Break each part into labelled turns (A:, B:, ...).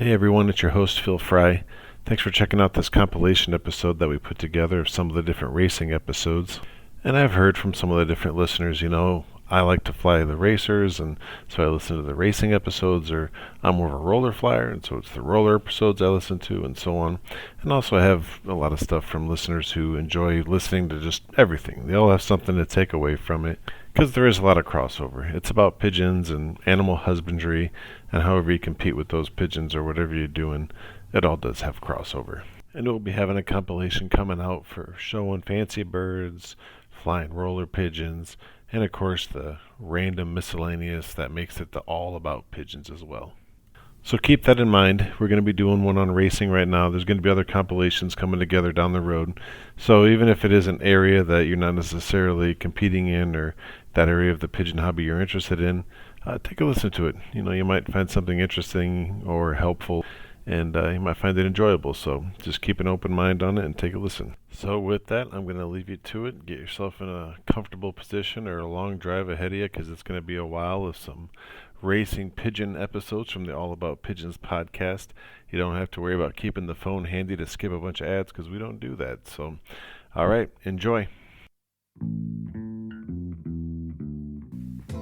A: Hey everyone, it's your host Phil Fry. Thanks for checking out this compilation episode that we put together of some of the different racing episodes. And I've heard from some of the different listeners, I like to fly the racers, and so I listen to the racing episodes, or I'm more of a roller flyer, and so it's the roller episodes I listen to, and so on. And also, I have a lot of stuff from listeners who enjoy listening to just everything. They all have something to take away from it, because there is a lot of crossover. It's about pigeons and animal husbandry, and however you compete with those pigeons or whatever you're doing, it all does have crossover. And we'll be having a compilation coming out for showing fancy birds, flying roller pigeons, and of course the random miscellaneous that makes it the all about pigeons as well. So keep that in mind. We're going to be doing one on racing right now. There's going to be other compilations coming together down the road. So even if it is an area that you're not necessarily competing in, or that area of the pigeon hobby you're interested in, take a listen to it. You might find something interesting or helpful, and you might find it enjoyable. So just keep an open mind on it and take a listen. So with that, I'm going to leave you to it. Get yourself in a comfortable position or a long drive ahead of you, because it's going to be a while of some racing pigeon episodes from the All About Pigeons podcast. You don't have to worry about keeping the phone handy to skip a bunch of ads, because we don't do that. So, all right, enjoy.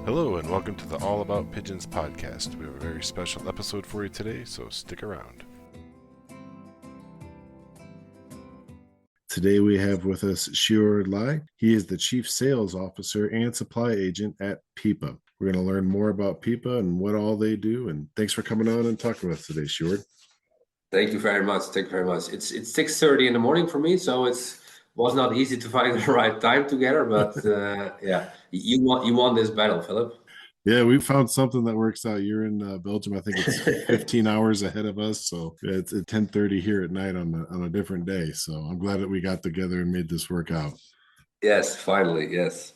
A: Hello, and welcome to the All About Pigeons podcast. We have a very special episode for you today, so stick around. Today we have with us Shior Lai. He is the Chief Sales Officer and Supply Agent at PIPA. We're going to learn more about PIPA and what all they do. And thanks for coming on and talking with us today, Shior.
B: Thank you very much. Thank you very much. It's 6:30 in the morning for me, so was not easy to find the right time together. But yeah, you won this battle, Philip.
A: Yeah, we found something that works out. You're in Belgium. I think it's 15 hours ahead of us, so it's at 10:30 here at night on a different day. So I'm glad that we got together and made this work out.
B: Yes, finally, yes.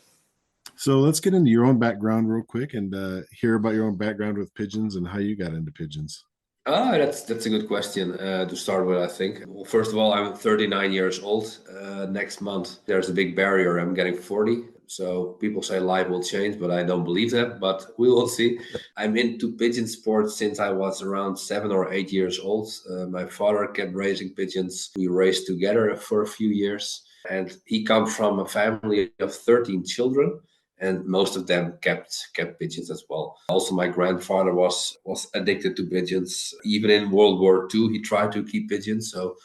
A: So let's get into your own background real quick and hear about your own background with pigeons and how you got into pigeons.
B: That's a good question to start with, I think. Well, first of all, I'm 39 years old. Next month, there's a big barrier. I'm getting 40. So people say life will change, but I don't believe that. But we will see. I'm into pigeon sports since I was around 7 or 8 years old. My father kept raising pigeons. We raced together for a few years. And he comes from a family of 13 children, and most of them kept pigeons as well. Also, my grandfather was addicted to pigeons. Even in World War II, he tried to keep pigeons. So,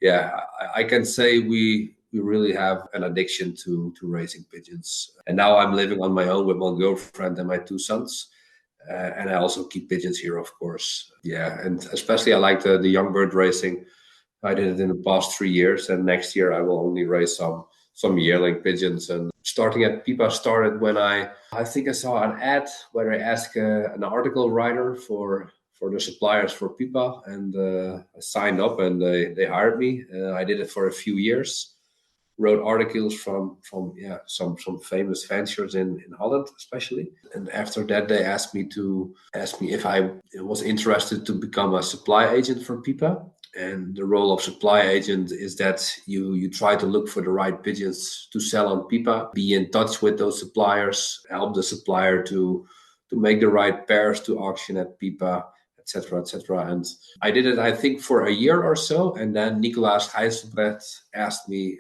B: yeah, I can say we really have an addiction to raising pigeons. And now I'm living on my own with my girlfriend and my two sons. And I also keep pigeons here, of course. Yeah, and especially I like the young bird racing. I did it in the past 3 years, and next year I will only raise some yearling pigeons. And starting at PIPA started when I think I saw an ad where I asked an article writer for the suppliers for PIPA, and I signed up, and they hired me. I did it for a few years. Wrote articles from some famous fanciers in Holland, especially. And after that, they asked me if I was interested to become a supply agent for PIPA. And the role of supply agent is that you try to look for the right pigeons to sell on PIPA, be in touch with those suppliers, help the supplier to make the right pairs to auction at PIPA, etc., etc. And I did it, I think, for a year or so, and then Nicolaas Gijsselbrecht asked me,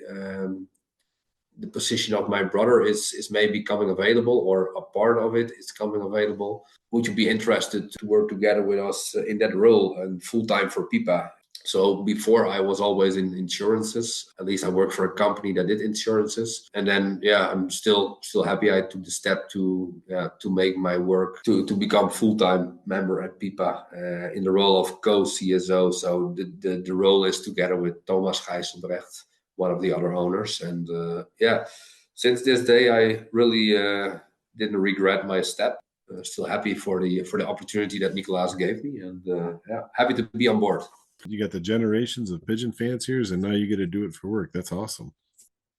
B: the position of my brother is maybe coming available, or a part of it is coming available. Would you be interested to work together with us in that role and full time for PIPA? So before I was always in insurances. At least I worked for a company that did insurances. And then I'm still happy I took the step to make my work to become full-time member at PIPA in the role of co-CSO. So the role is together with Thomas Gijsselbrecht, one of the other owners. And since this day I really didn't regret my step. Still happy for the opportunity that Nicolaas gave me, and happy to be on board.
A: You got the generations of pigeon fanciers, and now you get to do it for work. That's awesome.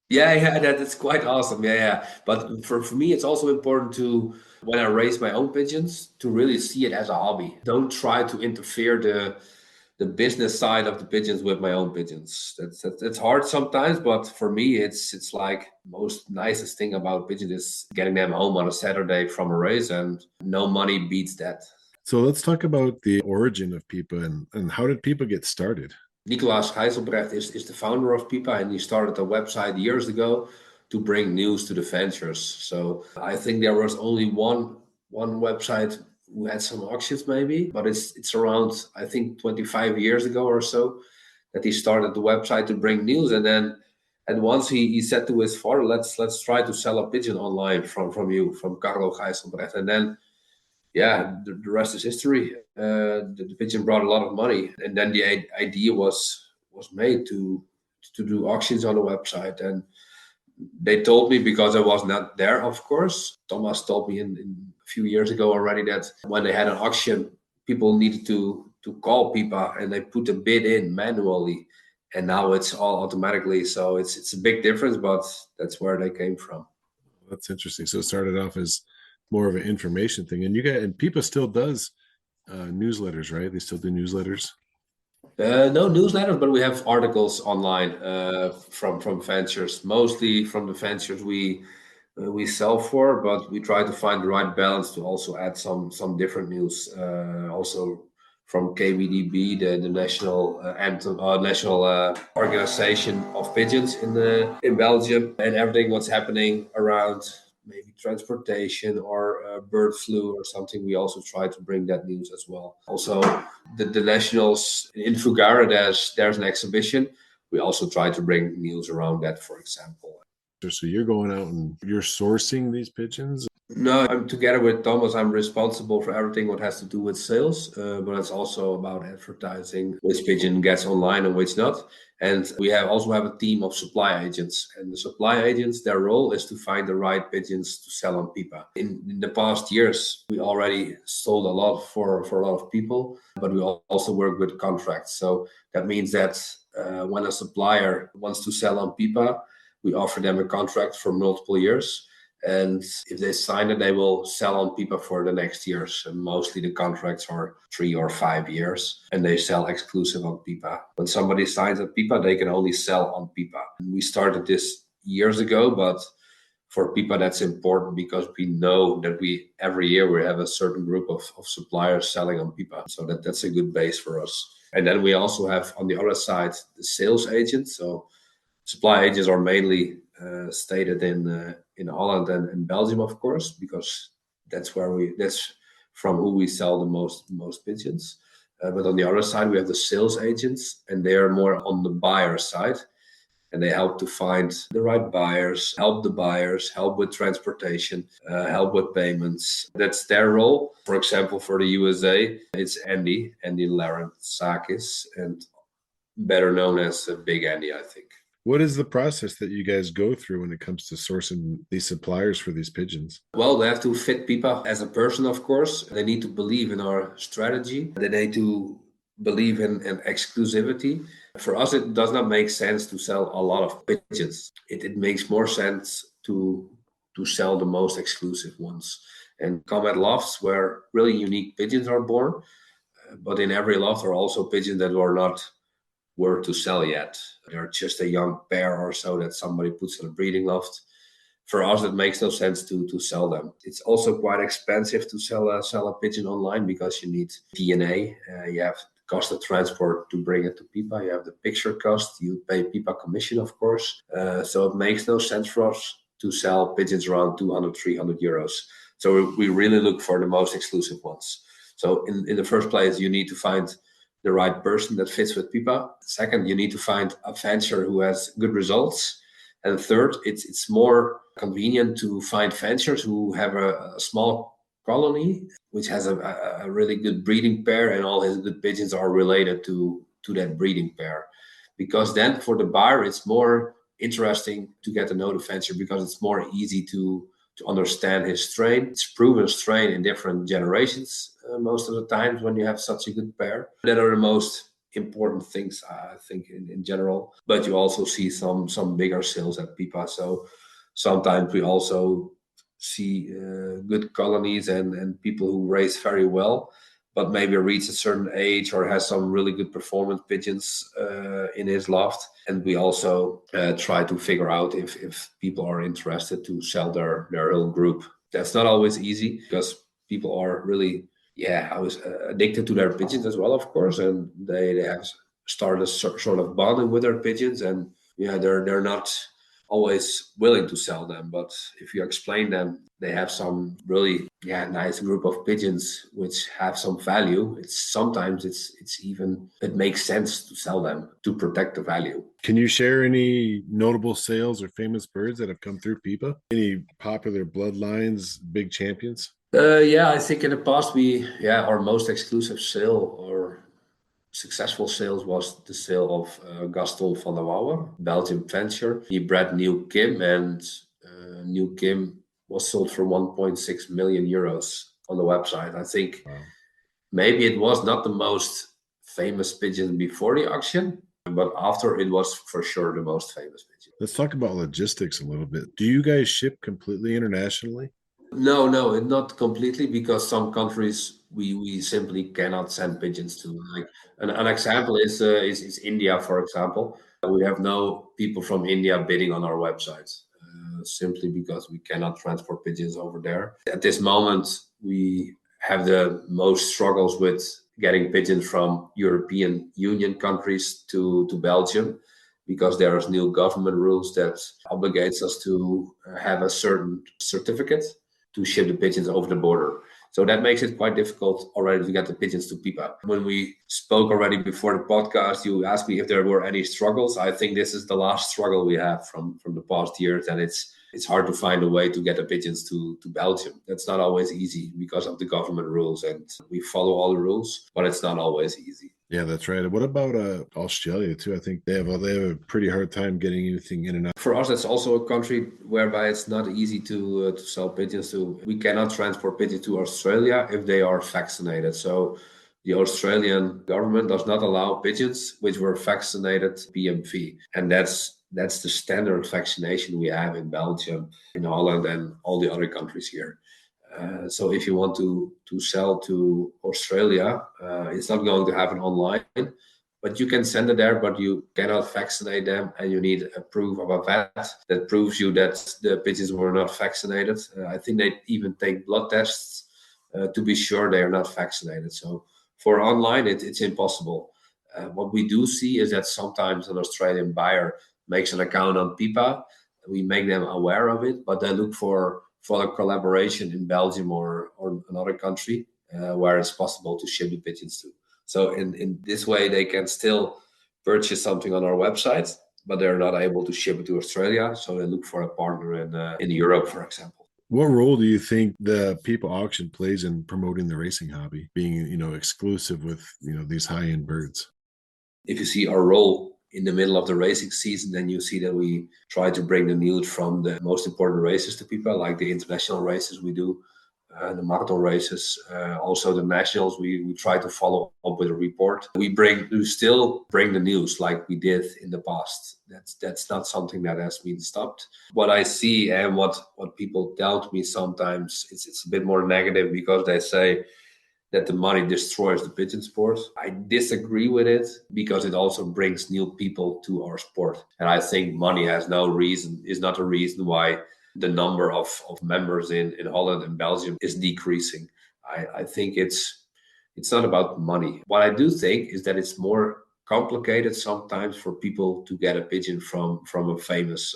B: Yeah, that's quite awesome. Yeah. But for me, it's also important to, when I raise my own pigeons, to really see it as a hobby. Don't try to interfere the business side of the pigeons with my own pigeons. That's hard sometimes, but for me, it's like most nicest thing about pigeons is getting them home on a Saturday from a race, and no money beats that.
A: So let's talk about the origin of Pipa and how did Pipa get started?
B: Nicolas Gijzelbrecht is the founder of Pipa, and he started a website years ago to bring news to the ventures. So I think there was only one website who had some auctions maybe, but it's around I think 25 years ago or so that he started the website to bring news. And then at once he said to his father, let's try to sell a pigeon online from Carlo Gijzelbrecht. And then yeah, the rest is history. The pigeon brought a lot of money, and then the idea was made to do auctions on the website. And they told me, because I was not there, of course. Thomas told me in a few years ago already that when they had an auction, people needed to call Pipa and they put a bid in manually, and now it's all automatically. So it's a big difference, but that's where they came from.
A: That's interesting. So it started off as more of an information thing, and Pipa still does newsletters, right? They still do newsletters.
B: No newsletters, but we have articles online from ventures. Mostly from the ventures we sell for, but we try to find the right balance to also add some different news. Also from KBDB, the national anthem, national organization of pigeons in Belgium, and everything what's happening around maybe transportation or bird flu or something. We also try to bring that news as well. Also, the nationals in Fugara, there's an exhibition. We also try to bring news around that, for example.
A: So you're going out and you're sourcing these pigeons.
B: No, I'm together with Thomas. I'm responsible for everything what has to do with sales, but it's also about advertising, which pigeon gets online and which not. And we also have a team of supply agents. And the supply agents, their role is to find the right pigeons to sell on Pipa. In the past years, we already sold a lot for a lot of people, but we also work with contracts. So that means that when a supplier wants to sell on Pipa, we offer them a contract for multiple years. And if they sign it, they will sell on Pipa for the next years. And mostly the contracts are 3 or 5 years, and they sell exclusive on Pipa. When somebody signs on Pipa, they can only sell on Pipa. And we started this years ago, but for Pipa that's important because we know that every year we have a certain group of suppliers selling on Pipa. So that's a good base for us. And then we also have on the other side the sales agents. So supply agents are mainly stated in Holland and in Belgium, of course, because that's from who we sell the most pigeons. But on the other side, we have the sales agents, and they are more on the buyer side, and they help to find the right buyers, help the buyers, help with transportation, help with payments. That's their role. For example, for the USA, it's Andy Larentzakis, and better known as Big Andy, I think.
A: What is the process that you guys go through when it comes to sourcing these suppliers for these pigeons?
B: Well, they have to fit Pipa as a person, of course. They need to believe in our strategy. They need to believe in exclusivity. For us, it does not make sense to sell a lot of pigeons. It makes more sense to sell the most exclusive ones and come at lofts where really unique pigeons are born. But in every loft are also pigeons that are not were to sell yet. They're just a young pair or so that somebody puts in a breeding loft. For us, it makes no sense to sell them. It's also quite expensive to sell a pigeon online because you need DNA. You have the cost of transport to bring it to Pipa. You have the picture cost. You pay Pipa commission, of course. So it makes no sense for us to sell pigeons around 200, 300 euros. So we really look for the most exclusive ones. So in the first place, you need to find the right person that fits with Pipa. Second, you need to find a venture who has good results. And third, it's more convenient to find ventures who have a small colony, which has a really good breeding pair, and all his good pigeons are related to that breeding pair. Because then for the buyer, it's more interesting to get to know the venture because it's more easy to understand his strain. It's proven strain in different generations most of the times when you have such a good pair. That are the most important things, I think, in general. But you also see some bigger sales at Pipa. So sometimes we also see good colonies and people who raise very well, but maybe reach a certain age or has some really good performance pigeons in his loft. And we also try to figure out if people are interested to sell their whole group. That's not always easy because people are really Yeah, I was addicted to their pigeons as well, of course, and they have started a sort of bonding with their pigeons, and yeah, they're not always willing to sell them, but if you explain them, they have some really nice group of pigeons which have some value. It's even it makes sense to sell them to protect the value.
A: Can you share any notable sales or famous birds that have come through Pipa? Any popular bloodlines, big champions?
B: Yeah, I think in the past our most exclusive sale or successful sales was the sale of Gaston van der Wouwer, Belgian venture. He bred New Kim, and New Kim was sold for 1.6 million euros on the website. I think
A: Wow.
B: maybe it was not the most famous pigeon before the auction, but after it was for sure the most famous pigeon.
A: Let's talk about logistics a little bit. Do you guys ship completely internationally?
B: No, not completely, because some countries we simply cannot send pigeons to. Like an example is India, for example. We have no people from India bidding on our website, simply because we cannot transport pigeons over there. At this moment, we have the most struggles with getting pigeons from European Union countries to Belgium, because there is new government rules that obligates us to have a certain certificate to ship the pigeons over the border. So that makes it quite difficult already to get the pigeons to Pipa. When we spoke already before the podcast, you asked me if there were any struggles. I think this is the last struggle we have from the past years, and it's hard to find a way to get the pigeons to Belgium. That's not always easy because of the government rules, and we follow all the rules, but it's not always easy.
A: Yeah, that's right. What about Australia too? I think they have a pretty hard time getting anything in and out.
B: For us, it's also a country whereby it's not easy to sell pigeons to. We cannot transport pigeons to Australia if they are vaccinated. So the Australian government does not allow pigeons which were vaccinated PMV, and that's the standard vaccination we have in Belgium, in Holland, and all the other countries here. So if you want to sell to Australia, it's not going to happen online, but you can send it there, but you cannot vaccinate them, and you need a proof of a vet that proves you that the pigeons were not vaccinated. I think they even take blood tests to be sure they are not vaccinated. So for online, it's impossible. What we do see is that sometimes an Australian buyer makes an account on Pipa. We make them aware of it, but they look for a collaboration in Belgium or another country where it's possible to ship the pigeons to. So in this way, they can still purchase something on our website, but they're not able to ship it to Australia. So they look for a partner in Europe, for example.
A: What role do you think the People auction plays in promoting the racing hobby, being exclusive with these high-end birds?
B: If you see our role in the middle of the racing season, then you see that we try to bring the news from the most important races to people, like the international races we do, the marathon races, also the nationals. We try to follow up with a report. We still bring the news like we did in the past. That's not something that has been stopped. What I see and what people tell to me sometimes, it's a bit more negative, because they say that the money destroys the pigeon sport. I disagree with it, because it also brings new people to our sport. And I think money is not a reason why the number of members in Holland and Belgium is decreasing. I think it's not about money. What I do think is that it's more complicated sometimes for people to get a pigeon from a famous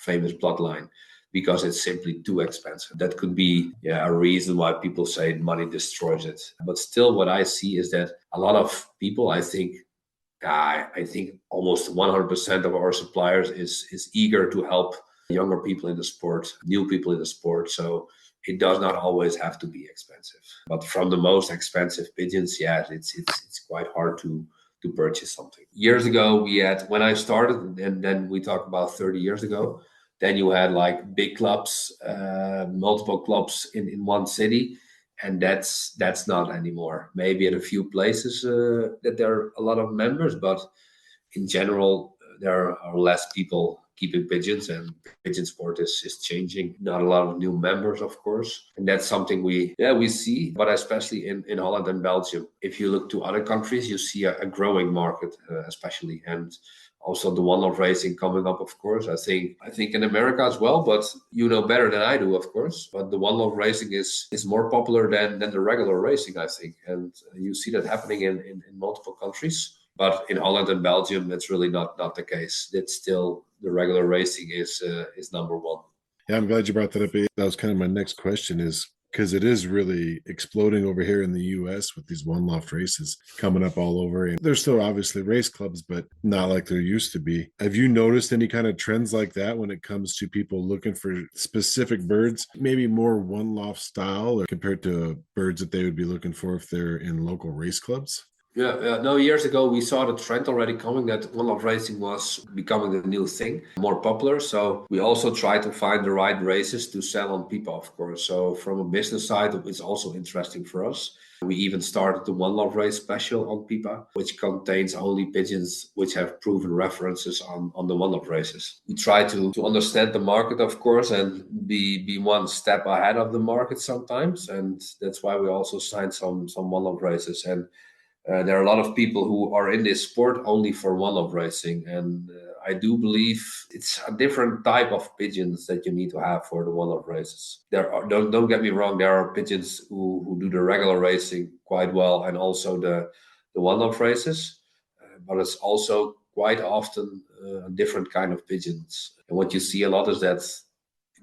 B: bloodline, because it's simply too expensive. That could be a reason why people say money destroys it. But still, what I see is that a lot of people, I think almost 100% of our suppliers is eager to help younger people in the sport, new people in the sport. So it does not always have to be expensive. But from the most expensive pigeons, it's quite hard to purchase something. Years ago, when I started, and then we talk about 30 years ago, then you had like big clubs, multiple clubs in one city, and that's not anymore. Maybe at a few places that there are a lot of members, but in general, there are less people keeping pigeons, and pigeon sport is changing. Not a lot of new members, of course, and that's something we see, but especially in Holland and Belgium. If you look to other countries, you see a growing market, especially, and Also the one love racing coming up, of course. I think in America as well, but you know better than I do, of course. But the one love racing is more popular than the regular racing, I think. And you see that happening in multiple countries. But in Holland and Belgium, that's really not the case. It's still the regular racing is number one.
A: Yeah, I'm glad you brought that up. That was kind of my next question is because it is really exploding over here in the US with these one loft races coming up all over. And there's still obviously race clubs, but not like there used to be. Have you noticed any kind of trends like that when it comes to people looking for specific birds, maybe more one loft style or compared to birds that they would be looking for if they're in local race clubs?
B: Yeah, no, years ago we saw the trend already coming that one love racing was becoming the new thing, more popular. So we also try to find the right races to sell on Pipa, of course. So from a business side, it's also interesting for us. We even started the One Love Race special on Pipa, which contains only pigeons which have proven references on the One Love races. We try to understand the market, of course, and be one step ahead of the market sometimes. And that's why we also signed some One Love races. And there are a lot of people who are in this sport only for one love racing, and I do believe it's a different type of pigeons that you need to have for the one love races. There are, don't get me wrong, there are pigeons who do the regular racing quite well and also the one love races, but it's also quite often a different kind of pigeons. And what you see a lot is that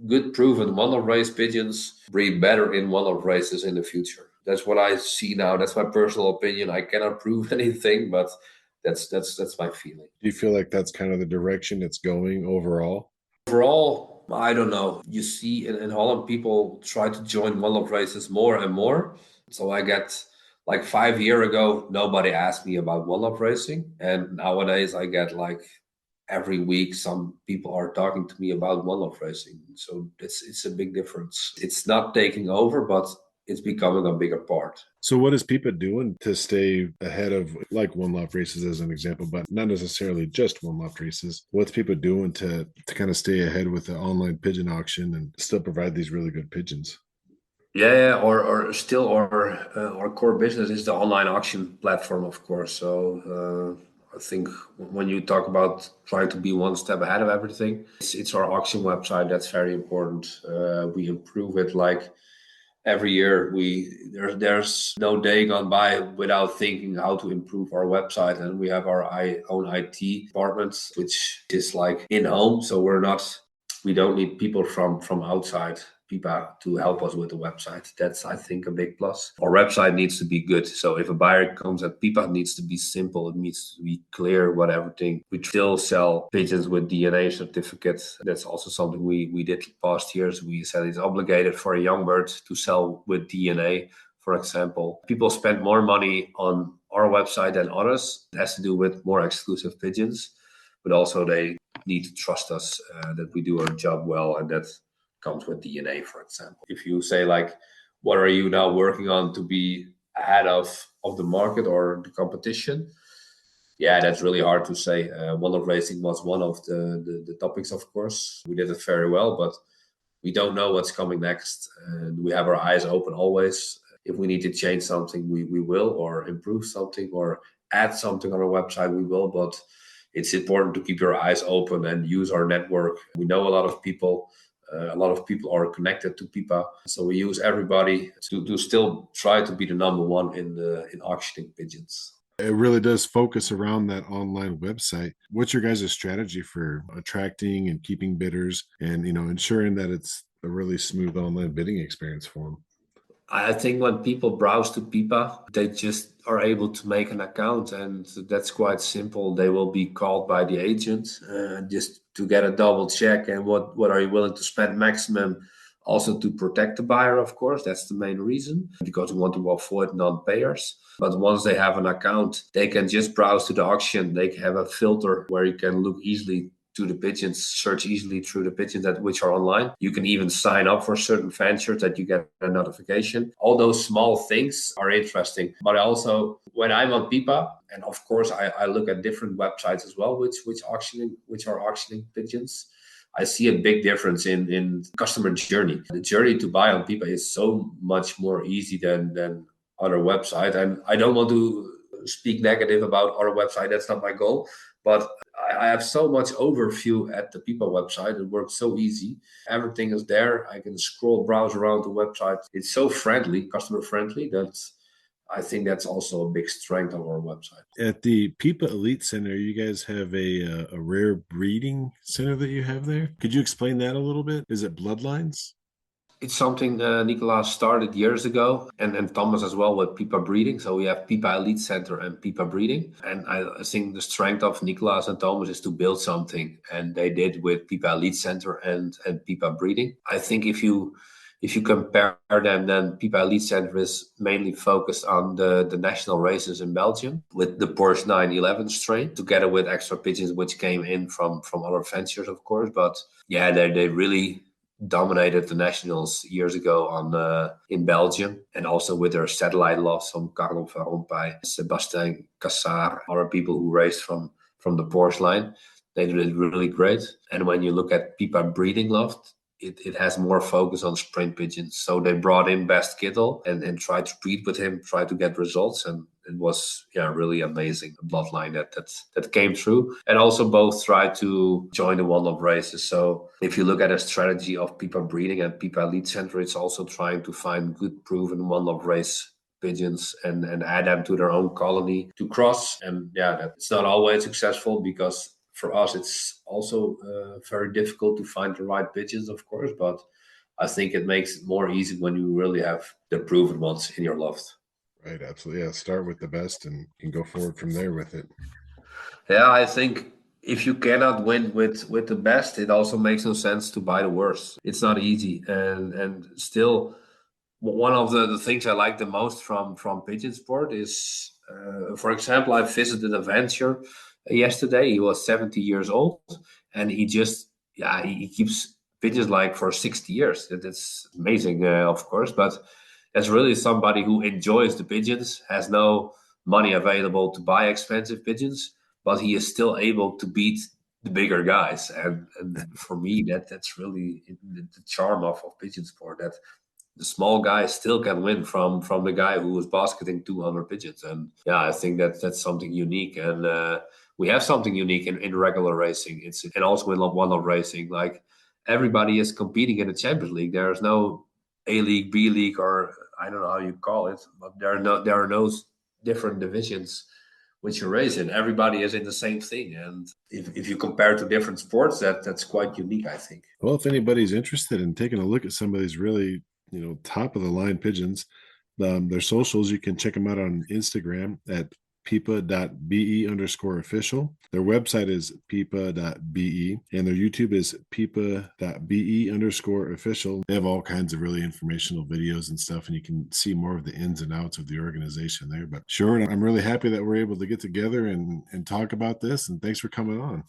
B: good proven one love race pigeons breed better in one love races in the future. That's what I see now. That's my personal opinion. I cannot prove anything, but that's my feeling.
A: Do you feel like that's kind of the direction it's going overall?
B: Overall, I don't know. You see in Holland, people try to join one love races more and more. So I get like 5 years ago, nobody asked me about one love racing, and nowadays I get like every week some people are talking to me about one love racing. So it's a big difference. It's not taking over, but it's becoming a bigger part.
A: So what is Pipa doing to stay ahead of like one loft races as an example, but not necessarily just one loft races? What's Pipa doing to kind of stay ahead with the online pigeon auction and still provide these really good pigeons?
B: Yeah, or still our core business is the online auction platform, of course. So I think when you talk about trying to be one step ahead of everything, it's our auction website that's very important. We improve it like every year. There's no day gone by without thinking how to improve our website, and we have our own IT department, which is like in home. So we don't need people from outside Pipa to help us with the website. That's, I think, a big plus. Our website needs to be good. So if a buyer comes at Pipa, it needs to be simple. It needs to be clear what everything. We still sell pigeons with DNA certificates. That's also something we did past years. We said it's obligated for a young bird to sell with DNA. For example, people spend more money on our website than others. It has to do with more exclusive pigeons, but also they need to trust us that we do our job well, and that comes with DNA, for example. If you say like, what are you now working on to be ahead of the market or the competition? Yeah, that's really hard to say. One of racing was one of the topics, of course. We did it very well, but we don't know what's coming next. And we have our eyes open always. If we need to change something, we will, or improve something, or add something on our website, we will. But it's important to keep your eyes open and use our network. We know a lot of people. A lot of people are connected to Pipa, so we use everybody to still try to be the number one in auctioning pigeons.
A: It really does focus around that online website. What's your guys' strategy for attracting and keeping bidders and, ensuring that it's a really smooth online bidding experience for them?
B: I think when people browse to Pipa, they just are able to make an account, and that's quite simple. They will be called by the agent just to get a double check and what are you willing to spend maximum, also to protect the buyer, of course. That's the main reason, because we want to avoid non-payers. But once they have an account, they can just browse to the auction. They have a filter where you can look easily to the pigeons, search easily through the pigeons that which are online. You can even sign up for certain ventures that you get a notification. All those small things are interesting. But also, when I'm on Pipa, and of course I look at different websites as well, which are auctioning pigeons. I see a big difference in customer journey. The journey to buy on Pipa is so much more easy than other website, and I don't want to speak negative about our website. That's not my goal. But I have so much overview at the Pipa website. It works so easy. Everything is there. I can scroll, browse around the website. It's so friendly, customer friendly, that I think that's also a big strength of our website.
C: At the Pipa Elite Center, you guys have a rare breeding center that you have there. Could you explain that a little bit? Is it bloodlines?
B: It's something Nicolas started years ago, and Thomas as well with Pipa Breeding. So we have Pipa Elite Center and Pipa Breeding. And I think the strength of Nicolas and Thomas is to build something, and they did with Pipa Elite Center and Pipa Breeding. I think if you compare them, then Pipa Elite Center is mainly focused on the national races in Belgium with the Porsche 911 strain, together with extra pigeons which came in from other ventures, of course. But yeah, they really dominated the nationals years ago on in Belgium, and also with their satellite loss from Carlo Van Rompuy, Sebastien Cassard, other people who raced from the Porsche line. They did really great. And when you look at Pipa Breeding Loft, it has more focus on sprint pigeons. So they brought in Best Kittle and tried to breed with him, tried to get results, and it was really amazing bloodline that came through. And also both tried to join the one-off races. So if you look at a strategy of Pipa Breeding and Pipa Elite Center, it's also trying to find good proven one-off race pigeons and add them to their own colony to cross. And that's not always successful, because for us it's also very difficult to find the right pigeons, of course, but I think it makes it more easy when you really have the proven ones in your loft.
C: Right, absolutely. Yeah, start with the best and can go forward from there with it.
B: Yeah, I think if you cannot win with the best, it also makes no sense to buy the worst. It's not easy, and still, one of the things I like the most from Pigeon Sport is, for example, I visited a venture yesterday. He was 70 years old, and he keeps pigeons like for 60 years. That's amazing, of course, but that's really somebody who enjoys the pigeons, has no money available to buy expensive pigeons, but he is still able to beat the bigger guys. And for me, that's really the charm of Pigeon Sport, that the small guy still can win from the guy who was basketing 200 pigeons. And I think that's something unique. And we have something unique in regular racing. And also in one-off racing. Like, everybody is competing in the Champions League. There is no A League, B League, or I don't know how you call it, but there are no different divisions which you race in. Everybody is in the same thing. And if you compare to different sports, that's quite unique, I think.
C: Well, if anybody's interested in taking a look at some of these really, top of the line pigeons, their socials, you can check them out on Instagram at pipa.be_official. Their website is pipa.be, and their YouTube is pipa.be_official. They have all kinds of really informational videos and stuff, and you can see more of the ins and outs of the organization there. But sure, I'm really happy that we're able to get together and talk about this, and thanks for coming on.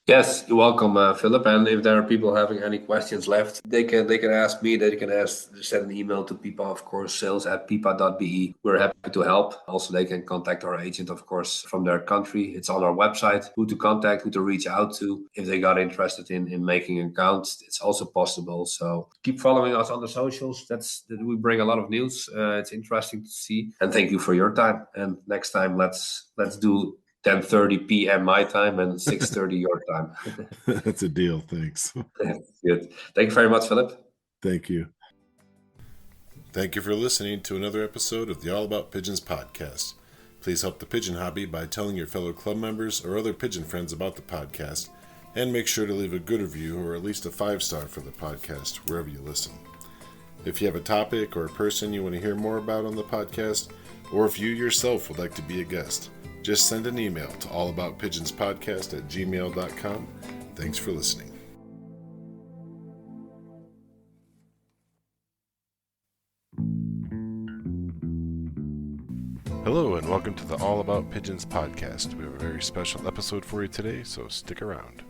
B: Yes, you're welcome, Philip. And if there are people having any questions left, they can ask me. They can send an email to Pipa, of course, sales@pipa.be. We're happy to help. Also, they can contact our agent, of course, from their country. It's on our website. Who to contact, who to reach out to if they got interested in making accounts. It's also possible. So keep following us on the socials. We bring a lot of news. It's interesting to see. And thank you for your time. And next time, let's do 10:30 p.m. my time and 6:30 your time.
C: That's a deal. Thanks.
B: Good. Thank you very much, Philip.
C: Thank you.
A: Thank you for listening to another episode of the All About Pigeons podcast. Please help the pigeon hobby by telling your fellow club members or other pigeon friends about the podcast, and make sure to leave a good review or at least a 5-star for the podcast wherever you listen. If you have a topic or a person you want to hear more about on the podcast, or if you yourself would like to be a guest, just send an email to allaboutpigeonspodcast@gmail.com. Thanks for listening. Hello and welcome to the All About Pigeons podcast. We have a very special episode for you today, so stick around.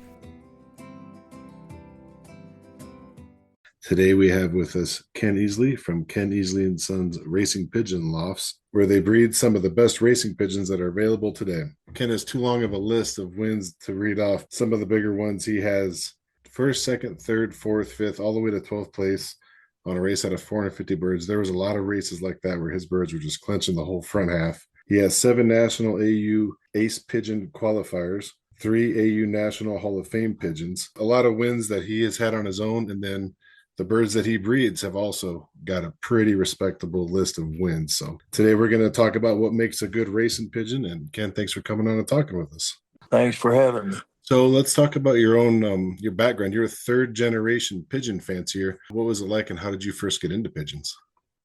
C: Today we have with us Ken Easley from Ken Easley & Sons Racing Pigeon Lofts, where they breed some of the best racing pigeons that are available today. Ken has too long of a list of wins to read off. Some of the bigger ones, he has first, second, third, fourth, fifth, all the way to 12th place on a race out of 450 birds. There was a lot of races like that where his birds were just clenching the whole front half. He has 7 national AU Ace Pigeon qualifiers, 3 AU National Hall of Fame pigeons, a lot of wins that he has had on his own, and then the birds that he breeds have also got a pretty respectable list of wins. So today we're going to talk about what makes a good racing pigeon. And Ken, thanks for coming on and talking with us.
D: Thanks for having me.
C: So let's talk about your background. You're a third generation pigeon fancier. What was it like, and how did you first get into pigeons?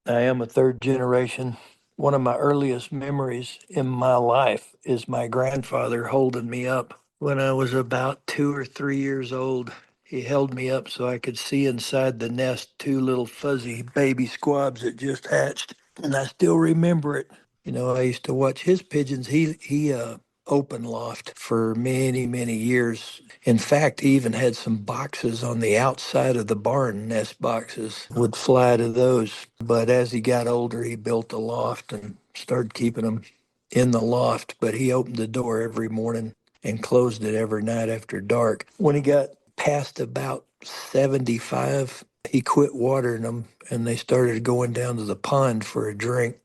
D: I am a third generation. One of my earliest memories in my life is my grandfather holding me up when I was about 2 or 3 years old. He held me up so I could see inside the nest two little fuzzy baby squabs that just hatched. And I still remember it. I used to watch his pigeons. He open loft for many, many years. In fact, he even had some boxes on the outside of the barn, nest boxes, would fly to those. But as he got older, he built a loft and started keeping them in the loft. But he opened the door every morning and closed it every night after dark. When he got past about 75, he quit watering them and they started going down to the pond for a drink,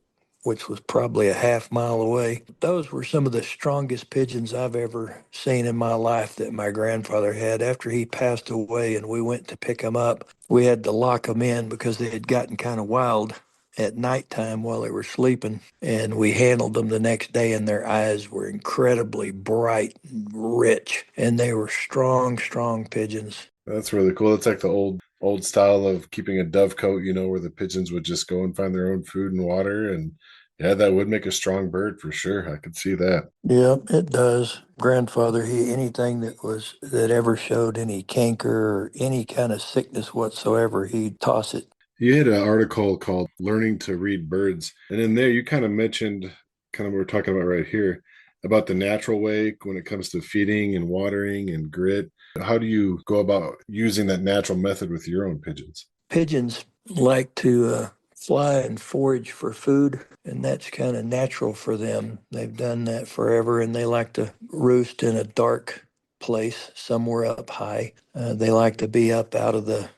D: which was probably a half mile away. Those were some of the strongest pigeons I've ever seen in my life that my grandfather had. After he passed away and we went to pick them up, we had to lock them in because they had gotten kind of wild at nighttime while they were sleeping. And we handled them the next day, and their eyes were incredibly bright and rich. And they were strong, strong pigeons.
C: That's really cool. It's like the old style of keeping a dovecote, where the pigeons would just go and find their own food and water. And yeah, that would make a strong bird for sure. I could see that.
D: Yeah, it does. Grandfather, he anything that ever showed any canker or any kind of sickness whatsoever, he'd toss it.
C: You had an article called Learning to Read Birds. And in there, you kind of mentioned kind of what we're talking about right here about the natural way when it comes to feeding and watering and grit. How do you go about using that natural method with your own pigeons?
D: Pigeons like to fly and forage for food, and that's kind of natural for them. They've done that forever, and they like to roost in a dark place somewhere up high. They like to be up out of the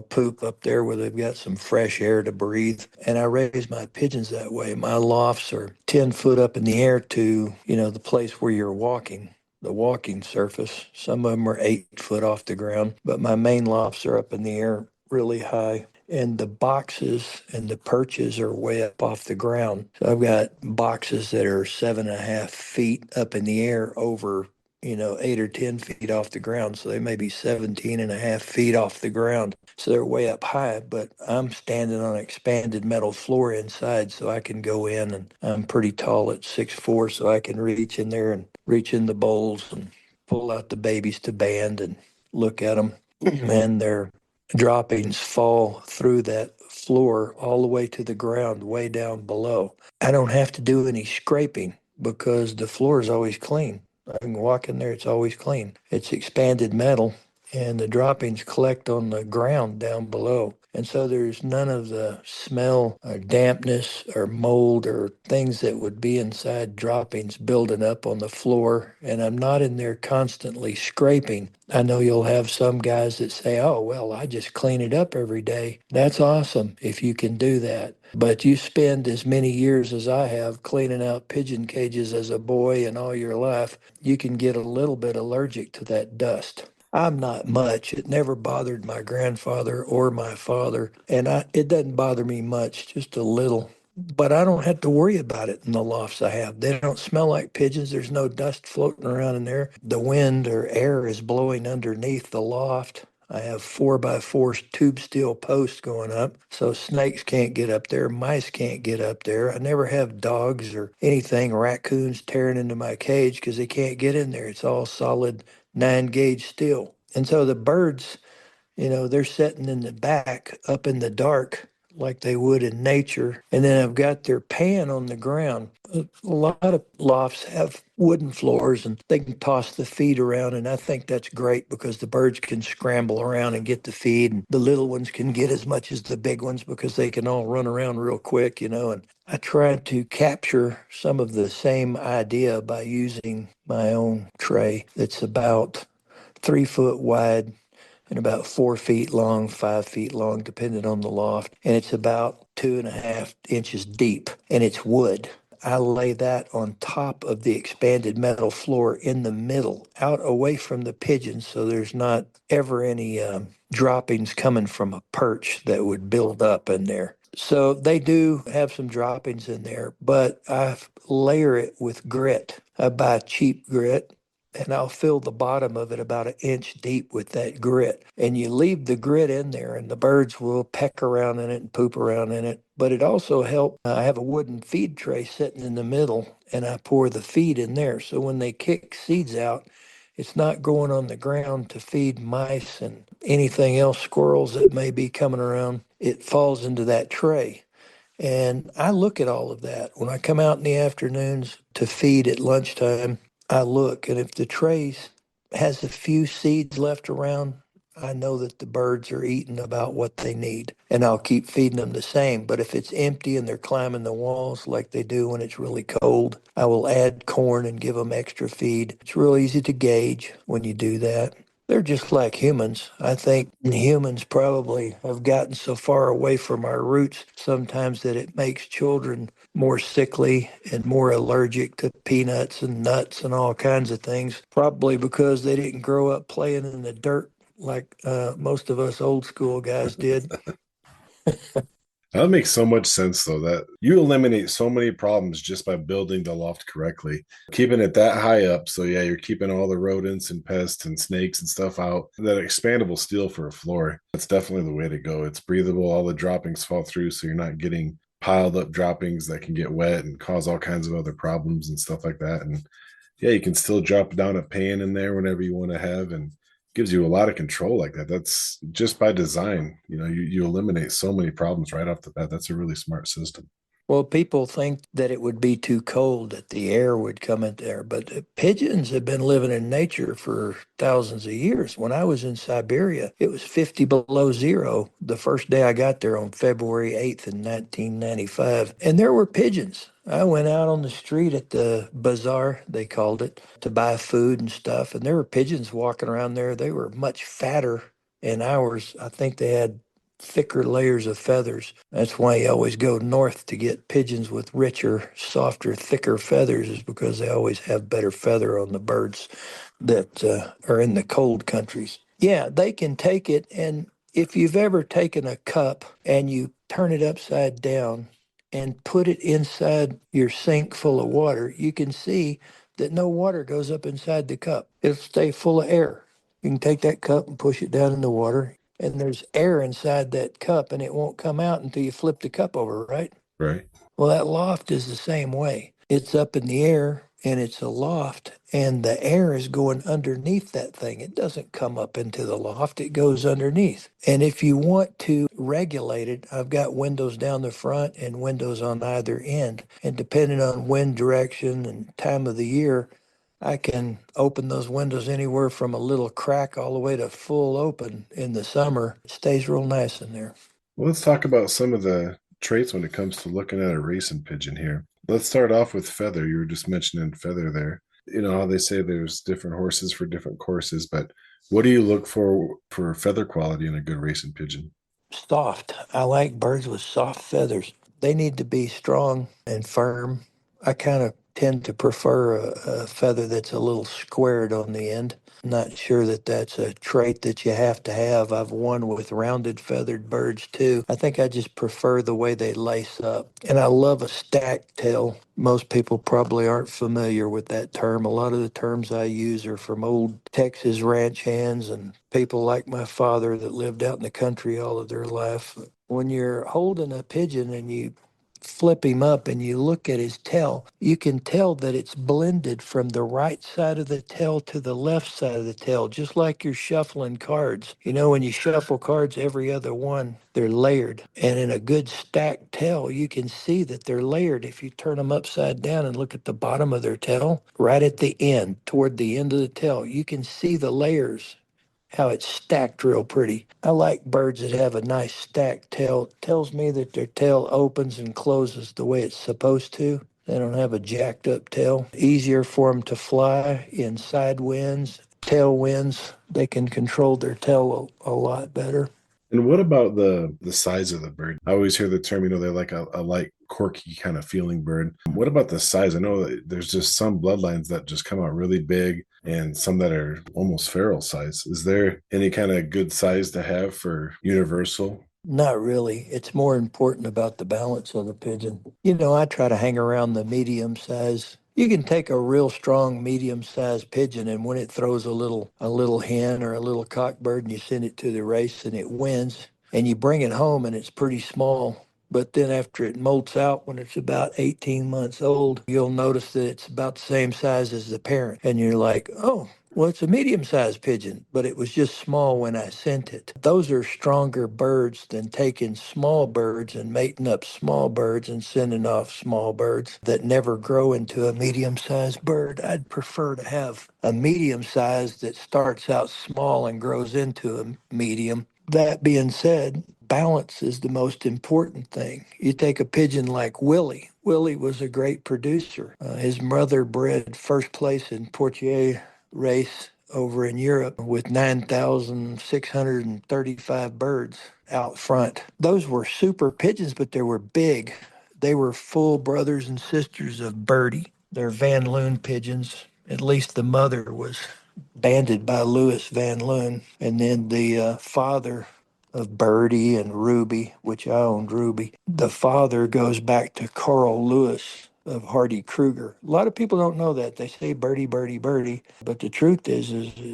D: poop up there where they've got some fresh air to breathe. And I raise my pigeons that way. My lofts are 10 foot up in the air to, the place where you're walking, the walking surface. Some of them are 8 foot off the ground, but my main lofts are up in the air really high. And the boxes and the perches are way up off the ground. So I've got boxes that are 7.5 feet up in the air over 8 or 10 feet off the ground. So they may be 17.5 feet off the ground. So they're way up high, but I'm standing on an expanded metal floor inside so I can go in, and I'm pretty tall at 6'4", so I can reach in there and reach in the bowls and pull out the babies to band and look at them. And their droppings fall through that floor all the way to the ground, way down below. I don't have to do any scraping because the floor is always clean. I can walk in there, it's always clean. It's expanded metal, and the droppings collect on the ground down below. And so there's none of the smell or dampness or mold or things that would be inside droppings building up on the floor. And I'm not in there constantly scraping. I know you'll have some guys that say, oh, well, I just clean it up every day. That's awesome if you can do that. But you spend as many years as I have cleaning out pigeon cages as a boy and all your life, you can get a little bit allergic to that dust. I'm not much. It never bothered my grandfather or my father, and it doesn't bother me much, just a little. But I don't have to worry about it in the lofts I have. They don't smell like pigeons. There's no dust floating around in there. The wind or air is blowing underneath the loft. I have 4x4 tube steel posts going up, so snakes can't get up there, mice can't get up there. I never have dogs or anything, raccoons tearing into my cage because they can't get in there. It's all solid 9 gauge steel. And so the birds, they're sitting in the back up in the dark like they would in nature. And then I've got their pan on the ground. A lot of lofts have wooden floors and they can toss the feed around. And I think that's great because the birds can scramble around and get the feed. And the little ones can get as much as the big ones because they can all run around real quick, And I tried to capture some of the same idea by using my own tray that's about 3 foot wide and about 4 feet long, 5 feet long, depending on the loft. And it's about 2.5 inches deep, and it's wood. I lay that on top of the expanded metal floor in the middle, out away from the pigeons, so there's not ever any droppings coming from a perch that would build up in there. So they do have some droppings in there, but I layer it with grit. I buy cheap grit and I'll fill the bottom of it about an inch deep with that grit. And you leave the grit in there, and the birds will peck around in it and poop around in it. But it also helps. I have a wooden feed tray sitting in the middle, and I pour the feed in there. So when they kick seeds out, it's not going on the ground to feed mice and anything else, squirrels that may be coming around. It falls into that tray. And I look at all of that. When I come out in the afternoons to feed at lunchtime, I look, and if the tray has a few seeds left around, I know that the birds are eating about what they need, and I'll keep feeding them the same. But if it's empty and they're climbing the walls like they do when it's really cold, I will add corn and give them extra feed. It's real easy to gauge when you do that. They're just like humans. I think humans probably have gotten so far away from our roots sometimes that it makes children more sickly and more allergic to peanuts and nuts and all kinds of things, probably because they didn't grow up playing in the dirt like most of us old school guys did.
C: That makes so much sense, though, that you eliminate so many problems just by building the loft correctly, keeping it that high up. So, yeah, you're keeping all the rodents and pests and snakes and stuff out. That expandable steel for a floor, that's definitely the way to go. It's breathable. All the droppings fall through, so you're not getting piled up droppings that can get wet and cause all kinds of other problems and stuff like that. And yeah, you can still drop down a pan in there whenever you want to have, and gives you a lot of control like that. That's just by design. You eliminate so many problems right off the bat. That's a really smart system.
D: Well, people think that it would be too cold, that the air would come in there, but pigeons have been living in nature for thousands of years. When I was in Siberia, it was 50 below zero the first day I got there on February 8th in 1995, and there were pigeons. I went out on the street at the bazaar, they called it, to buy food and stuff, and there were pigeons walking around there. They were much fatter than ours. I think they had thicker layers of feathers. That's why you always go north to get pigeons with richer, softer, thicker feathers, is because they always have better feather on the birds that are in the cold countries. Yeah, they can take it. And if you've ever taken a cup and you turn it upside down and put it inside your sink full of water, you can see that no water goes up inside the cup. It'll stay full of air. You can take that cup and push it down in the water, and there's air inside that cup, and it won't come out until you flip the cup over, right?
C: Right.
D: Well, that loft is the same way. It's up in the air and it's a loft, and the air is going underneath that thing. It doesn't come up into the loft, it goes underneath. And if you want to regulate it, I've got windows down the front and windows on either end. And depending on wind direction and time of the year, I can open those windows anywhere from a little crack all the way to full open in the summer. It stays real nice in there.
C: Well, let's talk about some of the traits when it comes to looking at a racing pigeon here. Let's start off with feather. You were just mentioning feather there. You know how they say there's different horses for different courses, but what do you look for feather quality in a good racing pigeon?
D: Soft. I like birds with soft feathers. They need to be strong and firm. I kind of tend to prefer a feather that's a little squared on the end. Not sure that that's a trait that you have to have. I've won with rounded feathered birds too. I think I just prefer the way they lace up. And I love a stacked tail. Most people probably aren't familiar with that term. A lot of the terms I use are from old Texas ranch hands and people like my father that lived out in the country all of their life. When you're holding a pigeon and you flip him up and you look at his tail, you can tell that it's blended from the right side of the tail to the left side of the tail, just like you're shuffling cards. You know, when you shuffle cards, every other one, they're layered. And in a good stacked tail, you can see that they're layered if you turn them upside down and look at the bottom of their tail, right at the end, toward the end of the tail. You can see the layers, how it's stacked real pretty. I like birds that have a nice stacked tail. It tells me that their tail opens and closes the way it's supposed to. They don't have a jacked up tail. Easier for them to fly in side winds, tailwinds. They can control their tail a lot better.
C: And what about the size of the bird? I always hear the term, they're like a light quirky kind of feeling bird. What about the size? I know that there's just some bloodlines that just come out really big and some that are almost feral size. Is there any kind of good size to have for universal?
D: Not really. It's more important about the balance of the pigeon. I try to hang around the medium size. You can take a real strong medium sized pigeon, and when it throws a little hen or a little cock bird and you send it to the race and it wins, and you bring it home and it's pretty small. But then after it molts out when it's about 18 months old, you'll notice that it's about the same size as the parent. And you're like, oh, well, it's a medium-sized pigeon, but it was just small when I sent it. Those are stronger birds than taking small birds and mating up small birds and sending off small birds that never grow into a medium-sized bird. I'd prefer to have a medium-sized that starts out small and grows into a medium. That being said, balance is the most important thing. You take a pigeon like Willie. Willie was a great producer. His mother bred first place in Poitiers race over in Europe with 9,635 birds out front. Those were super pigeons, but they were big. They were full brothers and sisters of Birdie. They're Van Loon pigeons. At least the mother was banded by Louis Van Loon. And then the father of Birdie and Ruby, which I owned Ruby, the father goes back to Carl Lewis of Hardy Kruger. A lot of people don't know that. They say Birdie, Birdie, Birdie. But the truth is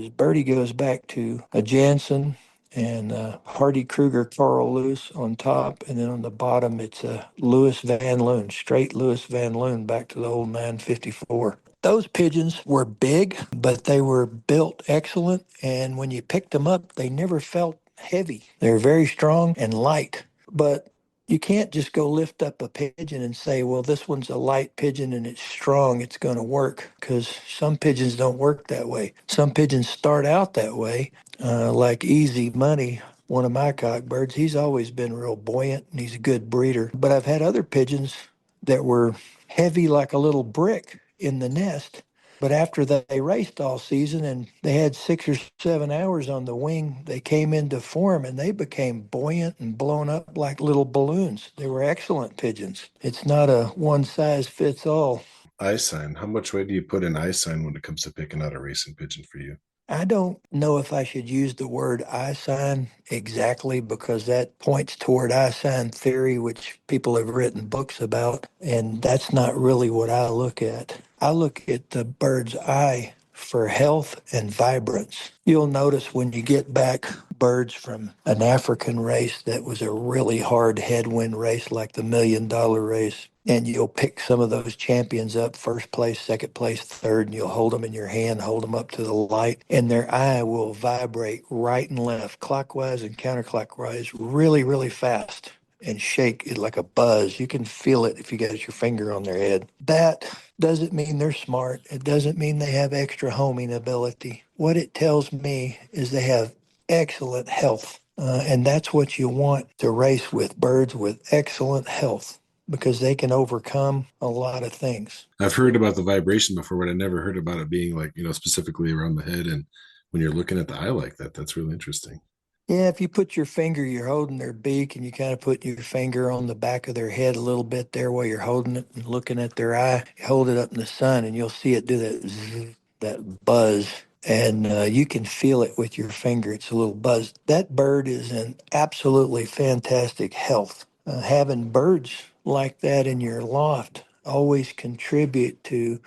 D: Birdie goes back to a Jansen and Hardy Kruger, Carl Lewis on top. And then on the bottom, it's a Louis Van Loon, straight Louis Van Loon back to the old 954. Those pigeons were big, but they were built excellent. And when you picked them up, they never felt heavy. They're very strong and light. But you can't just go lift up a pigeon and say, well, this one's a light pigeon and it's strong, it's going to work, because some pigeons don't work that way. Some pigeons start out that way, like Easy Money, one of my cockbirds. He's always been real buoyant and he's a good breeder. But I've had other pigeons that were heavy like a little brick in the nest. But after they raced all season and they had 6 or 7 hours on the wing, they came into form and they became buoyant and blown up like little balloons. They were excellent pigeons. It's not a one size fits all.
C: Eye sign. How much weight do you put in eye sign when it comes to picking out a racing pigeon for you?
D: I don't know if I should use the word eye sign exactly, because that points toward eye sign theory, which people have written books about, and that's not really what I look at. I look at the bird's eye for health and vibrance. You'll notice when you get back birds from an African race that was a really hard headwind race, like the $1 million race, and you'll pick some of those champions up, first place, second place, third, and you'll hold them in your hand, hold them up to the light, and their eye will vibrate right and left, clockwise and counterclockwise, really, really fast, and shake it like a buzz. You can feel it if you got your finger on their head. That doesn't mean they're smart. It doesn't mean they have extra homing ability. What it tells me is they have excellent health. And that's what you want to race with, birds with excellent health, because they can overcome a lot of things.
C: I've heard about the vibration before, but I never heard about it being like, specifically around the head. And when you're looking at the eye like that, that's really interesting.
D: Yeah, if you put your finger, you're holding their beak, and you kind of put your finger on the back of their head a little bit there while you're holding it and looking at their eye. You hold it up in the sun, and you'll see it do that zzz, that buzz. And you can feel it with your finger. It's a little buzz. That bird is in absolutely fantastic health. Having birds like that in your loft always contribute to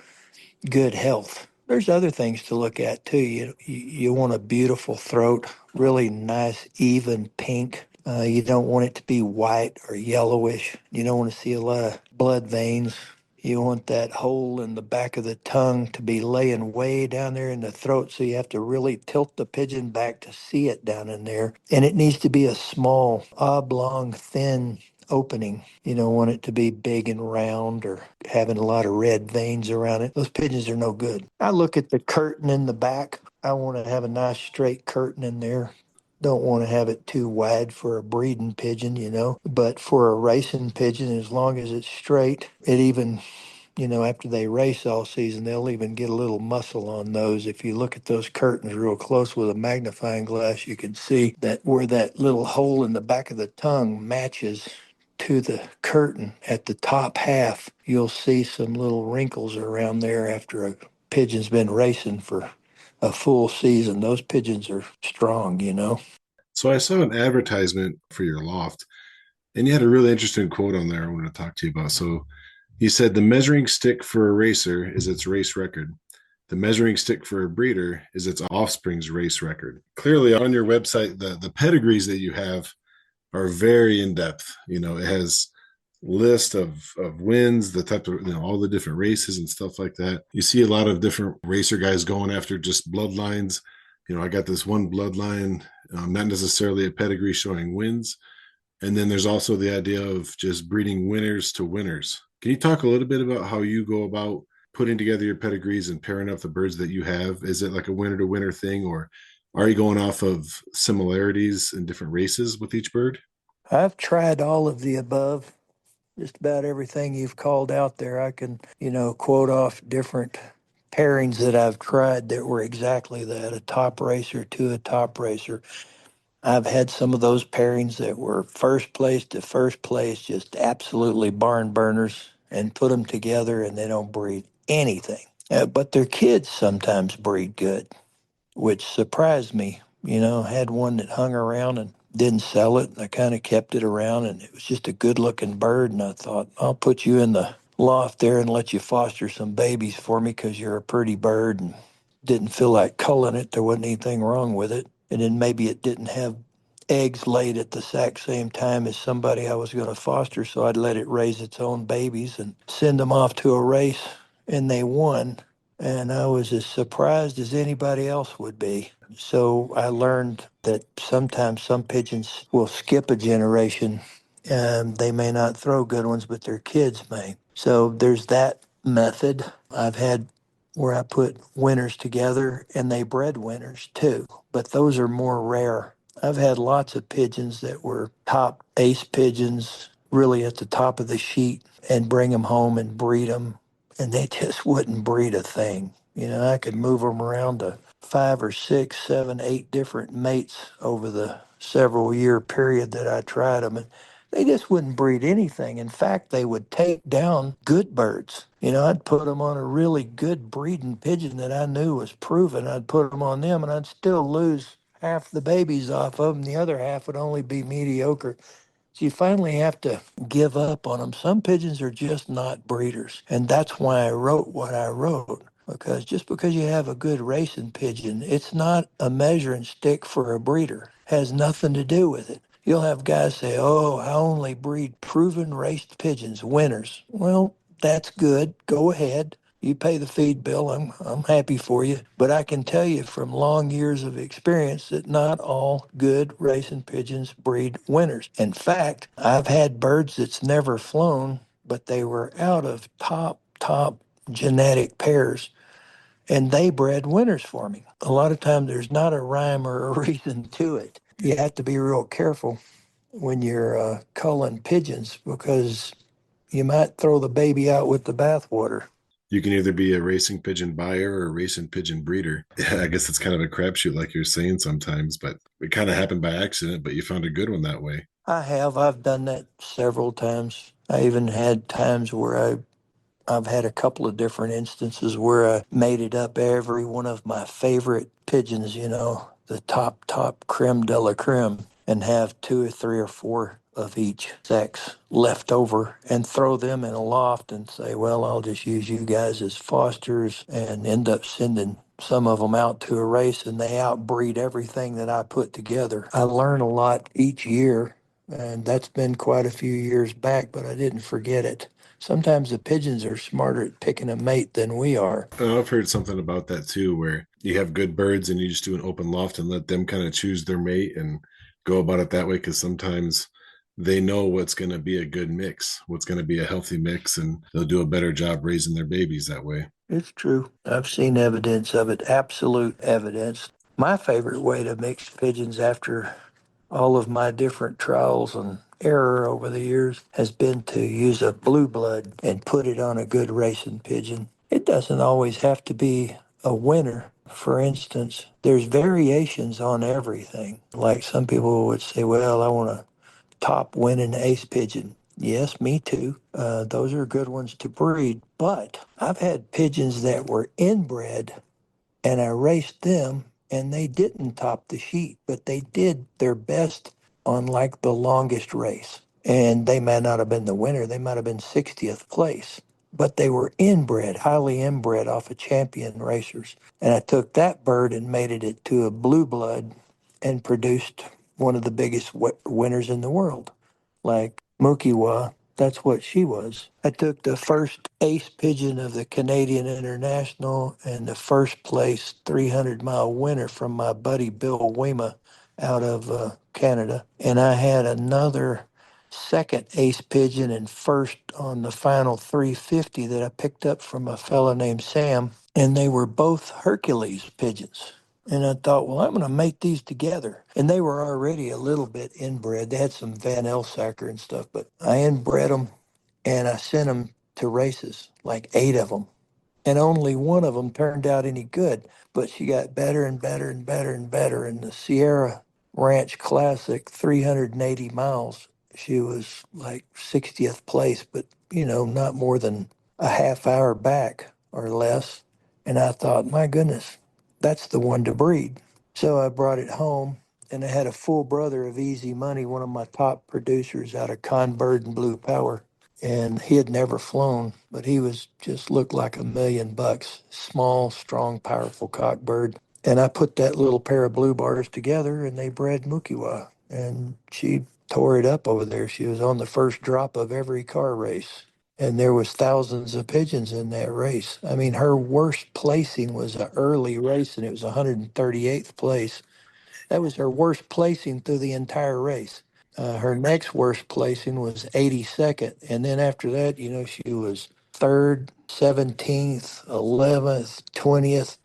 D: good health. There's other things to look at too. You want a beautiful throat, really nice, even pink. You don't want it to be white or yellowish. You don't want to see a lot of blood veins. You want that hole in the back of the tongue to be laying way down there in the throat, so you have to really tilt the pigeon back to see it down in there. And it needs to be a small, oblong, thin opening. You don't want it to be big and round or having a lot of red veins around it. Those pigeons are no good. I look at the curtain in the back. I want to have a nice straight curtain in there. Don't want to have it too wide for a breeding pigeon. But for a racing pigeon, as long as it's straight, it even, after they race all season, they'll even get a little muscle on those. If you look at those curtains real close with a magnifying glass, you can see that where that little hole in the back of the tongue matches to the curtain at the top half, you'll see some little wrinkles around there after a pigeon's been racing for a full season. Those pigeons are strong, you know.
C: So I saw an advertisement for your loft, and you had a really interesting quote on there I want to talk to you about. So you said the measuring stick for a racer is its race record. The measuring stick for a breeder is its offspring's race record. Clearly, on your website, the pedigrees that you have are very in depth. You know, it has list of wins, the type of all the different races and stuff like that. You see a lot of different racer guys going after just bloodlines. I got this one bloodline, not necessarily a pedigree showing wins. And then there's also the idea of just breeding winners to winners. Can you talk a little bit about how you go about putting together your pedigrees and pairing up the birds that you have? Is it like a winner to winner thing, or are you going off of similarities in different races with each bird?
D: I've tried all of the above, just about everything you've called out there. I can, quote off different pairings that I've tried that were exactly that, a top racer to a top racer. I've had some of those pairings that were first place to first place, just absolutely barn burners, and put them together and they don't breed anything. But their kids sometimes breed good, which surprised me. Had one that hung around and didn't sell it. And I kind of kept it around, and it was just a good looking bird. And I thought, I'll put you in the loft there and let you foster some babies for me because you're a pretty bird, and didn't feel like culling it. There wasn't anything wrong with it. And then maybe it didn't have eggs laid at the exact same time as somebody I was going to foster. So I'd let it raise its own babies and send them off to a race, and they won. And I was as surprised as anybody else would be. So I learned that sometimes some pigeons will skip a generation. They may not throw good ones, but their kids may. So there's that method. I've had where I put winners together and they bred winners too, but those are more rare. I've had lots of pigeons that were top ace pigeons, really at the top of the sheet, and bring them home and breed them, and they just wouldn't breed a thing. I could move them around to 5 or 6, 7, 8 different mates over the several year period that I tried them, and they just wouldn't breed anything. In fact, they would take down good birds. I'd put them on a really good breeding pigeon that I knew was proven. I'd put them on them, and I'd still lose half the babies off of them. The other half would only be mediocre. So you finally have to give up on them. Some pigeons are just not breeders. And that's why I wrote what I wrote. Because just because you have a good racing pigeon, it's not a measuring stick for a breeder. Has nothing to do with it. You'll have guys say, oh, I only breed proven raced pigeons, winners. Well, that's good. Go ahead. You pay the feed bill. I'm happy for you. But I can tell you from long years of experience that not all good racing pigeons breed winners. In fact, I've had birds that's never flown, but they were out of top genetic pairs, and they bred winners for me. A lot of times there's not a rhyme or a reason to it. You have to be real careful when you're culling pigeons because you might throw the baby out with the bathwater.
C: You can either be a racing pigeon buyer or a racing pigeon breeder. Yeah, I guess it's kind of a crapshoot, like you're saying sometimes, but it kind of happened by accident, but you found a good one that way.
D: I have. I've done that several times. I even had times where I've had a couple of different instances where I mated up every one of my favorite pigeons, the top creme de la creme, and have 2 or 3 or 4 of each sex left over and throw them in a loft and say, well, I'll just use you guys as fosters, and end up sending some of them out to a race, and they outbreed everything that I put together. I learn a lot each year, and that's been quite a few years back, but I didn't forget it. Sometimes the pigeons are smarter at picking a mate than we are.
C: I've heard something about that too, where you have good birds and you just do an open loft and let them kind of choose their mate and go about it that way. Because sometimes they know what's going to be a good mix, what's going to be a healthy mix, and they'll do a better job raising their babies that way.
D: It's true. I've seen evidence of it, absolute evidence. My favorite way to mix pigeons after all of my different trials and error over the years has been to use a blue blood and put it on a good racing pigeon. It doesn't always have to be a winner. For instance, there's variations on everything. Like some people would say, well, I want a top winning ace pigeon. Yes, me too. Those are good ones to breed. But I've had pigeons that were inbred and I raced them and they didn't top the sheet, but they did their best on like the longest race. And they might not have been the winner, they might have been 60th place. But they were inbred, highly inbred off of champion racers. And I took that bird and mated it to a blue blood and produced one of the biggest winners in the world. Like Mukiwa, that's what she was. I took the first ace pigeon of the Canadian International and the first place 300-mile winner from my buddy Bill Wema out of Canada. And I had another second ace pigeon and first on the final 350 that I picked up from a fellow named Sam. And they were both Hercules pigeons. And I thought, well, I'm going to mate these together. And they were already a little bit inbred. They had some Van Elsacker and stuff, but I inbred them and I sent them to races, like 8 of them. And only one of them turned out any good, but she got better and better and better and better. In the Sierra Ranch Classic, 380 miles, she was like 60th place, but, not more than a half hour back or less. And I thought, my goodness, that's the one to breed. So I brought it home and I had a full brother of Easy Money, one of my top producers out of Conbird and Blue Power. And he had never flown, but he was just looked like $1 million. Small, strong, powerful cockbird. And I put that little pair of blue bars together and they bred Mukiwa. And she tore it up over there. She was on the first drop of every car race. And there was thousands of pigeons in that race. I mean, her worst placing was an early race and it was 138th place. That was her worst placing through the entire race. Her next worst placing was 82nd. And then after that, she was third, 17th, 11th, 20th.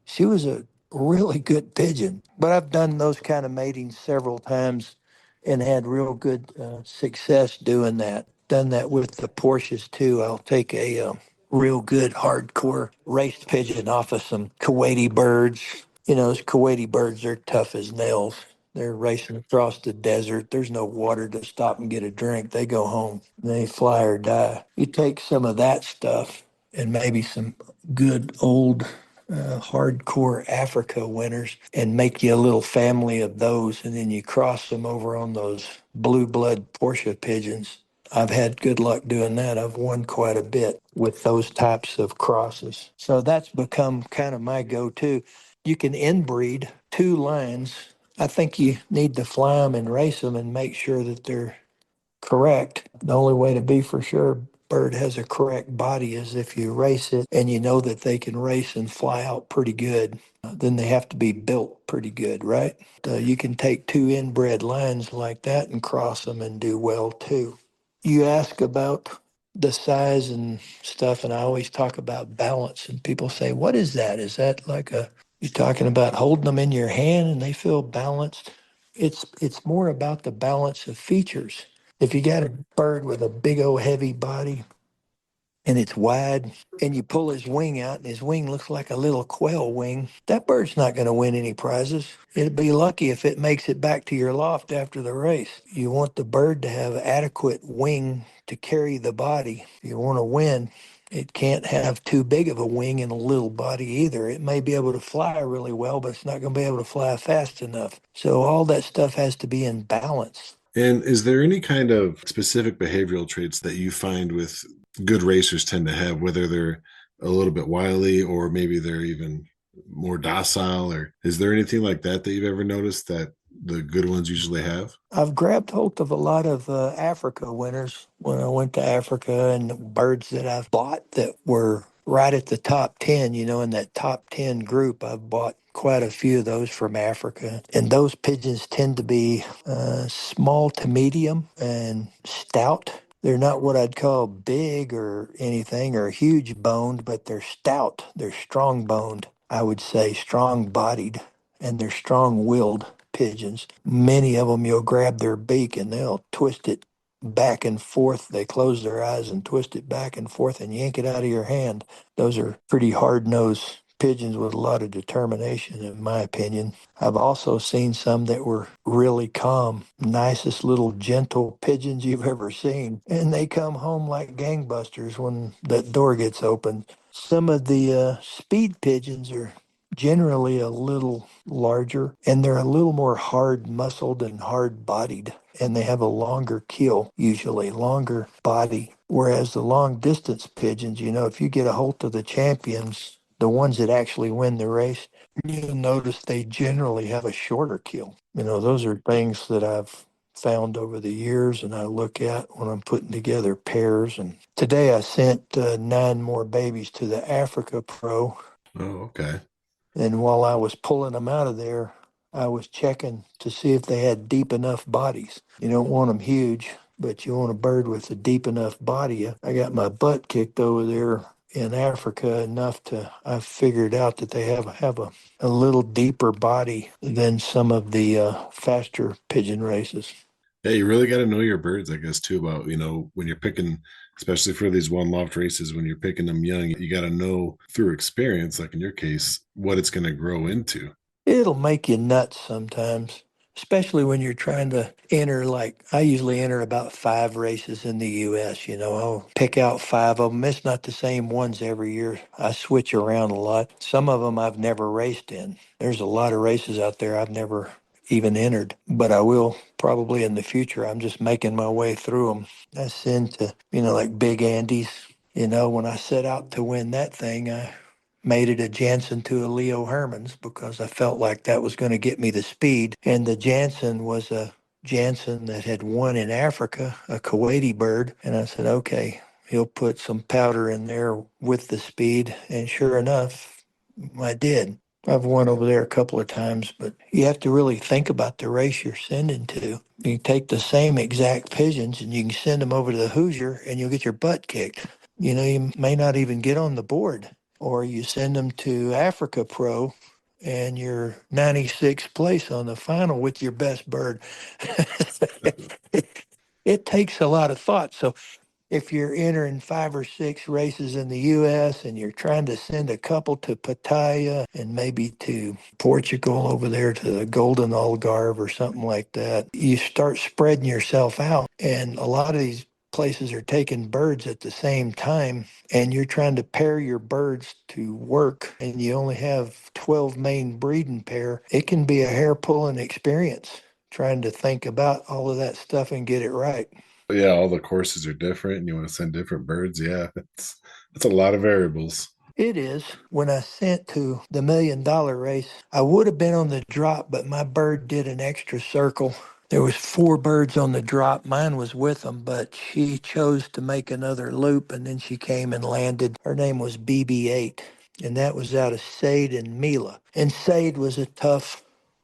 D: She was a really good pigeon. But I've done those kind of matings several times and had real good success doing that. Done that with the Porsches too. I'll take a real good hardcore race pigeon off of some Kuwaiti birds. Those Kuwaiti birds are tough as nails. They're racing across the desert. There's no water to stop and get a drink. They go home. They fly or die. You take some of that stuff and maybe some good old hardcore Africa winners and make you a little family of those, and then you cross them over on those blue blood Porsche pigeons. I've had good luck doing that. I've won quite a bit with those types of crosses. So that's become kind of my go-to. You can inbreed 2 lines. I think you need to fly them and race them and make sure that they're correct. The only way to be for sure bird has a correct body is if you race it and you know that they can race and fly out pretty good. Then they have to be built pretty good, right? You can take 2 inbred lines like that and cross them and do well too. You ask about the size and stuff, and I always talk about balance, and people say, "What is that? Is that like you're talking about holding them in your hand and they feel balanced?" It's more about the balance of features. If you got a bird with a big old heavy body and it's wide and you pull his wing out and his wing looks like a little quail wing, that bird's not going to win any prizes. It'd be lucky if it makes it back to your loft after the race. You want the bird to have adequate wing to carry the body. If you want to win, it can't have too big of a wing and a little body either. It may be able to fly really well, but it's not going to be able to fly fast enough. So all that stuff has to be in balance.
C: And is there any kind of specific behavioral traits that you find with good racers tend to have, whether they're a little bit wily or maybe they're even more docile? Or is there anything like that that you've ever noticed that the good ones usually have?
D: I've grabbed hold of a lot of Africa winners when I went to Africa and birds that I've bought that were right at the top 10, in that top 10 group. I've bought quite a few of those from Africa. And those pigeons tend to be small to medium and stout. They're not what I'd call big or anything or huge boned, but they're stout. They're strong boned, I would say, strong bodied, and they're strong willed pigeons. Many of them, you'll grab their beak and they'll twist it back and forth. They close their eyes and twist it back and forth and yank it out of your hand. Those are pretty hard-nosed pigeons with a lot of determination, in my opinion. I've also seen some that were really calm, nicest little gentle pigeons you've ever seen. And they come home like gangbusters when that door gets opened. Some of the speed pigeons are generally a little larger and they're a little more hard muscled and hard bodied. And they have a longer keel, usually longer body. Whereas the long distance pigeons, if you get a hold of the champions, the ones that actually win the race, you'll notice they generally have a shorter keel. Those are things that I've found over the years and I look at when I'm putting together pairs. And today I sent 9 more babies to the Africa Pro.
C: Oh, okay.
D: And while I was pulling them out of there, I was checking to see if they had deep enough bodies. You don't want them huge, but you want a bird with a deep enough body. I got my butt kicked over there in Africa enough I figured out that they have a little deeper body than some of the faster pigeon races.
C: Yeah, you really got to know your birds, I guess, too, about, when you're picking, especially for these one loft races, when you're picking them young, you got to know through experience, like in your case, what it's going to grow into.
D: It'll make you nuts sometimes, especially when you're trying to enter, like I usually enter about 5 races in the U.S. I'll pick out 5 of them. It's not the same ones every year. I switch around a lot. Some of them I've never raced in. There's a lot of races out there I've never even entered, but I will probably in the future. I'm just making my way through them. I send to, like Big Andes. When I set out to win that thing, I made it a Jansen to a Leo Herman's because I felt like that was going to get me the speed. And the Jansen was a Jansen that had won in Africa, a Kuwaiti bird. And I said, okay, he'll put some powder in there with the speed. And sure enough, I did. I've won over there a couple of times, but you have to really think about the race you're sending to. You take the same exact pigeons and you can send them over to the Hoosier and you'll get your butt kicked. You may not even get on the board, or you send them to Africa Pro and you're 96th place on the final with your best bird. It takes a lot of thought. So if you're entering 5 or 6 races in the U.S. and you're trying to send a couple to Pattaya and maybe to Portugal over there to the Golden Algarve or something like that, you start spreading yourself out. And a lot of these places are taking birds at the same time and you're trying to pair your birds to work and you only have 12 main breeding pair. It can be a hair pulling experience trying to think about all of that stuff and get it right.
C: But yeah, all the courses are different and you want to send different birds. Yeah, it's a lot of variables.
D: It is. When I sent to the $1 million race, I would have been on the drop, but my bird did an extra circle. There was 4 birds on the drop. Mine was with them, but she chose to make another loop, and then she came and landed. Her name was BB-8, and that was out of Said and Mila. And Said was a tough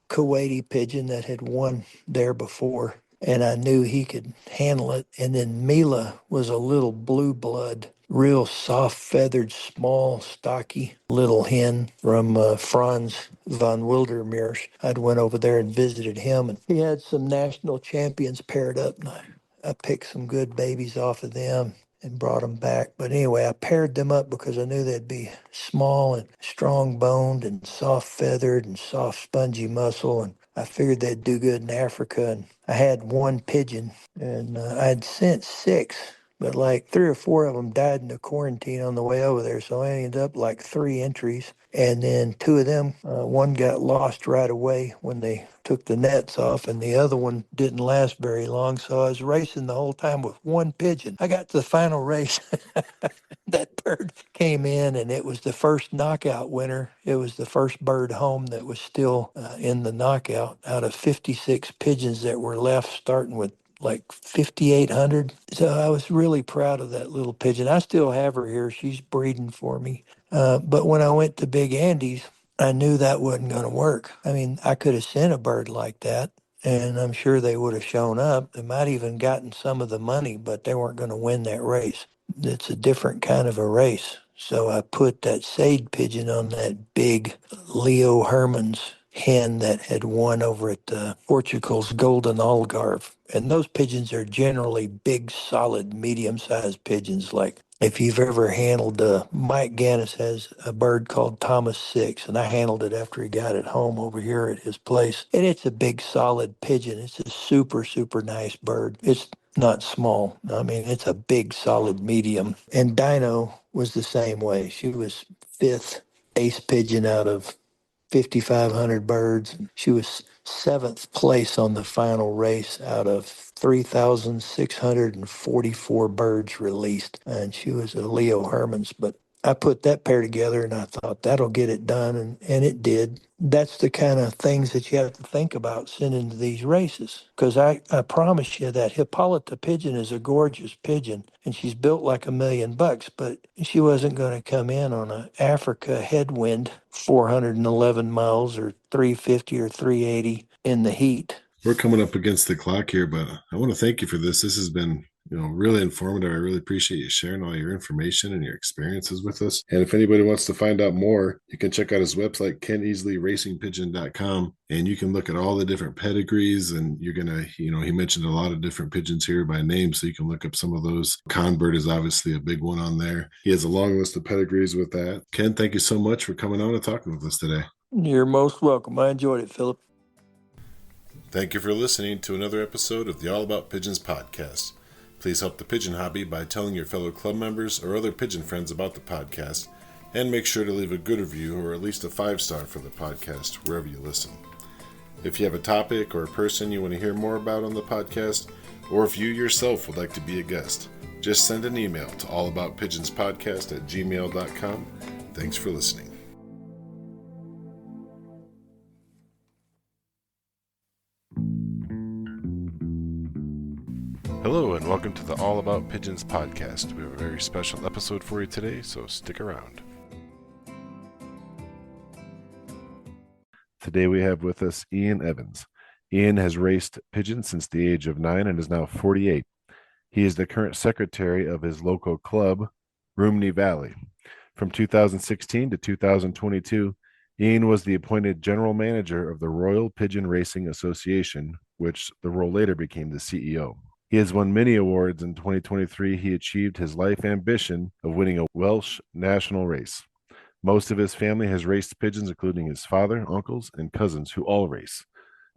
D: Kuwaiti pigeon that had won there before, and I knew he could handle it. And then Mila was a little blue blood, real soft feathered, small, stocky little hen from Franz von Wildermeer's. I'd went over there and visited him, and he had some national champions paired up, and I picked some good babies off of them and brought them back. But anyway, I paired them up because I knew they'd be small and strong boned and soft feathered and soft spongy muscle. And I figured they'd do good in Africa. And I had 1 pigeon and I'd sent 6, but like 3 or 4 of them died in the quarantine on the way over there. So I ended up like 3 entries. And then 2 of them, one got lost right away when they took the nets off, and the other one didn't last very long. So I was racing the whole time with 1 pigeon. I got to the final race. That bird came in, and it was the first knockout winner. It was the first bird home that was still in the knockout out of 56 pigeons that were left, starting with like 5,800. So I was really proud of that little pigeon. I still have her here. She's breeding for me. But when I went to Big Andes, I knew that wasn't going to work. I mean, I could have sent a bird like that, and I'm sure they would have shown up. They might even gotten some of the money, but they weren't going to win that race. It's a different kind of a race. So I put that Sade pigeon on that big Leo Herman's hen that had won over at Portugal's Golden Algarve. And those pigeons are generally big, solid, medium-sized pigeons, like If you've ever handled, Mike Gannis has a bird called Thomas Six, and I handled it after he got it home over here at his place. And it's a big, solid pigeon. It's a super, super nice bird. It's not small. I mean, it's a big, solid medium. And Dino was the same way. She was fifth ace pigeon out of 5,500 birds. She was seventh place on the final race out of 3,644 birds released. And she was a Leo Hermans. But I put that pair together and I thought that'll get it done. And it did. That's the kind of things that you have to think about sending to these races. Because I promise you that Hippolyta pigeon is a gorgeous pigeon and she's built like $1,000,000, but she wasn't going to come in on an Africa headwind 411 miles or 350 or 380 in the heat.
C: We're coming up against the clock here, but I want to thank you for this. This has been, really informative. I really appreciate you sharing all your information and your experiences with us. And if anybody wants to find out more, you can check out his website, KenEasleyRacingPigeon.com, and you can look at all the different pedigrees. And you're going to, he mentioned a lot of different pigeons here by name, so you can look up some of those. Conbird is obviously a big one on there. He has a long list of pedigrees with that. Ken, thank you so much for coming on and talking with us today.
D: You're most welcome. I enjoyed it, Philip.
C: Thank you for listening to another episode of the All About Pigeons podcast. Please help the pigeon hobby by telling your fellow club members or other pigeon friends about the podcast, and make sure to leave a good review or at least a 5-star for the podcast wherever you listen. If you have a topic or a person you want to hear more about on the podcast, or if you yourself would like to be a guest, just send an email to allaboutpigeonspodcast@gmail.com. Thanks for listening.
A: Hello and welcome to the All About Pigeons podcast. We have a very special episode for you today, so stick around. Today we have with us Ian Evans. Ian has raced pigeons since the age of 9 and is now 48. He is the current secretary of his local club, Rumney Valley. From 2016 to 2022, Ian was the appointed general manager of the Royal Pigeon Racing Association, which the role later became the CEO. He has won many awards. In 2023, he achieved his life ambition of winning a Welsh national race. Most of his family has raced pigeons, including his father, uncles, and cousins, who all race.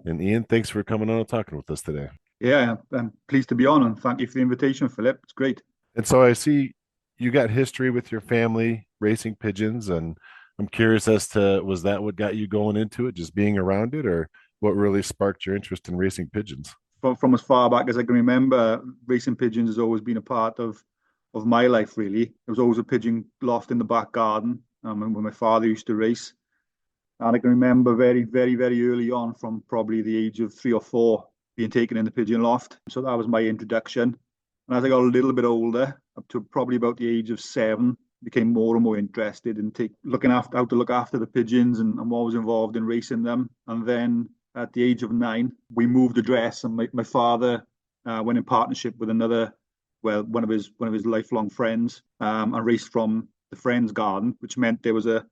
A: And Ian, thanks for coming on and talking with us today.
E: Yeah, I'm pleased to be on, and thank you for the invitation, Philip. It's great.
A: And so I see you got history with your family racing pigeons, and I'm curious as to, was that what got you going into it, just being around it, or what really sparked your interest in racing pigeons?
E: From as far back as I can remember, racing pigeons has always been a part of my life, really. There was always a pigeon loft in the back garden when my father used to race. And I can remember very, very, very early on, from probably the age of 3 or 4, being taken in the pigeon loft. So that was my introduction. And as I got a little bit older, up to probably about the age of 7, became more and more interested in looking after how to look after the pigeons and what was involved in racing them. And then at the age of 9, we moved address, and my father went in partnership with one of his lifelong friends, and raced from the friend's garden, which meant there was a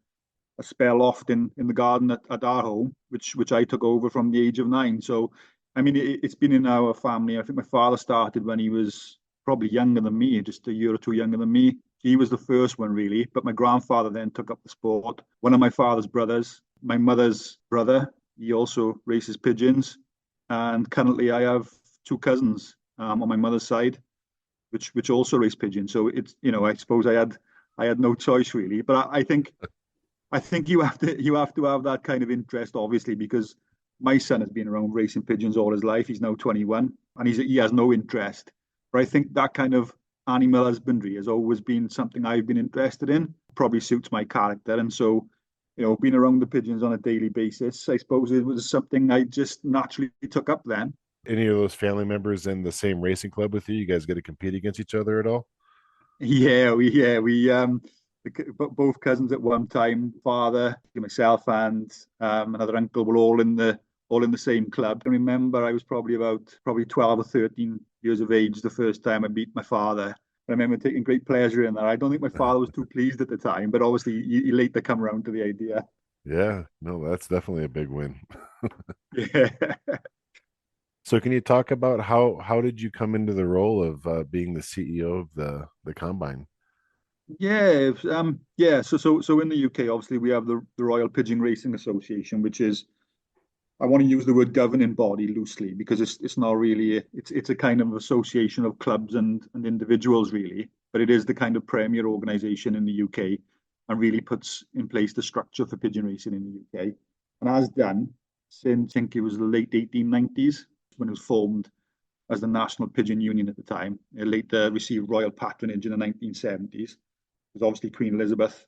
E: spare loft in the garden at our home, which I took over from the age of 9. So, I mean, it's been in our family. I think my father started when he was probably younger than me, just a year or two younger than me. He was the first one, really, but my grandfather then took up the sport. One of my father's brothers, my mother's brother, he also races pigeons. And currently I have 2 cousins on my mother's side, which also race pigeons. So it's, I suppose I had no choice, really. But I think you have to have that kind of interest, obviously, because my son has been around racing pigeons all his life. He's now 21, and he has no interest. But I think that kind of animal husbandry has always been something I've been interested in. Probably suits my character, and so, being around the pigeons on a daily basis, I suppose it was something I just naturally took up then.
A: Any of those family members in the same racing club with you? You guys get to compete against each other at all?
E: Yeah, both cousins at one time, father, myself, and another uncle were all in the same club. I remember I was probably 12 or 13 years of age the first time I beat my father. I remember taking great pleasure in that. I don't think my father was too pleased at the time, but obviously he later come around to the idea.
A: Yeah, no, that's definitely a big win.
E: Yeah.
A: So can you talk about how did you come into the role of being the CEO of the Combine?
E: Yeah. So in the UK, obviously we have the Royal Pigeon Racing Association, which is, I want to use the word governing body loosely because it's not really it's a kind of association of clubs and individuals really, but it is the kind of premier organisation in the UK and really puts in place the structure for pigeon racing in the UK, and has done since I think it was the late 1890s when it was formed as the National Pigeon Union at the time. It later received royal patronage in the 1970s. It was obviously Queen Elizabeth,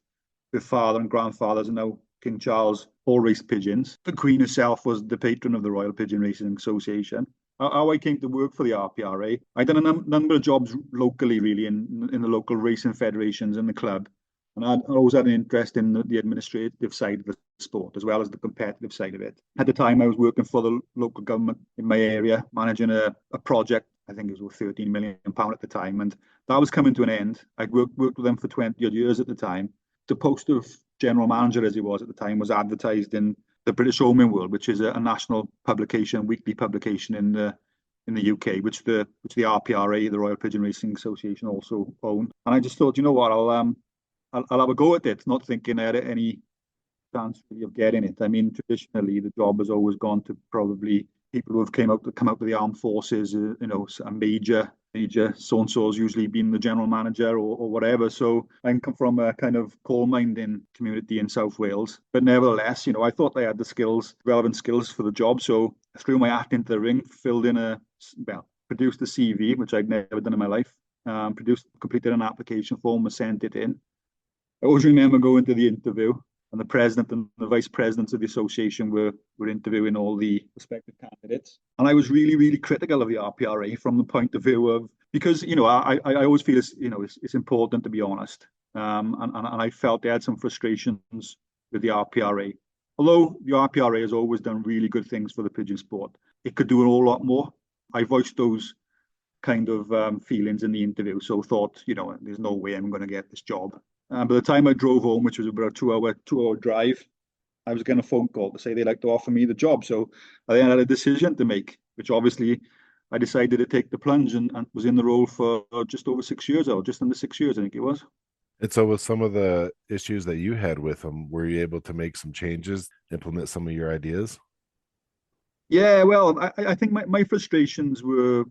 E: her father and grandfathers, and now King Charles all raced pigeons. The Queen herself was the patron of the Royal Pigeon Racing Association. How I came to work for the RPRA, I done a number of jobs locally, really, in the local racing federations and the club. And I always had an interest in the administrative side of the sport as well as the competitive side of it. At the time, I was working for the local government in my area, managing a project. I think it was worth £13 million at the time, and that was coming to an end. I'd worked with them for 20 odd years at the time. The post of general manager, as he was at the time, was advertised in the British Homing World, which is a national publication, weekly publication in the UK, which the RPRA, the Royal Pigeon Racing Association, also own. And I just thought, you know what, I'll have a go at it, not thinking I had any chance really of getting it. I mean, traditionally, the job has always gone to probably people who have come out of the armed forces, a major so and so's usually been the general manager or whatever. So I come from a kind of coal mining community in South Wales, but nevertheless, I thought I had the skills, relevant skills for the job. So I threw my hat into the ring, produced a CV, which I'd never done in my life. Completed an application form and sent it in. I always remember going to the interview, and the president and the vice presidents of the association were interviewing all the prospective candidates. And I was really, really critical of the RPRA from the point of view of, because, I always feel it's important to be honest. And I felt they had some frustrations with the RPRA. Although the RPRA has always done really good things for the pigeon sport, it could do a whole lot more. I voiced those kind of feelings in the interview. So thought, there's no way I'm going to get this job. By the time I drove home, which was about a two hour drive, I was getting a phone call to say they'd like to offer me the job. So I then had a decision to make, which obviously I decided to take the plunge and was in the role for just over 6 years, or just under 6 years, I think it was.
A: And so, with some of the issues that you had with them, were you able to make some changes, implement some of your ideas?
E: Yeah, well, I think my frustrations were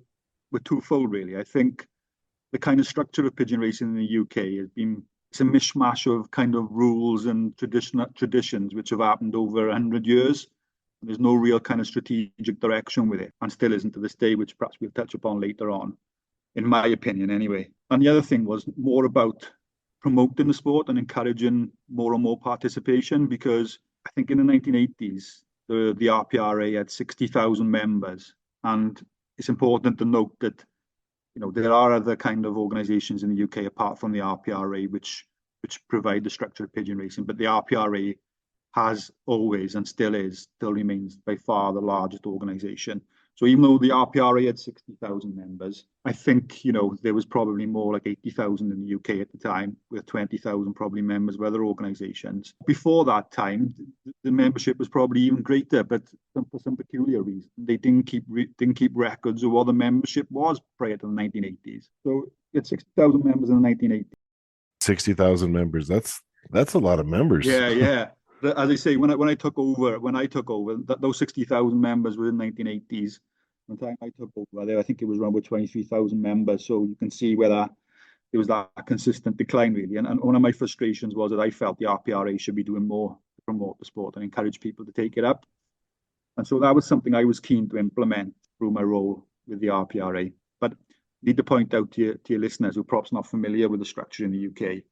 E: twofold, really. I think the kind of structure of pigeon racing in the UK has been, it's a mishmash of kind of rules and traditions which have happened over 100 years. There's no real kind of strategic direction with it, and still isn't to this day, which perhaps we'll touch upon later on, in my opinion, anyway. And the other thing was more about promoting the sport and encouraging more and more participation, because I think in the 1980s, the RPRA had 60,000 members. And it's important to note that there are other kind of organisations in the UK apart from the RPRA which provide the structure of pigeon racing, but the RPRA has always and still remains by far the largest organisation. So even though the RPRA had 60,000 members, I think there was probably more like 80,000 in the UK at the time, with 20,000 probably members of other organisations. Before that time, the membership was probably even greater, but for some peculiar reason, they didn't keep records of what the membership was prior to the 1980s. So it's 60,000 members in the 1980s.
A: 60,000 members. That's a lot of members.
E: Yeah. As I say, when I took over, those 60,000 members were in the 1980s. When I took over there, I think it was around about 23,000 members. So you can see where there was that consistent decline, really. And one of my frustrations was that I felt the RPRA should be doing more to promote the sport and encourage people to take it up. And so that was something I was keen to implement through my role with the RPRA. But I need to point out to your listeners who are perhaps not familiar with the structure in the UK,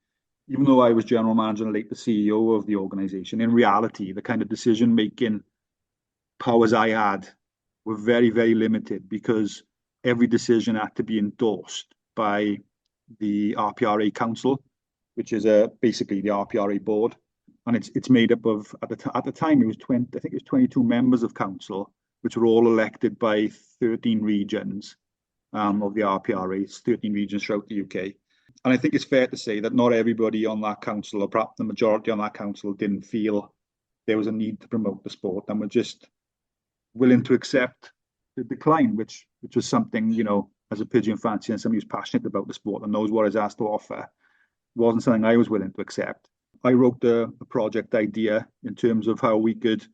E: even though I was general manager and later CEO of the organisation, in reality, the kind of decision-making powers I had were very, very limited, because every decision had to be endorsed by the RPRA Council, which is basically the RPRA board. And it's made up of, at the time, it was 20, I think it was 22 members of council, which were all elected by 13 regions of the RPRA, 13 regions throughout the UK. And I think it's fair to say that not everybody on that council, or perhaps the majority on that council, didn't feel there was a need to promote the sport and were just willing to accept the decline, which was something, as a pigeon fancier and somebody who's passionate about the sport and knows what it has to offer, wasn't something I was willing to accept. I wrote a project idea in terms of how we could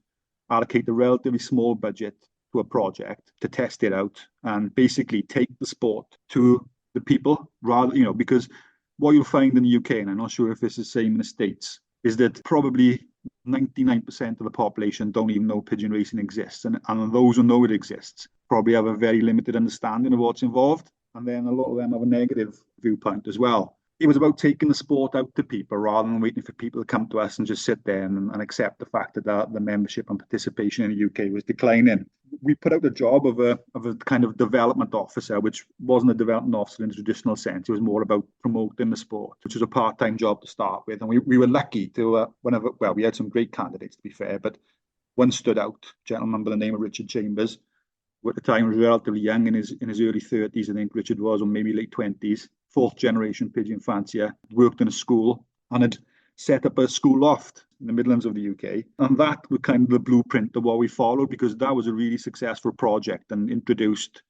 E: allocate a relatively small budget to a project to test it out and basically take the sport to the people rather, because what you'll find in the UK, and I'm not sure if this is the same in the States, is that probably 99% of the population don't even know pigeon racing exists. And those who know it exists probably have a very limited understanding of what's involved. And then a lot of them have a negative viewpoint as well. It was about taking the sport out to people rather than waiting for people to come to us and just sit there and accept the fact that the membership and participation in the UK was declining. We put out the job of a kind of development officer, which wasn't a development officer in the traditional sense. It was more about promoting the sport, which was a part-time job to start with. And we were lucky to, we had some great candidates, to be fair, but one stood out, a gentleman by the name of Richard Chambers, who at the time was relatively young, in his early 30s, I think Richard was, or maybe late 20s, fourth generation pigeon fancier, worked in a school and had set up a school loft in the Midlands of the UK. And that was kind of the blueprint of what we followed, because that was a really successful project and introduced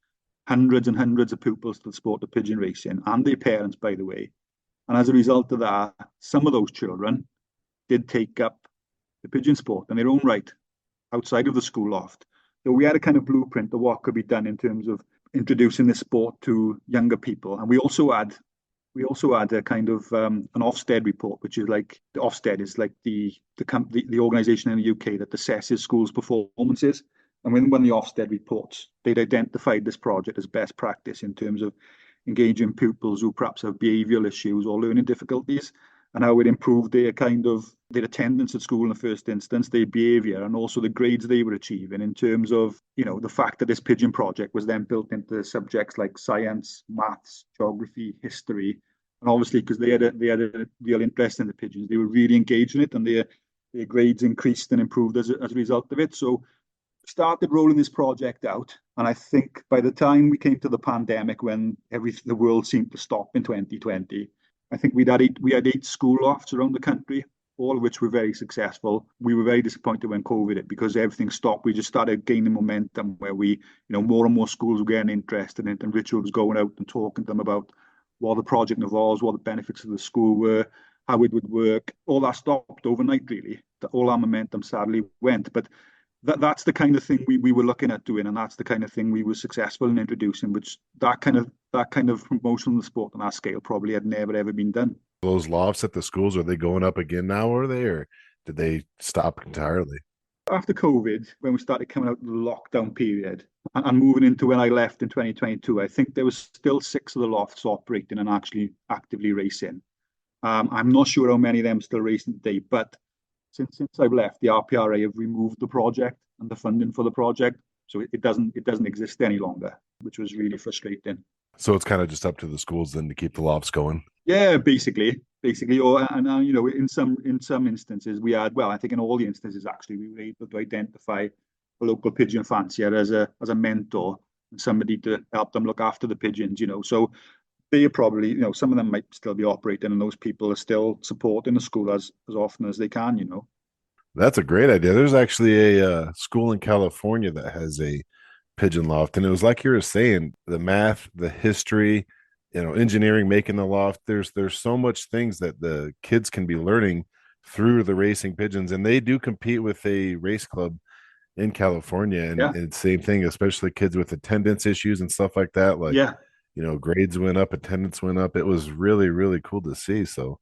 E: hundreds and hundreds of pupils to the sport of pigeon racing, and their parents, by the way. And as a result of that, some of those children did take up the pigeon sport in their own right outside of the school loft. So we had a kind of blueprint of what could be done in terms of introducing this sport to younger people. And we also had a kind of an Ofsted report, which is like, the Ofsted is like the organisation in the UK that assesses schools' performances. And when the Ofsted reports, they'd identified this project as best practice in terms of engaging pupils who perhaps have behavioural issues or learning difficulties, and how it improved their attendance at school in the first instance, their behaviour, and also the grades they were achieving, in terms of, the fact that this pigeon project was then built into subjects like science, maths, geography, history. And obviously, because they had a real interest in the pigeons, they were really engaged in it, and their grades increased and improved as a result of it. So we started rolling this project out, and I think by the time we came to the pandemic, when the world seemed to stop in 2020, I think we had 8 school lofts around the country, all of which were very successful. We were very disappointed when COVID hit, because everything stopped. We just started gaining momentum where more and more schools were getting interested in it, and Richard was going out and talking to them about what the project involves, what the benefits of the school were, how it would work. All that stopped overnight, really. All our momentum sadly went. But that's the kind of thing we were looking at doing, and that's the kind of thing we were successful in introducing, which that kind of promotion of the sport on that scale probably had never ever been done.
C: Those lofts at the schools, are they going up again now, or did they stop entirely?
E: After COVID, when we started coming out of the lockdown period and moving into when I left in 2022, I think there was still 6 of the lofts operating and actually actively racing. I'm not sure how many of them are still racing today, but since I've left, the RPRA have removed the project and the funding for the project, so it doesn't exist any longer, which was really frustrating.
C: So it's kind of just up to the schools then to keep the lofts going.
E: Yeah, basically. Or in some instances we had, well, I think in all the instances actually, we were able to identify a local pigeon fancier as a mentor and somebody to help them look after the pigeons. So they are probably, some of them might still be operating, and those people are still supporting the school as often as they can.
C: That's a great idea. There's actually a school in California that has a pigeon loft, and it was like you were saying, the math, the history, engineering, making the loft. There's so much things that the kids can be learning through the racing pigeons, and they do compete with a race club in California, and,
E: Yeah.
C: and it's the same thing, especially kids with attendance issues and stuff like that. Like,
E: Yeah.
C: grades went up, attendance went up. It was really, really cool to see. So,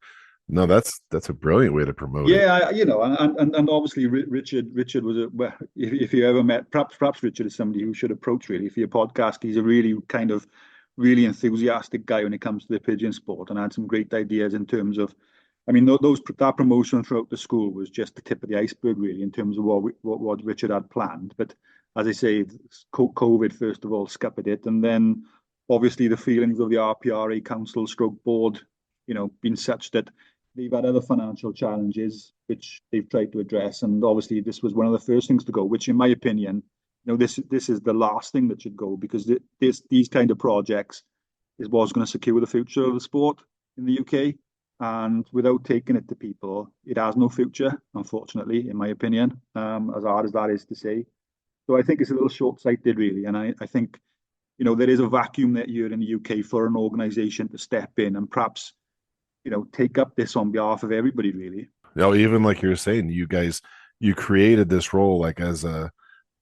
C: no, that's a brilliant way to promote it.
E: Yeah, and obviously Richard was if you ever met, perhaps Richard is somebody who should approach really for your podcast. He's a really kind of really enthusiastic guy when it comes to the pigeon sport, and had some great ideas in terms of, that promotion throughout the school was just the tip of the iceberg really, in terms of what Richard had planned. But as I say, COVID first of all scuppered it, and then obviously the feelings of the RPRA council stroke board, been such that they've had other financial challenges which they've tried to address, and obviously this was one of the first things to go, which in my opinion, this is the last thing that should go, because these kind of projects is what's going to secure the future of the sport in the UK, and without taking it to people, it has no future, unfortunately, in my opinion, as hard as that is to say. So I think it's a little short-sighted really, and I think there is a vacuum that here in the UK for an organisation to step in and perhaps take up this on behalf of everybody, really.
C: Even like you were saying, you created this role like as a,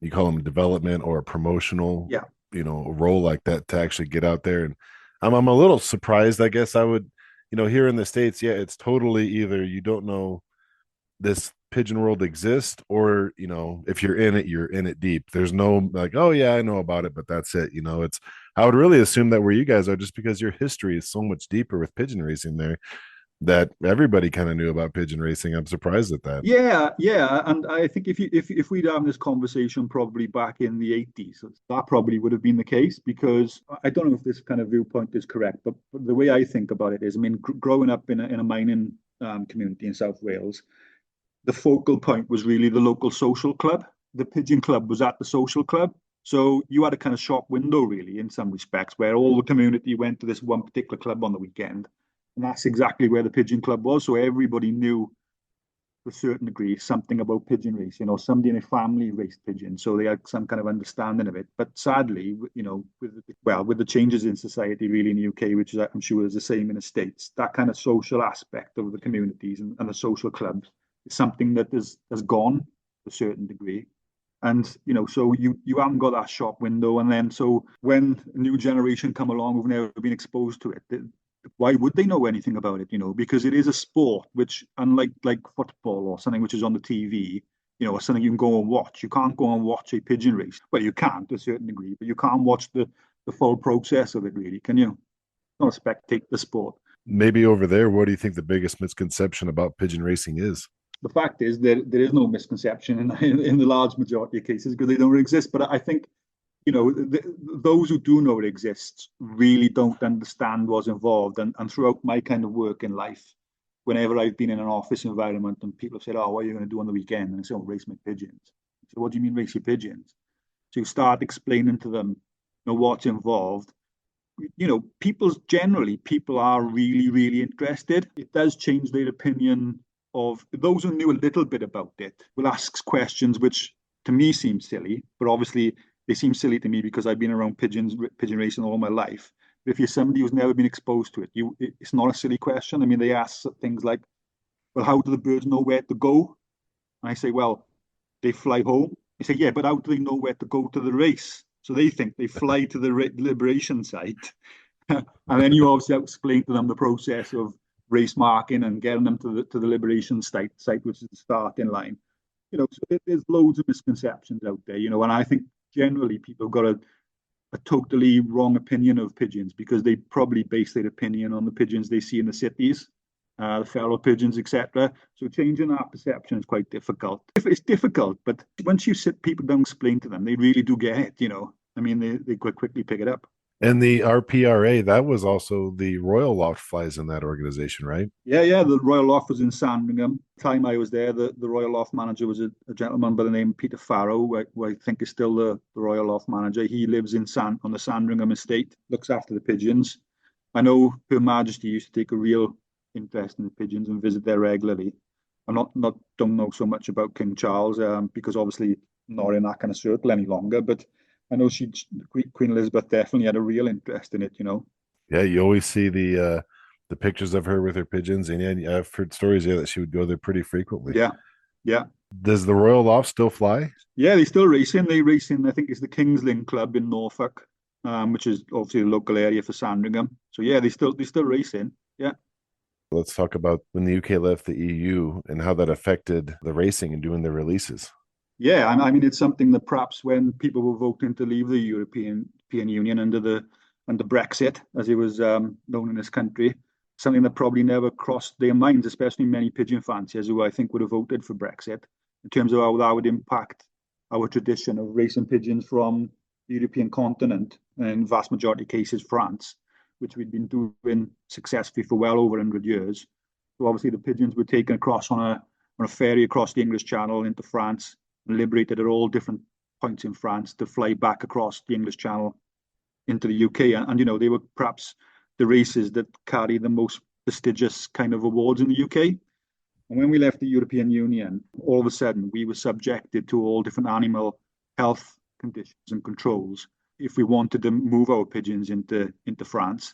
C: you call them development or a promotional,
E: Yeah.
C: role like that to actually get out there. And I'm a little surprised, I guess I would, here in the States, yeah, it's totally either you don't know this pigeon world exists, or if you're in it deep. There's no like, oh yeah, I know about it, but that's it. It's, I would really assume that where you guys are, just because your history is so much deeper with pigeon racing there, that everybody kind of knew about pigeon racing. I'm surprised at that.
E: Yeah, and I think if we'd having this conversation probably back in the 80s, that probably would have been the case, because I don't know if this kind of viewpoint is correct, but the way I think about it is, I mean, growing up in a mining community in South Wales, the focal point was really the local social club. The Pigeon Club was at the social club. So you had a kind of shop window, really, in some respects, where all the community went to this one particular club on the weekend. And that's exactly where the Pigeon Club was. So everybody knew, to a certain degree, something about pigeon racing, or somebody in a family raced pigeons. So they had some kind of understanding of it. But sadly, with the changes in society, really, in the UK, which is, I'm sure is the same in the States, that kind of social aspect of the communities and the social clubs is something that has gone to a certain degree. And so you haven't got that shop window. And then so when a new generation come along who've never been exposed to it, why would they know anything about it? Because it is a sport which, unlike like football or something which is on the TV, or something you can go and watch. You can't go and watch a pigeon race. Well, you can to a certain degree, but you can't watch the full process of it, really, can you? Not spectate the sport.
C: Maybe over there, what do you think the biggest misconception about pigeon racing is?
E: The fact is that there is no misconception in the large majority of cases, because they don't exist. But I think, those who do know it exists really don't understand what's involved. And throughout my kind of work in life, whenever I've been in an office environment and people have said, "Oh, what are you going to do on the weekend?" And I say, "Oh, race my pigeons." I say, "What do you mean race your pigeons?" So you start explaining to them, what's involved. People are really, really interested. It does change their opinion of those who knew a little bit about it. Will ask questions which to me seem silly, but obviously they seem silly to me because I've been around pigeon racing all my life. But if you're somebody who's never been exposed to it, it's not a silly question. I mean, they ask things like, "Well, how do the birds know where to go?" And I say, "Well, they fly home." They say, "Yeah, but how do they know where to go to the race?" So they think they fly to the liberation site. And then you obviously explain to them the process of race marking and getting them to the liberation site, which is the starting line. So there's loads of misconceptions out there, and I think generally people have got a totally wrong opinion of pigeons, because they probably base their opinion on the pigeons they see in the cities, the feral pigeons, etc. So changing that perception is quite difficult. It's difficult, but once you sit people down and explain to them, they really do get it, I mean, they quite quickly pick it up.
C: And the RPRA, that was also the Royal Loft flies in that organization, right?
E: Yeah. The Royal Loft was in Sandringham. The time I was there, the Royal Loft manager was a gentleman by the name of Peter Farrow, who I think is still the Royal Loft manager. He lives on the Sandringham estate, looks after the pigeons. I know Her Majesty used to take a real interest in the pigeons and visit there regularly. I'm don't know so much about King Charles, because obviously I'm not in that kind of circle any longer, but I know Queen Elizabeth definitely had a real interest in it.
C: Yeah, you always see the pictures of her with her pigeons, and yeah, I've heard stories that she would go there pretty frequently.
E: Yeah.
C: Does the Royal Loft still fly?
E: Yeah, they still racing. They race in, I think it's the King's Lynn Club in Norfolk, which is obviously the local area for Sandringham. So yeah, they still racing. Yeah.
C: Let's talk about when the UK left the EU and how that affected the racing and doing the releases.
E: Yeah, and I mean it's something that perhaps when people were voting to leave the European Union under Brexit, as it was known in this country, something that probably never crossed their minds, especially many pigeon fanciers who I think would have voted for Brexit, in terms of how that would impact our tradition of racing pigeons from the European continent, and in vast majority of cases France, which we'd been doing successfully for well over 100 years. So obviously the pigeons were taken across on a ferry across the English Channel into France, and liberated at all different points in France to fly back across the English Channel into the UK. And they were perhaps the races that carry the most prestigious kind of awards in the UK. And when we left the European Union, all of a sudden we were subjected to all different animal health conditions and controls if we wanted to move our pigeons into France.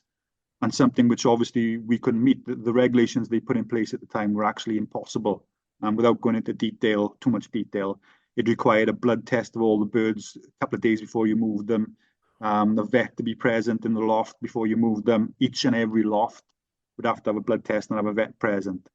E: and something which obviously we couldn't meet. The regulations they put in place at the time were actually impossible. And without going into too much detail, it required a blood test of all the birds a couple of days before you moved them, the vet to be present in the loft before you moved them. Each and every loft would have to have a blood test and have a vet present.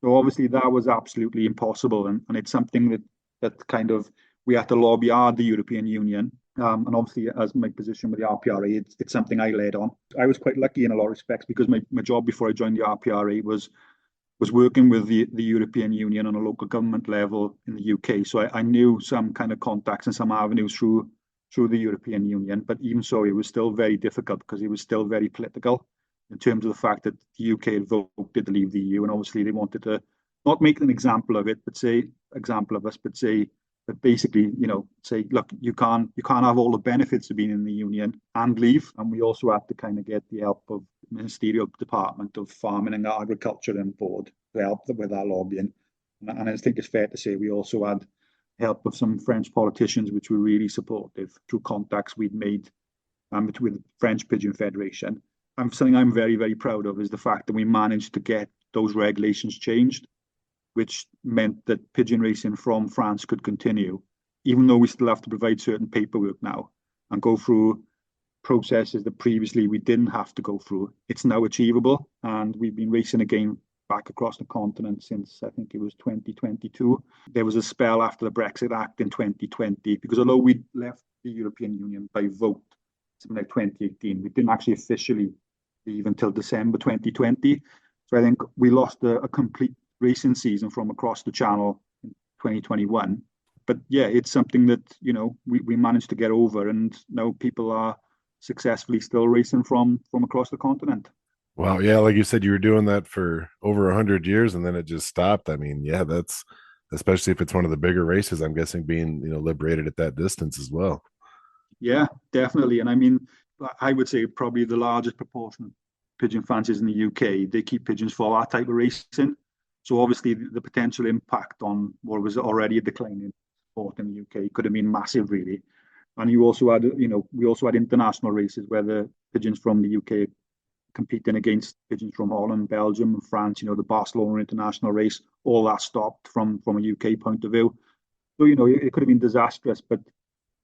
E: So obviously that was absolutely impossible, and it's something that kind of we had to lobby hard the European Union. And obviously, as my position with the RPRA, it's something I led on. I was quite lucky in a lot of respects because my job before I joined the RPRA was working with the European Union on a local government level in the UK. So I knew some kind of contacts and some avenues through the European Union. But even so, it was still very difficult because it was still very political in terms of the fact that the UK had voted to leave the EU, and obviously they wanted to not make an example of it, but say but basically, say, look, you can't have all the benefits of being in the union and leave. And we also had to kind of get the help of the Ministerial Department of Farming and Agriculture on board to help with our lobbying. And I think it's fair to say we also had help of some French politicians, which were really supportive through contacts we'd made with the French Pigeon Federation. And something I'm very, very proud of is the fact that we managed to get those regulations changed, which meant that pigeon racing from France could continue, even though we still have to provide certain paperwork now and go through processes that previously we didn't have to go through. It's now achievable, and we've been racing again back across the continent since I think it was 2022. There was a spell after the Brexit Act in 2020, because although we left the European Union by vote, something like 2018, we didn't actually officially leave until December 2020. So I think we lost a complete racing season from across the channel in 2021. But yeah, it's something that we managed to get over, and now people are successfully still racing from across the continent.
C: Wow, yeah, like you said, you were doing that for over 100 years, and then it just stopped. I mean, yeah, that's especially if it's one of the bigger races. I'm guessing being liberated at that distance as well.
E: Yeah, definitely. And I mean, I would say probably the largest proportion of pigeon fanciers in the UK, they keep pigeons for that type of racing. So obviously the potential impact on what was already a declining sport in the UK could have been massive, really. And we also had international races where the pigeons from the UK competing against pigeons from Holland, Belgium, and France. The Barcelona International race, all that stopped from a UK point of view. So it could have been disastrous, but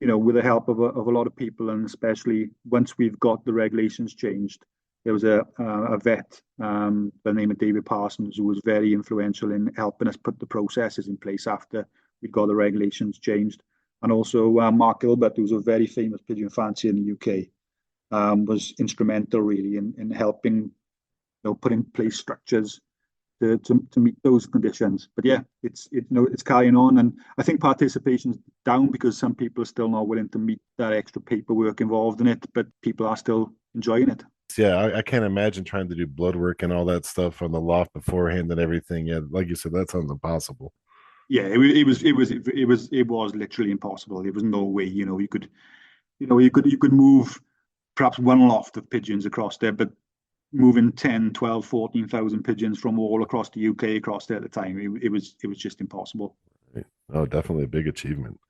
E: with the help of a lot of people, and especially once we've got the regulations changed, there was a vet by the name of David Parsons who was very influential in helping us put the processes in place after we got the regulations changed. And also Mark Gilbert, who's a very famous pigeon fancier in the UK, was instrumental really in helping put in place structures to meet those conditions. But yeah, it's carrying on, and I think participation's down because some people are still not willing to meet that extra paperwork involved in it, but people are still enjoying it.
C: Yeah, I can't imagine trying to do blood work and all that stuff on the loft beforehand and everything. Yeah, like you said, that sounds impossible.
E: Yeah, it was literally impossible. There was no way, you could move perhaps one loft of pigeons across there, but moving 10, 12, 14,000 pigeons from all across the UK across there at the time, it was just impossible.
C: Oh, definitely a big achievement.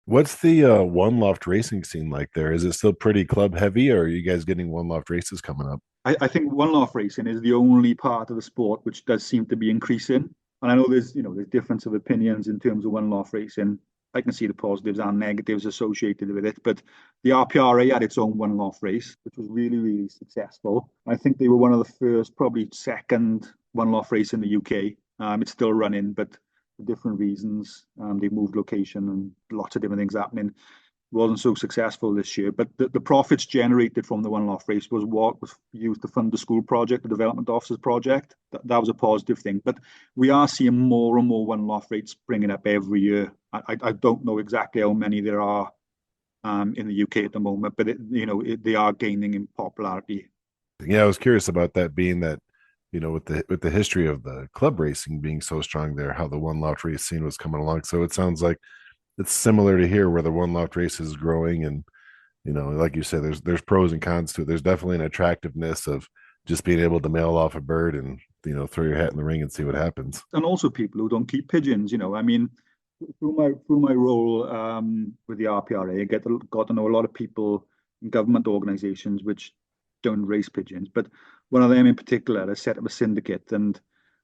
C: What's the one loft racing scene like there? Is it still pretty club heavy, or are you guys getting one loft races coming up?
E: I think one loft racing is the only part of the sport which does seem to be increasing. And I know there's difference of opinions in terms of one loft racing. I can see the positives and negatives associated with it, but the RPRA had its own one loft race, which was really, really successful. I think they were one of the first, probably second one loft race in the UK. It's still running, but for different reasons. They moved location and lots of different things happening. It wasn't so successful this year, but the profits generated from the one loft race was what was used to fund the school project, the development officers project. That was a positive thing. But we are seeing more and more one loft rates springing up every year. I don't know exactly how many there are in the UK at the moment, but they are gaining in popularity.
C: Yeah, I was curious about that, being that with the history of the club racing being so strong there, how the one loft race scene was coming along. So it sounds like it's similar to here, where the one loft race is growing, and like you said, there's pros and cons to it. There's definitely an attractiveness of just being able to mail off a bird and throw your hat in the ring and see what happens.
E: And also people who don't keep pigeons. I mean, through my role with the RPRA, I got to know a lot of people in government organisations which don't race pigeons, but one of them in particular has set up a syndicate, and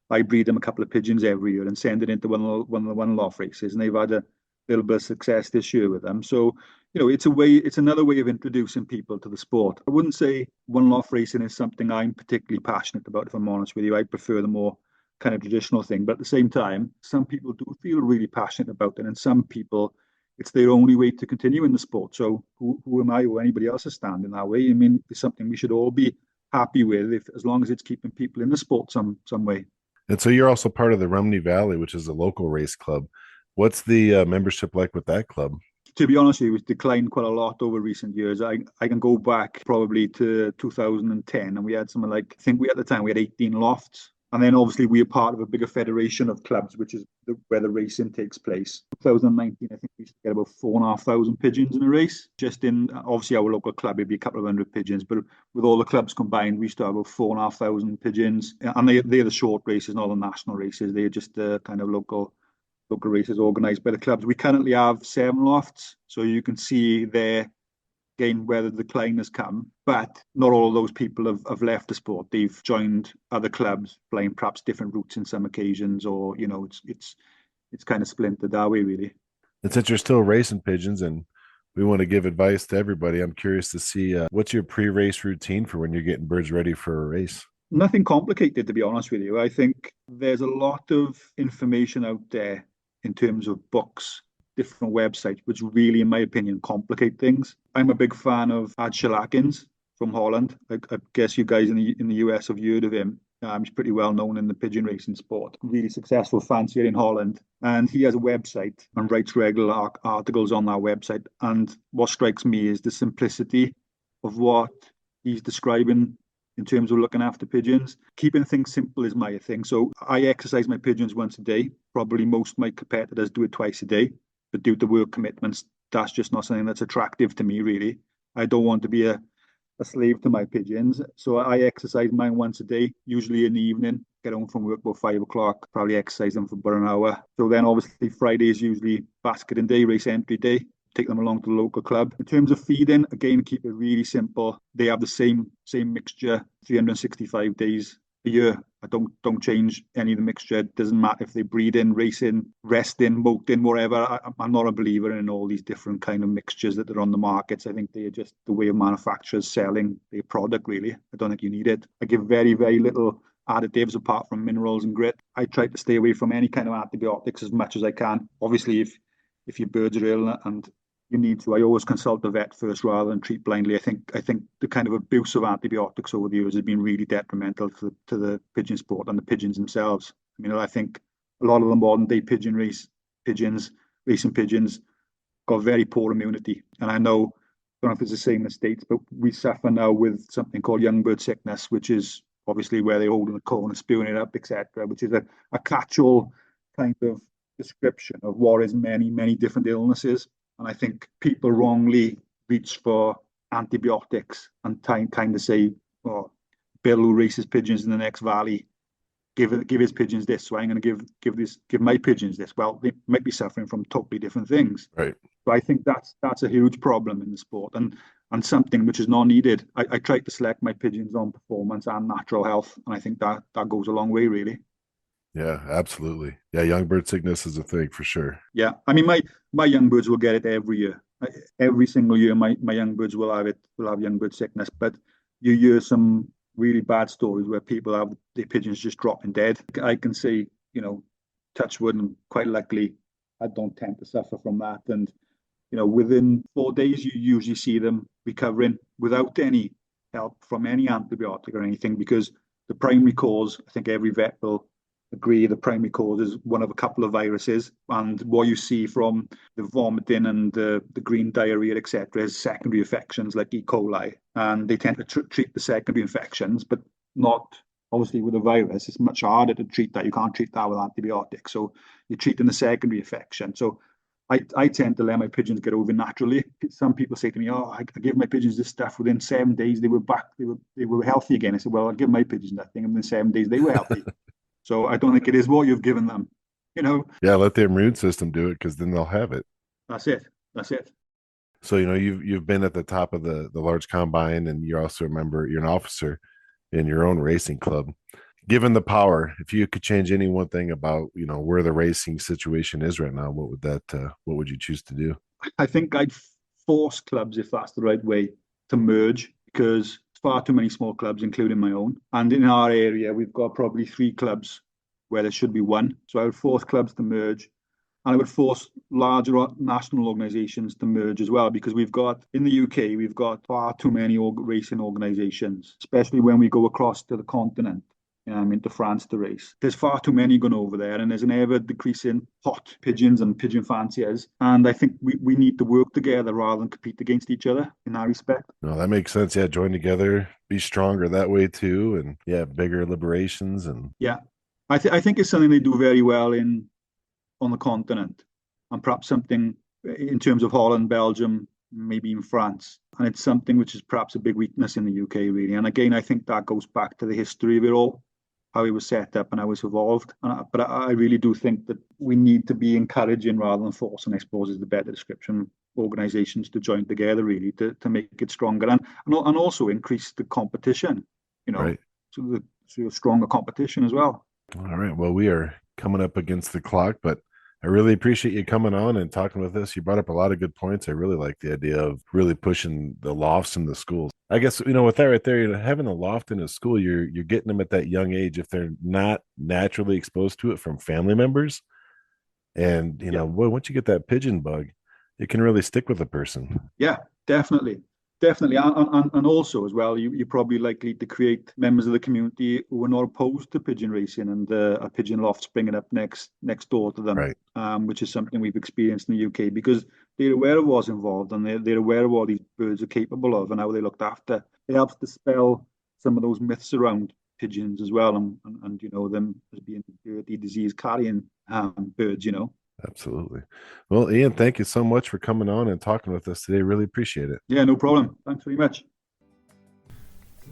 E: I breed them a couple of pigeons every year and send it into one of the one-off races, and they've had a little bit of success this year with them. So, it's another way of introducing people to the sport. I wouldn't say one-off racing is something I'm particularly passionate about, if I'm honest with you. I prefer the more kind of traditional thing, but at the same time, some people do feel really passionate about it, and some people, it's their only way to continue in the sport. So who am I or anybody else is standing that way? I mean, it's something we should all be happy with, as long as it's keeping people in the sport some way.
C: And so you're also part of the Rumney Valley, which is a local race club. What's the membership like with that club?
E: To be honest with you, it's declined quite a lot over recent years. I can go back probably to 2010, and we had something like, I think at the time we had 18 lofts. And then obviously we are part of a bigger federation of clubs, which is where the racing takes place. 2019, I think we used to get about 4,500 pigeons in a race. Just in, obviously, our local club, it'd be a couple of hundred pigeons, but with all the clubs combined, we used to have about 4,500 pigeons. And they're the short races, not the national races. They're just the kind of local races organised by the clubs. We currently have 7 lofts, so you can see there again where the decline has come, but not all of those people have left the sport. They've joined other clubs, playing perhaps different routes in some occasions, or it's kind of splintered that way, really.
C: And since you're still racing pigeons and we want to give advice to everybody, I'm curious to see what's your pre-race routine for when you're getting birds ready for a race?
E: Nothing complicated, to be honest with you. I think there's a lot of information out there in terms of books, different websites, which really, in my opinion, complicate things. I'm a big fan of Ad Schalakins from Holland. I guess you guys in the US have heard of him. He's pretty well known in the pigeon racing sport. Really successful fancier in Holland. And he has a website and writes regular articles on that website. And what strikes me is the simplicity of what he's describing in terms of looking after pigeons. Keeping things simple is my thing. So I exercise my pigeons once a day. Probably most of my competitors do it twice a day. But due to work commitments, that's just not something that's attractive to me, really. I don't want to be a slave to my pigeons. So I exercise mine once a day, usually in the evening. Get home from work about 5 o'clock, probably exercise them for about an hour. So then obviously Friday is usually basketing day, race entry day. Take them along to the local club. In terms of feeding, again, keep it really simple. They have the same mixture 365 days a year. I don't change any of the mixture. It doesn't matter if they breed in, racing, resting, molting, whatever. I'm not a believer in all these different kind of mixtures that are on the markets. I think they are just the way of manufacturers selling their product, really. I don't think you need it. I give very, very little additives apart from minerals and grit. I try to stay away from any kind of antibiotics as much as I can. Obviously, if your birds are ill and you need to, I always consult the vet first rather than treat blindly. I think the kind of abuse of antibiotics over the years has been really detrimental to the pigeon sport and the pigeons themselves. I mean, I think a lot of the modern day racing pigeons, got very poor immunity. And I don't know if it's the same in the States, but we suffer now with something called young bird sickness, which is obviously where they're holding the cone and spewing it up, etc., which is a catch-all kind of description of what is many, many different illnesses. And I think people wrongly reach for antibiotics and kind of say, "Oh, Bill who races pigeons in the next valley, give his pigeons this, so I'm going to give my pigeons this." Well, they might be suffering from totally different things.
C: Right.
E: So I think that's a huge problem in the sport and something which is not needed. I try to select my pigeons on performance and natural health, and I think that goes a long way, really.
C: Yeah, absolutely. Yeah, young bird sickness is a thing for sure.
E: Yeah, I mean, my young birds will get it every year. Every single year, my young birds will have young bird sickness. But you hear some really bad stories where people have their pigeons just dropping dead. I can say, touch wood, and quite luckily, I don't tend to suffer from that. And within 4 days, you usually see them recovering without any help from any antibiotic or anything, because the primary cause, I think every vet will agree, the primary cause is one of a couple of viruses, and what you see from the vomiting and the green diarrhea, etc., is secondary infections like E. coli, and they tend to treat the secondary infections, but not obviously with a virus. It's much harder to treat that. You can't treat that with antibiotics, so you're treating the secondary infection. So I tend to let my pigeons get over naturally. Some people say to me, "Oh, I give my pigeons this stuff. Within 7 days, they were back. They were healthy again." I said, "Well, I give my pigeons that thing, and within 7 days, they were healthy." So I don't think it is what you've given them,
C: Yeah, let the immune system do it, because then they'll have it.
E: That's it.
C: So, you've been at the top of the large combine, and you're also a member, you're an officer in your own racing club. Given the power, if you could change any one thing about, where the racing situation is right now, what would you choose to do?
E: I think I'd force clubs, if that's the right way, to merge because far too many small clubs, including my own. And in our area, we've got probably 3 clubs where there should be one. So I would force clubs to merge. And I would force larger national organizations to merge as well, because in the UK, we've got far too many racing organizations, especially when we go across to the continent, into France to race. There's far too many going over there, and there's an ever decreasing hot pigeons and pigeon fanciers. And I think we need to work together rather than compete against each other in that respect.
C: No, that makes sense. Yeah, join together, be stronger that way too, and yeah, bigger liberations and
E: Yeah, I think it's something they do very well on the continent, and perhaps something in terms of Holland, Belgium, maybe in France. And it's something which is perhaps a big weakness in the UK, really. And again, I think that goes back to the history of it all, how it was set up and how it's evolved. But I really do think that we need to be encouraging rather than forcing, I suppose, is the better description, organizations to join together, really, to make it stronger and also increase the competition,
C: right.
E: so a stronger competition as well.
C: All right. Well, we are coming up against the clock, but I really appreciate you coming on and talking with us. You brought up a lot of good points. I really like the idea of really pushing the lofts in the schools. I guess, with that right there, having a loft in a school, you're getting them at that young age if they're not naturally exposed to it from family members. And, boy, once you get that pigeon bug, it can really stick with a person.
E: Yeah, definitely. Definitely. And also as well, you're probably likely to create members of the community who are not opposed to pigeon racing and a pigeon loft springing up next door to them,
C: Right.
E: Which is something we've experienced in the UK because they're aware of what's involved and they're aware of what these birds are capable of and how they're looked after. It helps dispel some of those myths around pigeons as well and them as being dirty, disease carrying birds.
C: Absolutely. Well, Ian, thank you so much for coming on and talking with us today. Really appreciate it.
E: Yeah, no problem. Thanks very much.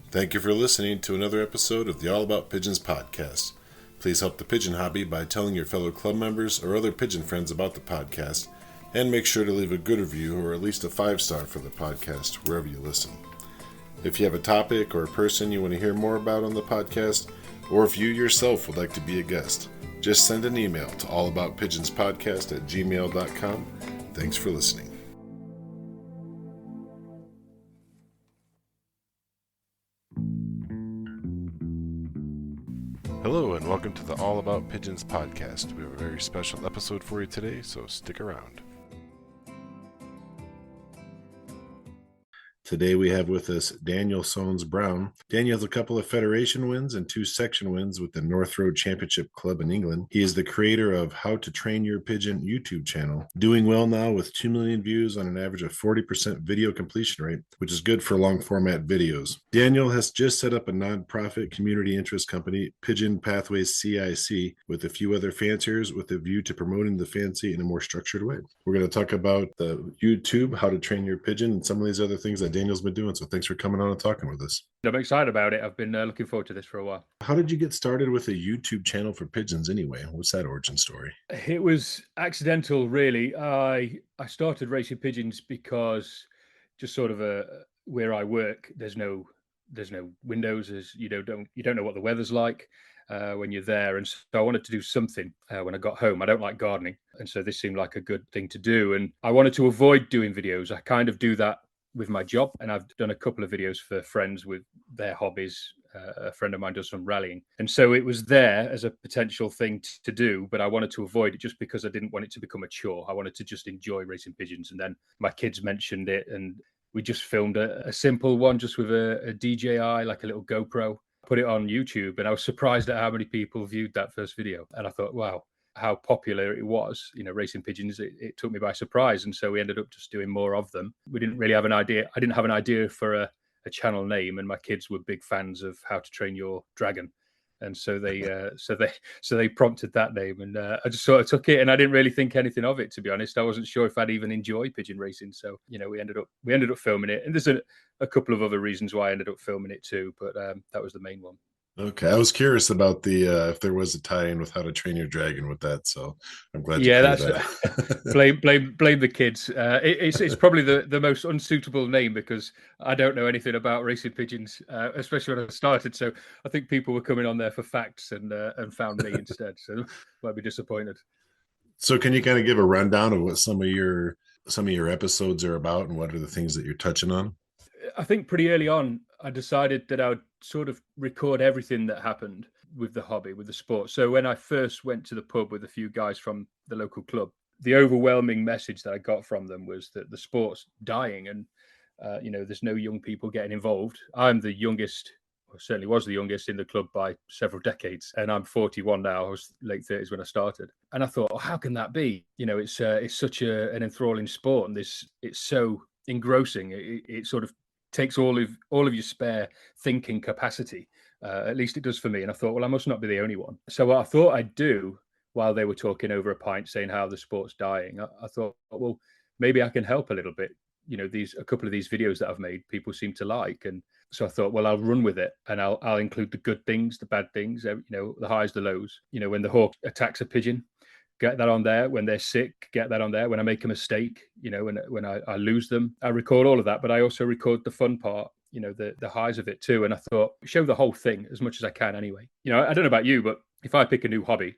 C: Thank you for listening to another episode of the All About Pigeons podcast. Please help the pigeon hobby by telling your fellow club members or other pigeon friends about the podcast, and make sure to leave a good review or at least a 5-star for the podcast wherever you listen. If you have a topic or a person you want to hear more about on the podcast, or if you yourself would like to be a guest, just send an email to allaboutpigeonspodcast@gmail.com. Thanks for listening. Hello, and welcome to the All About Pigeons podcast. We have a very special episode for you today, so stick around. Today we have with us Daniel Sones Brown. Daniel has a couple of federation wins and 2 section wins with the North Road Championship Club in England. He is the creator of How to Train Your Pigeon YouTube channel, doing well now with 2 million views on an average of 40% video completion rate, which is good for long format videos. Daniel has just set up a nonprofit community interest company, Pigeon Pathways CIC, with a few other fanciers with a view to promoting the fancy in a more structured way. We're going to talk about the YouTube, How to Train Your Pigeon, and some of these other things that Daniel's been doing. So thanks for coming on and talking with us.
F: I'm excited about it. I've been looking forward to this for a while.
C: How did you get started with a YouTube channel for pigeons anyway? What's that origin story?
F: It was accidental, really. I started racing pigeons because just sort of where I work, there's no windows, as you don't know what the weather's like when you're there, and so I wanted to do something when I got home. I don't like gardening, and so this seemed like a good thing to do. And I wanted to avoid doing videos. I kind of do that with my job, and I've done a couple of videos for friends with their hobbies. A friend of mine does some rallying, and so it was there as a potential thing to do, but I wanted to avoid it just because I didn't want it to become a chore. I wanted to just enjoy racing pigeons. And then my kids mentioned it, and we just filmed a simple one just with a DJI, like a little GoPro, put it on YouTube, and I was surprised at how many people viewed that first video. And I thought, wow, how popular it was, racing pigeons. It took me by surprise. And so we ended up just doing more of them. We didn't really have an idea. I didn't have an idea for a channel name, and my kids were big fans of How to Train Your Dragon. And so they prompted that name, and I just sort of took it, and I didn't really think anything of it, to be honest. I wasn't sure if I'd even enjoy pigeon racing. So, we ended up filming it. And there's a couple of other reasons why I ended up filming it too, but that was the main one.
C: Okay, I was curious about the if there was a tie-in with How to Train Your Dragon with that, so I'm glad you
F: Yeah,
C: cleared
F: that's
C: that.
F: blame the kids. It's probably the most unsuitable name because I don't know anything about racing pigeons, especially when I started. So I think people were coming on there for facts and found me instead. So might be disappointed.
C: So can you kind of give a rundown of what some of your episodes are about and what are the things that you're touching on?
F: I think pretty early on, I decided that I would sort of record everything that happened with the hobby, with the sport. So when I first went to the pub with a few guys from the local club, the overwhelming message that I got from them was that the sport's dying and, there's no young people getting involved. I'm the youngest, or certainly was the youngest in the club by several decades, and I'm 41 now. I was late 30s when I started, and I thought, oh, how can that be? It's such an enthralling sport, and it's so engrossing. It sort of takes all of your spare thinking capacity. At least it does for me. And I thought, well, I must not be the only one. So what I thought I'd do while they were talking over a pint, saying how the sport's dying, I thought, well, maybe I can help a little bit. A couple of these videos that I've made, people seem to like, and so I thought, well, I'll run with it, and I'll include the good things, the bad things, the highs, the lows. When the hawk attacks a pigeon, get that on there. When they're sick, get that on there. When I make a mistake, when I lose them, I record all of that, but I also record the fun part, the highs of it too. And I thought, show the whole thing as much as I can anyway. I don't know about you, but if I pick a new hobby,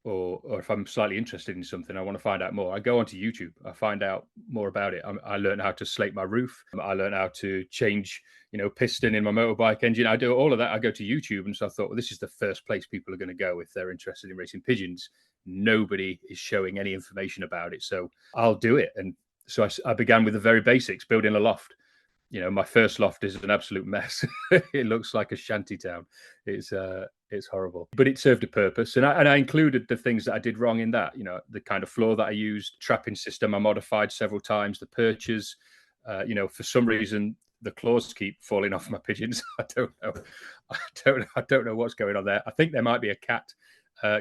F: or if I'm slightly interested in something, I want to find out more, I go onto YouTube, I find out more about it. I learned how to slate my roof. I learned how to change, piston in my motorbike engine. I do all of that. I go to YouTube. And so I thought, well, this is the first place people are going to go if they're interested in racing pigeons. Nobody is showing any information about it. So I'll do it. And so I began with the very basics, building a loft. My first loft is an absolute mess. It looks like a shanty town. It's horrible, but it served a purpose. And I included the things that I did wrong in that, the kind of floor that I used, trapping system I modified several times, the perches, for some reason, the claws keep falling off my pigeons. I don't know. I don't know what's going on there. I think there might be a cat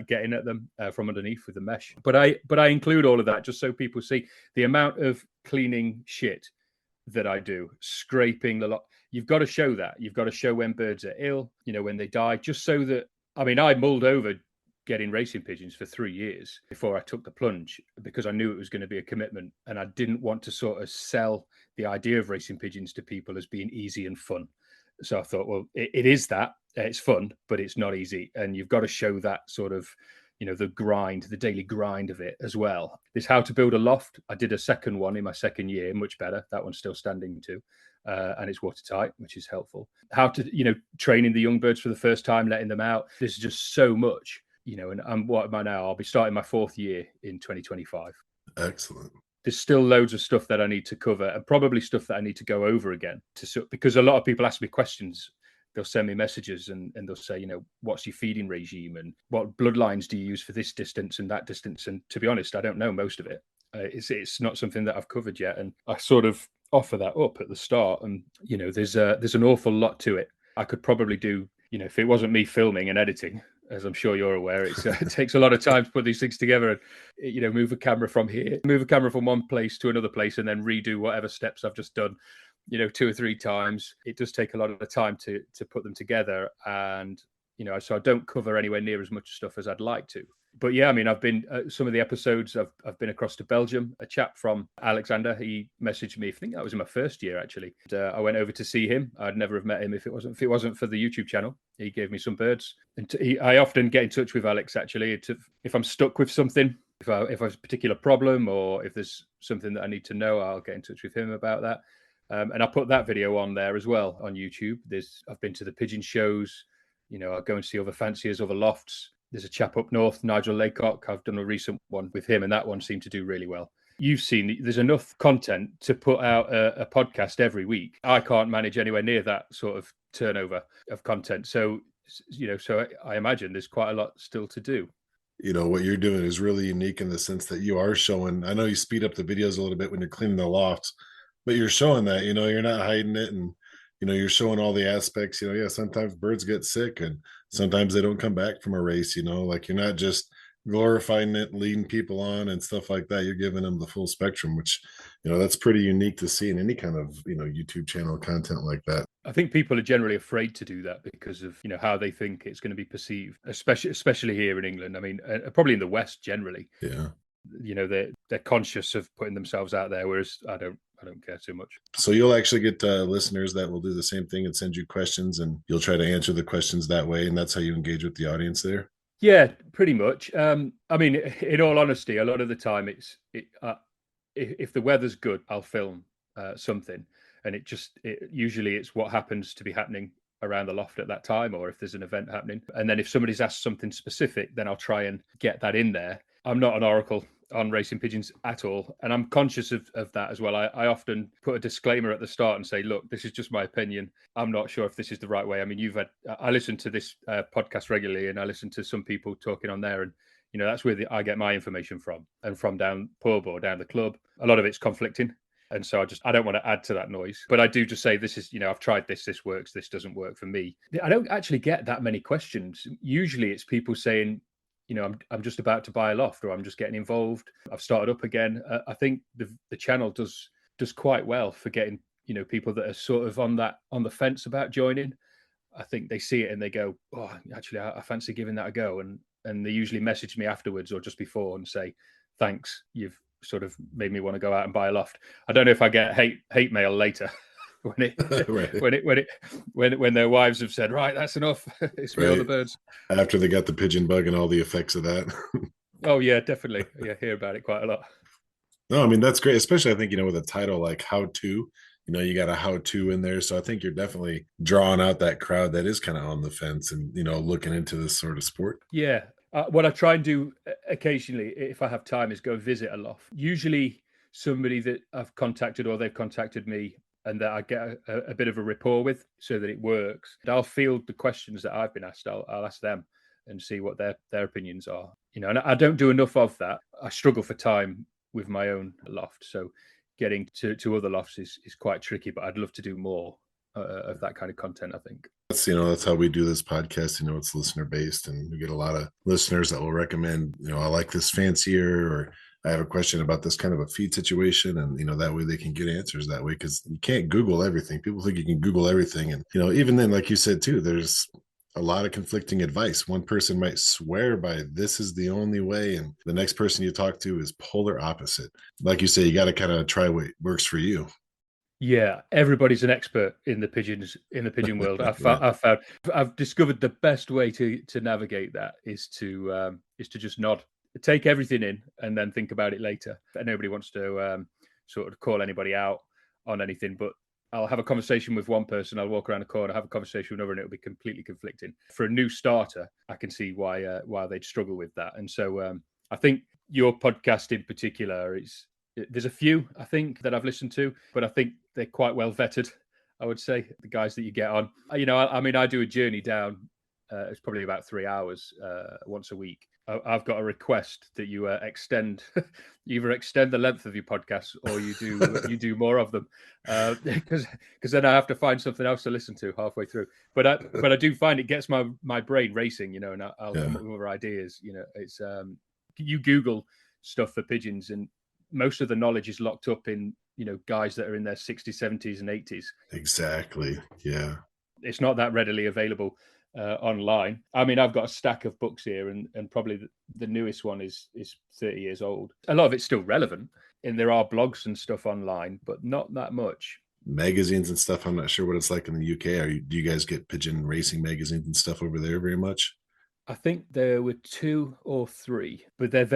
F: getting at them from underneath with the mesh. But I include all of that just so people see the amount of cleaning shit that I do, scraping the lot. You've got to show that. You've got to show when birds are ill, when they die, just so that, I mulled over getting racing pigeons for 3 years before I took the plunge because I knew it was going to be a commitment and I didn't want to sort of sell the idea of racing pigeons to people as being easy and fun. So I thought, well, it is that. It's fun, but it's not easy. And you've got to show that sort of, the daily grind of it as well. There's how to build a loft. I did a second one in my second year, much better. That one's still standing too. And it's watertight, which is helpful. How to, training the young birds for the first time, letting them out. There's just so much, and what am I now? I'll be starting my 4th year in 2025.
C: Excellent.
F: There's still loads of stuff that I need to cover and probably stuff that I need to go over again because a lot of people ask me questions. They'll send me messages and they'll say, what's your feeding regime and what bloodlines do you use for this distance and that distance? And to be honest, I don't know most of it. It's not something that I've covered yet. And I sort of offer that up at the start. And, there's an awful lot to it. I could probably do, if it wasn't me filming and editing, as I'm sure you're aware, it takes a lot of time to put these things together and, move a camera from here, move a camera from one place to another place and then redo whatever steps I've just done. 2 or 3 times. It does take a lot of time to put them together. And, so I don't cover anywhere near as much stuff as I'd like to. But yeah, I've been, some of the episodes, I've been across to Belgium. A chap from Alexander, he messaged me, I think that was in my first year, actually. And, I went over to see him. I'd never have met him if it wasn't for the YouTube channel. He gave me some birds. And I often get in touch with Alex, actually, if I'm stuck with something, if I have a particular problem or if there's something that I need to know, I'll get in touch with him about that. And I put that video on there as well on YouTube. I've been to the pigeon shows, I go and see other fanciers, other lofts. There's a chap up north, Nigel Laycock. I've done a recent one with him, and that one seemed to do really well. You've seen there's enough content to put out a podcast every week. I can't manage anywhere near that sort of turnover of content. So, so I imagine there's quite a lot still to do.
C: What you're doing is really unique in the sense that you are showing. I know you speed up the videos a little bit when you're cleaning the lofts, but you're showing that, you're not hiding it. And, you're showing all the aspects, yeah, sometimes birds get sick and sometimes they don't come back from a race, like you're not just glorifying it, leading people on and stuff like that. You're giving them the full spectrum, which, that's pretty unique to see in any kind of, YouTube channel content like that.
F: I think people are generally afraid to do that because of how they think it's going to be perceived, especially here in England. I mean, probably in the West generally.
C: Yeah.
F: They're conscious of putting themselves out there, whereas I don't care too much.
C: So you'll actually get listeners that will do the same thing and send you questions, and you'll try to answer the questions that way, and that's how you engage with the audience there.
F: Yeah, pretty much. I mean, in all honesty, a lot of the time if the weather's good, I'll film something, and usually it's what happens to be happening around the loft at that time, or if there's an event happening. And then if somebody's asked something specific, then I'll try and get that in there. I'm not an oracle on racing pigeons at all, and I'm conscious of that as well. I often put a disclaimer at the start and say, look, this is just my opinion. I'm not sure if this is the right way. I mean, I listen to this podcast regularly, and I listen to some people talking on there, and that's where I get my information from, and from down pub or down the club. A lot of it's conflicting, and so I don't want to add to that noise. But I do just say, this is, I've tried this works, this doesn't work for me. I don't actually get that many questions. Usually it's people saying, I'm just about to buy a loft, or I'm just getting involved. I've started up again. I think the channel does quite well for getting, people that are sort of on the fence about joining. I think they see it and they go, oh, actually, I fancy giving that a go. And they usually message me afterwards or just before and say, thanks, you've sort of made me want to go out and buy a loft. I don't know if I get hate mail later. when their wives have said, right, that's enough. It's me, all the birds.
C: After they got the pigeon bug and all the effects of that.
F: Oh yeah, definitely. Yeah, hear about it quite a lot.
C: No, I mean, that's great, especially I think, with a title like How To, you got a how to in there. So I think you're definitely drawing out that crowd that is kind of on the fence and, looking into this sort of sport.
F: Yeah. What I try and do occasionally, if I have time, is go visit a loft. Usually somebody that I've contacted or they've contacted me and that I get a bit of a rapport with so that it works. I'll field the questions that I've been asked. I'll ask them and see what their opinions are. And I don't do enough of that. I struggle for time with my own loft. So getting to other lofts is quite tricky, but I'd love to do more of that kind of content, I think.
C: That's how we do this podcast. It's listener based, and we get a lot of listeners that will recommend, I like this fancier, or I have a question about this kind of a feed situation, and that way they can get answers that way, because you can't Google everything. People think you can Google everything, and even then, like you said too, there's a lot of conflicting advice. One person might swear by this is the only way, and the next person you talk to is polar opposite. Like you say, you got to kind of try what works for you.
F: Yeah, everybody's an expert in the pigeon world. I've discovered the best way to navigate that is to just nod, take everything in, and then think about it later. And nobody wants to sort of call anybody out on anything, but I'll have a conversation with one person, I'll walk around the corner, have a conversation with another, and it'll be completely conflicting. For a new starter, I can see why they'd struggle with that. And so I think your podcast in particular there's a few, I think, that I've listened to, but I think they're quite well vetted, I would say, the guys that you get on. I do a journey down, it's probably about 3 hours once a week. I've got a request that you either extend the length of your podcasts, or you do more of them, because then I have to find something else to listen to halfway through. But I do find it gets my brain racing, and I'll come up with other ideas. It's you Google stuff for pigeons, and most of the knowledge is locked up in guys that are in their 60s, 70s, and 80s.
C: Exactly. Yeah.
F: It's not that readily available online. I mean, I've got a stack of books here, and probably the newest one is 30 years old. A lot of it's still relevant, and there are blogs and stuff online, but not that much.
C: Magazines and stuff, I'm not sure what it's like in the UK. Do you guys get pigeon racing magazines and stuff over there very much?
F: I think there were 2 or 3, but they're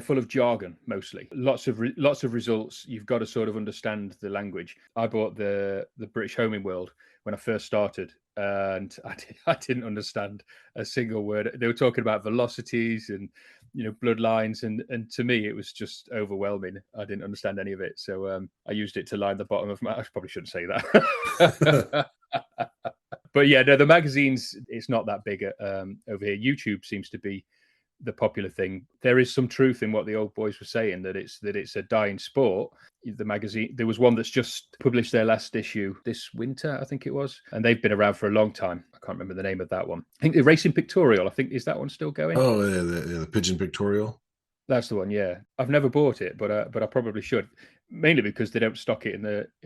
F: full of jargon mostly. Lots of results. You've got to sort of understand the language. I bought the British Homing World when I first started, and I didn't understand a single word. They were talking about velocities and bloodlines, and to me it was just overwhelming. I didn't understand any of it, so I used it to line the bottom of my. I probably shouldn't say that. But yeah, no, the magazines, it's not that big over here. YouTube seems to be the popular thing. There is some truth in what the old boys were saying, that it's a dying sport. the magazine. There was one that's just published their last issue this winter, I think it was, and they've been around for a long time. I can't remember the name of that one. I think the Racing Pictorial, I think, is that one still going?
C: Oh, yeah, the Pigeon Pictorial.
F: That's the one. Yeah, I've never bought it, but I probably should, mainly because they don't stock it in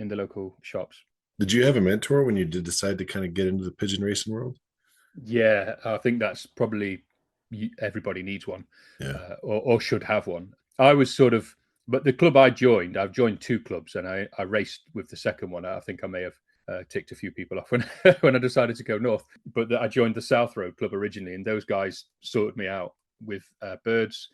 F: the local shops.
C: Did you have a mentor when you did decide to kind of get into the pigeon racing world?
F: Yeah, I think that's probably everybody needs one,
C: Yeah.
F: or should have one. I was sort of, but the club I've joined two clubs, and I raced with the second one. I think I may have ticked a few people off when when I decided to go north. But I joined the South Road Club originally, and those guys sorted me out with birds,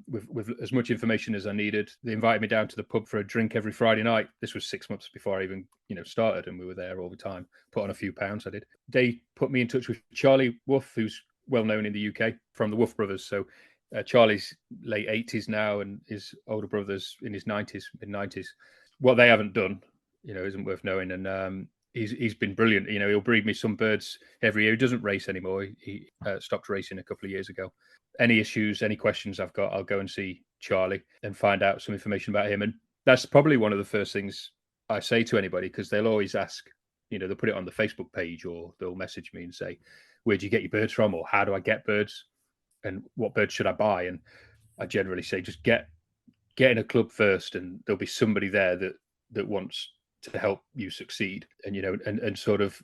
F: with as much information as I needed. They invited me down to the pub for a drink every Friday night. This was 6 months before I even started, and we were there all the time. Put on a few pounds. I did. They put me in touch with Charlie Wolf, who's well known in the UK from the Wolf Brothers. So Charlie's late 80s now, and his older brother's in his 90s, mid 90s. What they haven't done, isn't worth knowing. And he's been brilliant. He'll breed me some birds every year. He doesn't race anymore. He stopped racing a couple of years ago. Any issues, any questions I've got, I'll go and see Charlie and find out some information about him. And that's probably one of the first things I say to anybody, because they'll always ask, they'll put it on the Facebook page, or they'll message me and say, where do you get your birds from? Or how do I get birds? And what birds should I buy? And I generally say, just get in a club first, and there'll be somebody there that wants to help you succeed, and and sort of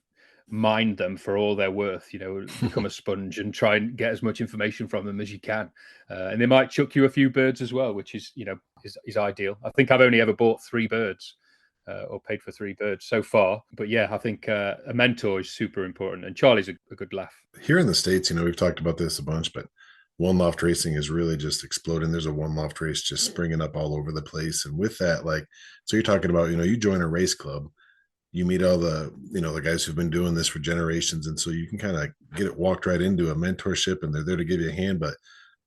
F: mind them for all they're worth. Become a sponge and try and get as much information from them as you can. And they might chuck you a few birds as well, which is is ideal. I think I've only ever bought 3 birds or paid for 3 birds so far. But yeah, I think a mentor is super important, and Charlie's a good laugh.
C: Here in the States, we've talked about this a bunch, but one loft racing is really just exploding. There's a one loft race just springing up all over the place. And with that, so you're talking about, you join a race club, you meet all the, the guys who've been doing this for generations. And so you can kind of get it walked right into a mentorship, and they're there to give you a hand. But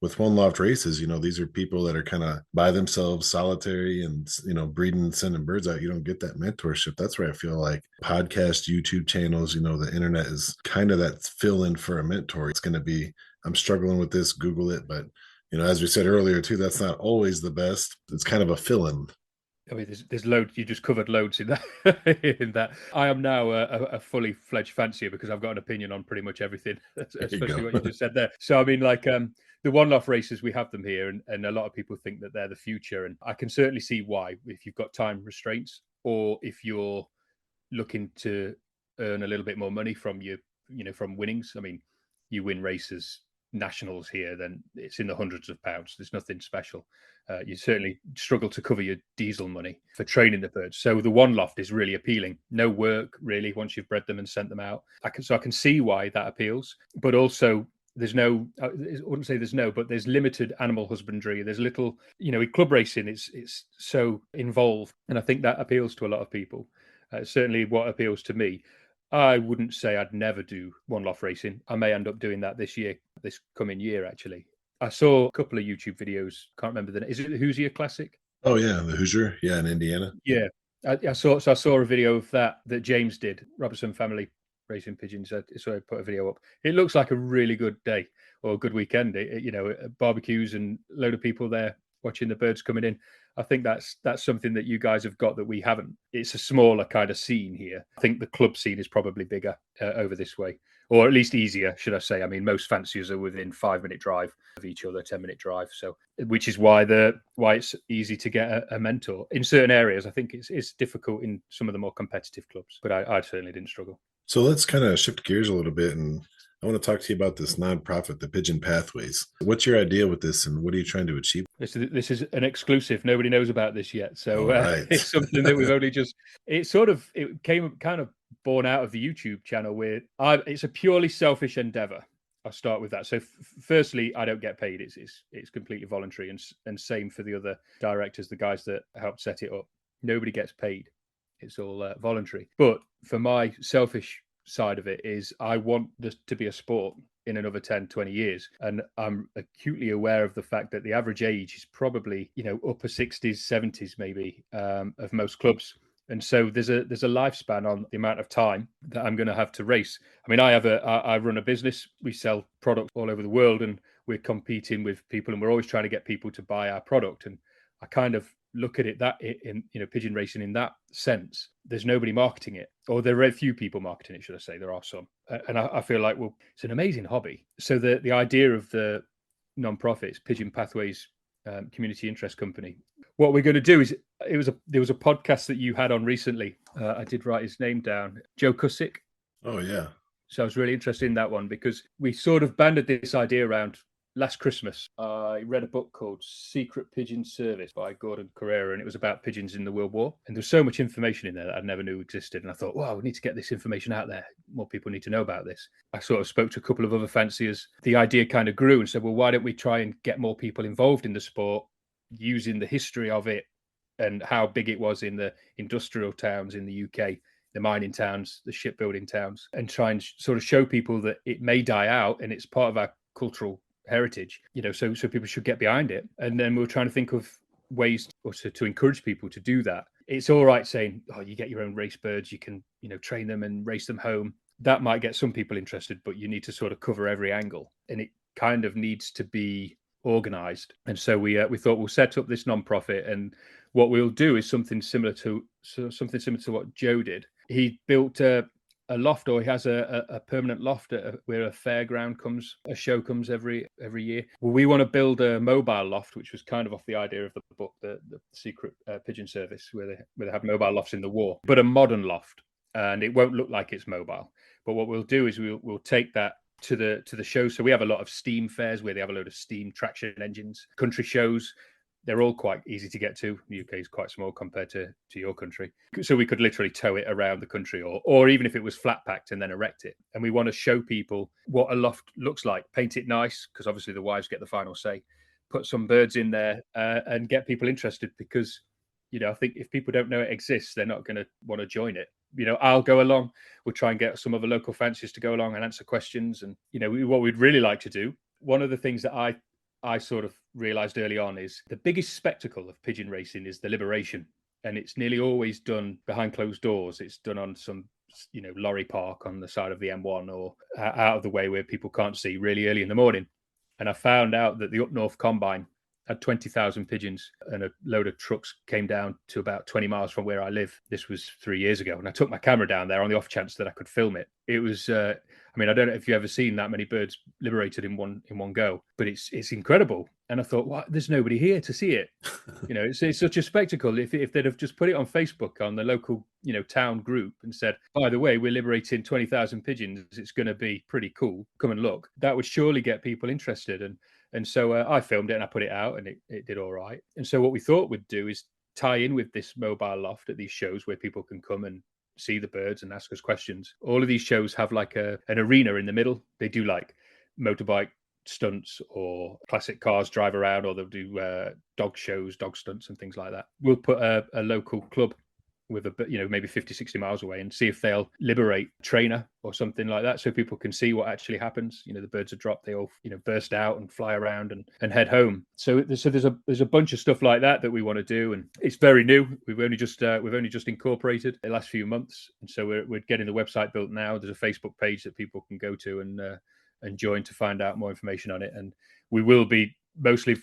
C: with one loft races, these are people that are kind of by themselves, solitary, and, breeding and sending birds out. You don't get that mentorship. That's where I feel like podcast, YouTube channels, the internet is kind of that fill in for a mentor. It's going to be, I'm struggling with this, Google it. But, as we said earlier too, that's not always the best. It's kind of a fill in.
F: I mean, there's loads. You just covered loads in that. in that, I am now a fully fledged fancier, because I've got an opinion on pretty much everything, especially what you just said there. So I mean, the one-off races, we have them here, and a lot of people think that they're the future, and I can certainly see why. If you've got time restraints, or if you're looking to earn a little bit more money from from winnings. I mean, you win races, nationals here, then it's in the hundreds of pounds. There's nothing special. You certainly struggle to cover your diesel money for training the birds. So the one loft is really appealing. No work really once you've bred them and sent them out. I can see why that appeals, but also there's no, I wouldn't say there's no, but there's limited animal husbandry. There's little, in club racing, it's so involved, and I think that appeals to a lot of people. Certainly what appeals to me. I wouldn't say I'd never do one loft racing. I may end up doing that this coming year, actually. I saw a couple of YouTube videos. Can't remember is it the Hoosier Classic?
C: Oh yeah, the Hoosier, yeah, in Indiana.
F: Yeah, I saw a video of that James did. Robertson Family Racing Pigeons. So I put a video up. It looks like a really good day or a good weekend. Barbecues and a load of people there watching the birds coming in. I think that's something that you guys have got that we haven't. It's a smaller kind of scene here. I think the club scene is probably bigger over this way, or at least easier, should I say. I mean, most fanciers are within 5-minute drive of each other, 10-minute drive. So, which is why it's easy to get a mentor in certain areas. I think it's difficult in some of the more competitive clubs, but I certainly didn't struggle.
C: So let's kind of shift gears a little bit, and I want to talk to you about this nonprofit, the Pigeon Pathways. What's your idea with this, and what are you trying to achieve?
F: This is an exclusive. Nobody knows about this yet, so
C: right.
F: It's something that we've only just. It came kind of born out of the YouTube channel, where it's a purely selfish endeavor. I'll start with that. So, firstly, I don't get paid. It's completely voluntary, and same for the other directors, the guys that helped set it up. Nobody gets paid. It's all voluntary. But for my selfish side of it is, I want this to be a sport in another 10, 20 years. And I'm acutely aware of the fact that the average age is probably, upper 60s, 70s, maybe, of most clubs. And so there's a lifespan on the amount of time that I'm going to have to race. I mean, I run a business. We sell products all over the world, and we're competing with people, and we're always trying to get people to buy our product. And I kind of look at it that in pigeon racing in that sense, there's nobody marketing it, or there are very few people marketing it, should I say. There are some, and I feel like, well, it's an amazing hobby. So the idea of the non-profits, Pigeon Pathways Community Interest Company, what we're going to do is, there was a podcast that you had on recently. I did write his name down, Joe Cusick.
C: Oh yeah.
F: So I was really interested in that one because we sort of banded this idea around last Christmas. I read a book called Secret Pigeon Service by Gordon Carrera, and it was about pigeons in the World War. And there's so much information in there that I never knew existed. And I thought, wow, we need to get this information out there. More people need to know about this. I sort of spoke to a couple of other fanciers. The idea kind of grew and said, well, why don't we try and get more people involved in the sport using the history of it and how big it was in the industrial towns in the UK, the mining towns, the shipbuilding towns, and try and sort of show people that it may die out and it's part of our cultural heritage, so people should get behind it. And then we were trying to think of ways to encourage people to do that. It's all right saying, oh, you get your own race birds, you can, train them and race them home. That might get some people interested, but you need to sort of cover every angle, and it kind of needs to be organized. And so we thought we'll set up this non-profit, and what we'll do is something similar to what Joe did. He built a loft, or he has a permanent loft where a fairground comes, a show comes every year. Well, we want to build a mobile loft, which was kind of off the idea of the book, the Secret Pigeon Service, where they have mobile lofts in the war, but a modern loft, and it won't look like it's mobile. But what we'll do is we'll take that to the show. So we have a lot of steam fairs where they have a load of steam traction engines, country shows. They're all quite easy to get to. The UK is quite small compared to your country. So we could literally tow it around the country, or even if it was flat packed and then erect it. And we want to show people what a loft looks like, paint it nice, because obviously the wives get the final say, put some birds in there and get people interested, because, I think if people don't know it exists, they're not going to want to join it. I'll go along. We'll try and get some other local fanciers to go along and answer questions. And, what we'd really like to do, one of the things that I sort of realized early on is the biggest spectacle of pigeon racing is the liberation. And it's nearly always done behind closed doors. It's done on some, lorry park on the side of the M1, or out of the way where people can't see, really early in the morning. And I found out that the Up North Combine had 20,000 pigeons, and a load of trucks came down to about 20 miles from where I live. This was 3 years ago. And I took my camera down there on the off chance that I could film it. It was, I don't know if you've ever seen that many birds liberated in one go, but it's incredible. And I thought, well, there's nobody here to see it. It's such a spectacle. If they'd have just put it on Facebook on the local, town group and said, by the way, we're liberating 20,000 pigeons, it's going to be pretty cool, come and look, that would surely get people interested. And so I filmed it and I put it out, and it did all right. And so what we thought we'd do is tie in with this mobile loft at these shows where people can come and see the birds and ask us questions. All of these shows have like an arena in the middle. They do like motorbike stunts or classic cars drive around, or they'll do dog shows, dog stunts and things like that. We'll put a local club with maybe 50, 60 miles away, and see if they'll liberate a trainer or something like that, so people can see what actually happens. The birds are dropped, they all burst out and fly around and head home. So there's a bunch of stuff like that we want to do, and it's very new. We've only just incorporated the last few months, and so we're getting the website built now. There's a Facebook page that people can go to and join to find out more information on it. And we will be mostly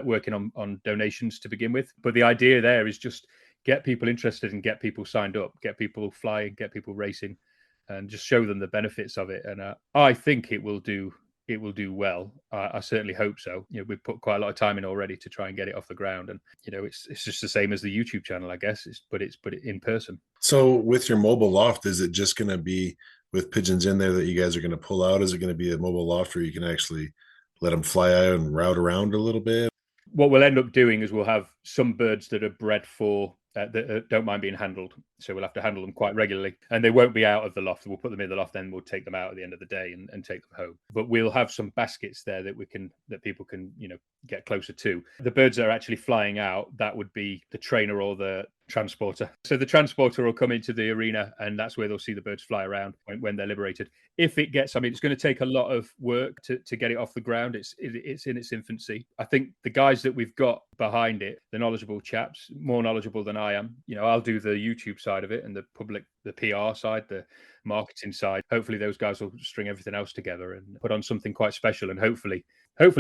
F: working on donations to begin with, but the idea there is just get people interested and get people signed up, get people flying, get people racing, and just show them the benefits of it. And I think it will do well. I certainly hope so. We've put quite a lot of time in already to try and get it off the ground. And it's just the same as the YouTube channel, I guess. But it's in person.
C: So with your mobile loft, is it just going to be with pigeons in there that you guys are going to pull out? Is it going to be a mobile loft where you can actually let them fly out and route around a little bit?
F: What we'll end up doing is we'll have some birds that are bred for that don't mind being handled. So we'll have to handle them quite regularly, and they won't be out of the loft. We'll put them in the loft, then we'll take them out at the end of the day and take them home. But we'll have some baskets there that people can get closer to. The birds that are actually flying out, that would be the trainer or the transporter. So the transporter will come into the arena, and that's where they'll see the birds fly around when they're liberated. If it gets, it's going to take a lot of work to get it off the ground. It's in its infancy. I think the guys that we've got behind it, the knowledgeable chaps, more knowledgeable than I am. I'll do the YouTube side of it and the PR side, the marketing side. Hopefully those guys will string everything else together and put on something quite special, and hopefully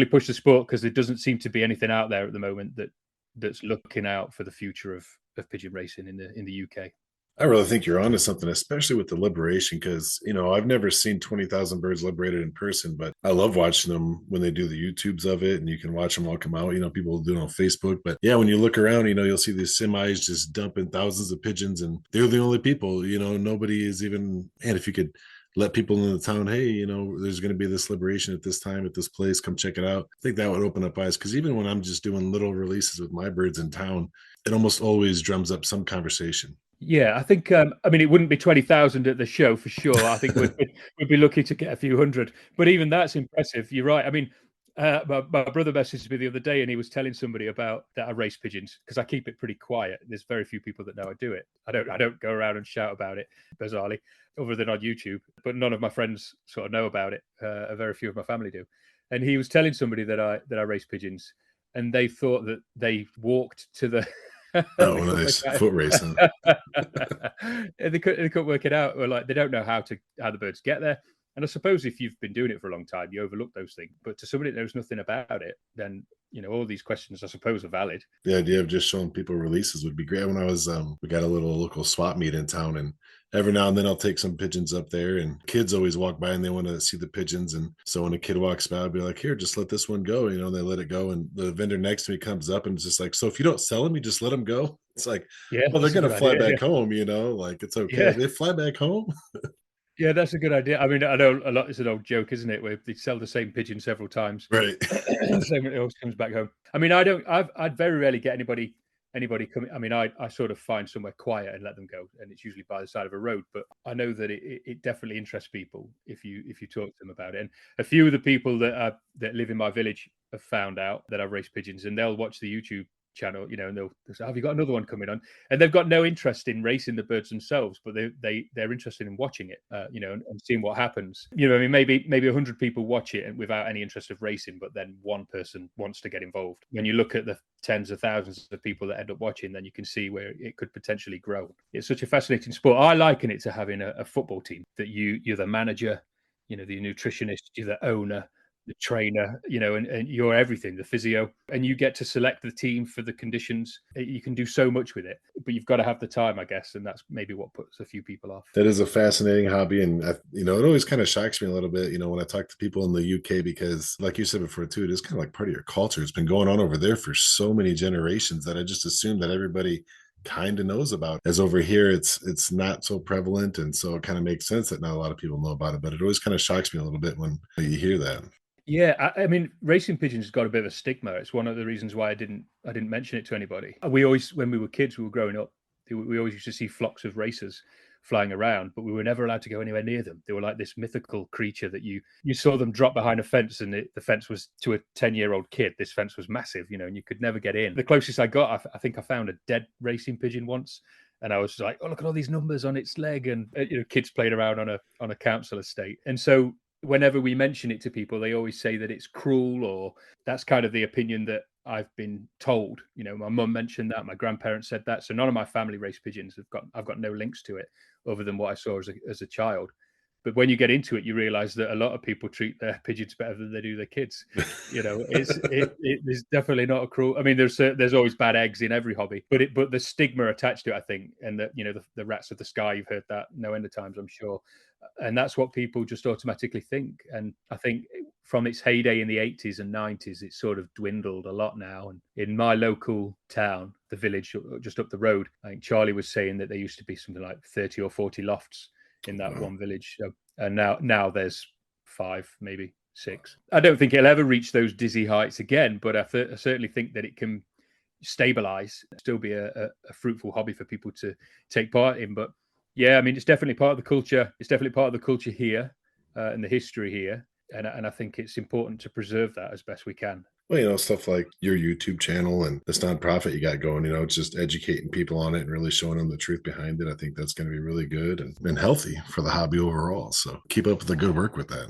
F: push the sport, because there doesn't seem to be anything out there at the moment that that's looking out for the future of pigeon racing in the UK.
C: I really think you're onto something, especially with the liberation, because I've never seen 20,000 birds liberated in person, but I love watching them when they do the YouTubes of it, and you can watch them all come out. People do it on Facebook, but yeah, when you look around, you'll see these semis just dumping thousands of pigeons, and they're the only people. Nobody is even. And if you could let people in the town, hey, there's going to be this liberation at this time at this place, come check it out. I think that would open up eyes, because even when I'm just doing little releases with my birds in town, it almost always drums up some conversation.
F: Yeah, I think. I mean, it wouldn't be 20,000 at the show for sure. I think we'd be lucky to get a few hundred. But even that's impressive. You're right. I mean, my brother messaged me the other day, and he was telling somebody about that I race pigeons, because I keep it pretty quiet. There's very few people that know I do it. I don't go around and shout about it, bizarrely, other than on YouTube. But none of my friends sort of know about it. Very few of my family do. And he was telling somebody that I race pigeons, and they thought that they walked to the.
C: Oh, nice foot racing.
F: They couldn't work it out. Or like, they don't know how the birds get there. And I suppose if you've been doing it for a long time, you overlook those things. But to somebody that knows nothing about it, then all these questions, I suppose, are valid.
C: The idea of just showing people releases would be great. When I was, we got a little local swap meet in town, and every now and then I'll take some pigeons up there, and kids always walk by and they want to see the pigeons. And so when a kid walks by, I'll be like, here, just let this one go. And they let it go. And the vendor next to me comes up and it's just like, so if you don't sell them, you just let them go. It's like,
F: yeah,
C: well, they're going to fly back home, like it's okay.
F: Yeah.
C: They fly back home.
F: Yeah, that's a good idea. I mean, I know a lot. It's an old joke, isn't it? Where they sell the same pigeon several times,
C: right?
F: Same, it always comes back home. I mean, I'd very rarely get anybody coming. I mean, I sort of find somewhere quiet and let them go, and it's usually by the side of a road. But I know that it definitely interests people if you talk to them about it. And a few of the people that live in my village have found out that I've raced pigeons, and they'll watch the YouTube channel, and they'll say, have you got another one coming on? And they've got no interest in racing the birds themselves, but they're interested in watching it, and seeing what happens. I mean, maybe 100 people watch it and without any interest of racing, but then one person wants to get involved. When you look at the tens of thousands of people that end up watching, then you can see where it could potentially grow. It's such a fascinating sport. I liken it to having a football team, that you're the manager, the nutritionist, you're the owner, the trainer, and you're everything, the physio, and you get to select the team for the conditions. You can do so much with it, but you've got to have the time, I guess, and that's maybe what puts a few people off.
C: That is a fascinating hobby, and it always kind of shocks me a little bit, when I talk to people in the UK, because, like you said before too, it is kind of like part of your culture. It's been going on over there for so many generations that I just assume that everybody kind of knows about. As over here, it's not so prevalent, and so it kind of makes sense that not a lot of people know about it. But it always kind of shocks me a little bit when you hear that.
F: Yeah, I mean, racing pigeons has got a bit of a stigma. It's one of the reasons why I didn't mention it to anybody. We always, when we were kids, we were growing up, we always used to see flocks of racers flying around, but we were never allowed to go anywhere near them. They were like this mythical creature that you saw them drop behind a fence, and the fence was, to a 10-year-old kid, this fence was massive, and you could never get in. The closest I got, I think I found a dead racing pigeon once, and I was like, oh, look at all these numbers on its leg, and kids playing around on a council estate. And so whenever we mention it to people, they always say that it's cruel, or that's kind of the opinion that I've been told. My mum mentioned that, my grandparents said that. So none of my family race pigeons. I've got no links to it other than what I saw as a child. But when you get into it, you realize that a lot of people treat their pigeons better than they do their kids. It's definitely not a cruel. I mean, there's always bad eggs in every hobby, but the stigma attached to it, I think, and that the rats of the sky, you've heard that no end of times, I'm sure. And that's what people just automatically think. And I think from its heyday in the 80s and 90s, it's sort of dwindled a lot now. And in my local town, the village just up the road, I think Charlie was saying that there used to be something like 30 or 40 lofts in that one village. And now there's 5, maybe 6. I don't think it'll ever reach those dizzy heights again, but I certainly think that it can stabilize, still be a fruitful hobby for people to take part in. But yeah, I mean, it's definitely part of the culture. It's definitely part of the culture here and the history here. And I think it's important to preserve that as best we can.
C: Well, stuff like your YouTube channel and this nonprofit you got going, it's just educating people on it and really showing them the truth behind it. I think that's going to be really good and healthy for the hobby overall. So keep up with the good work with that.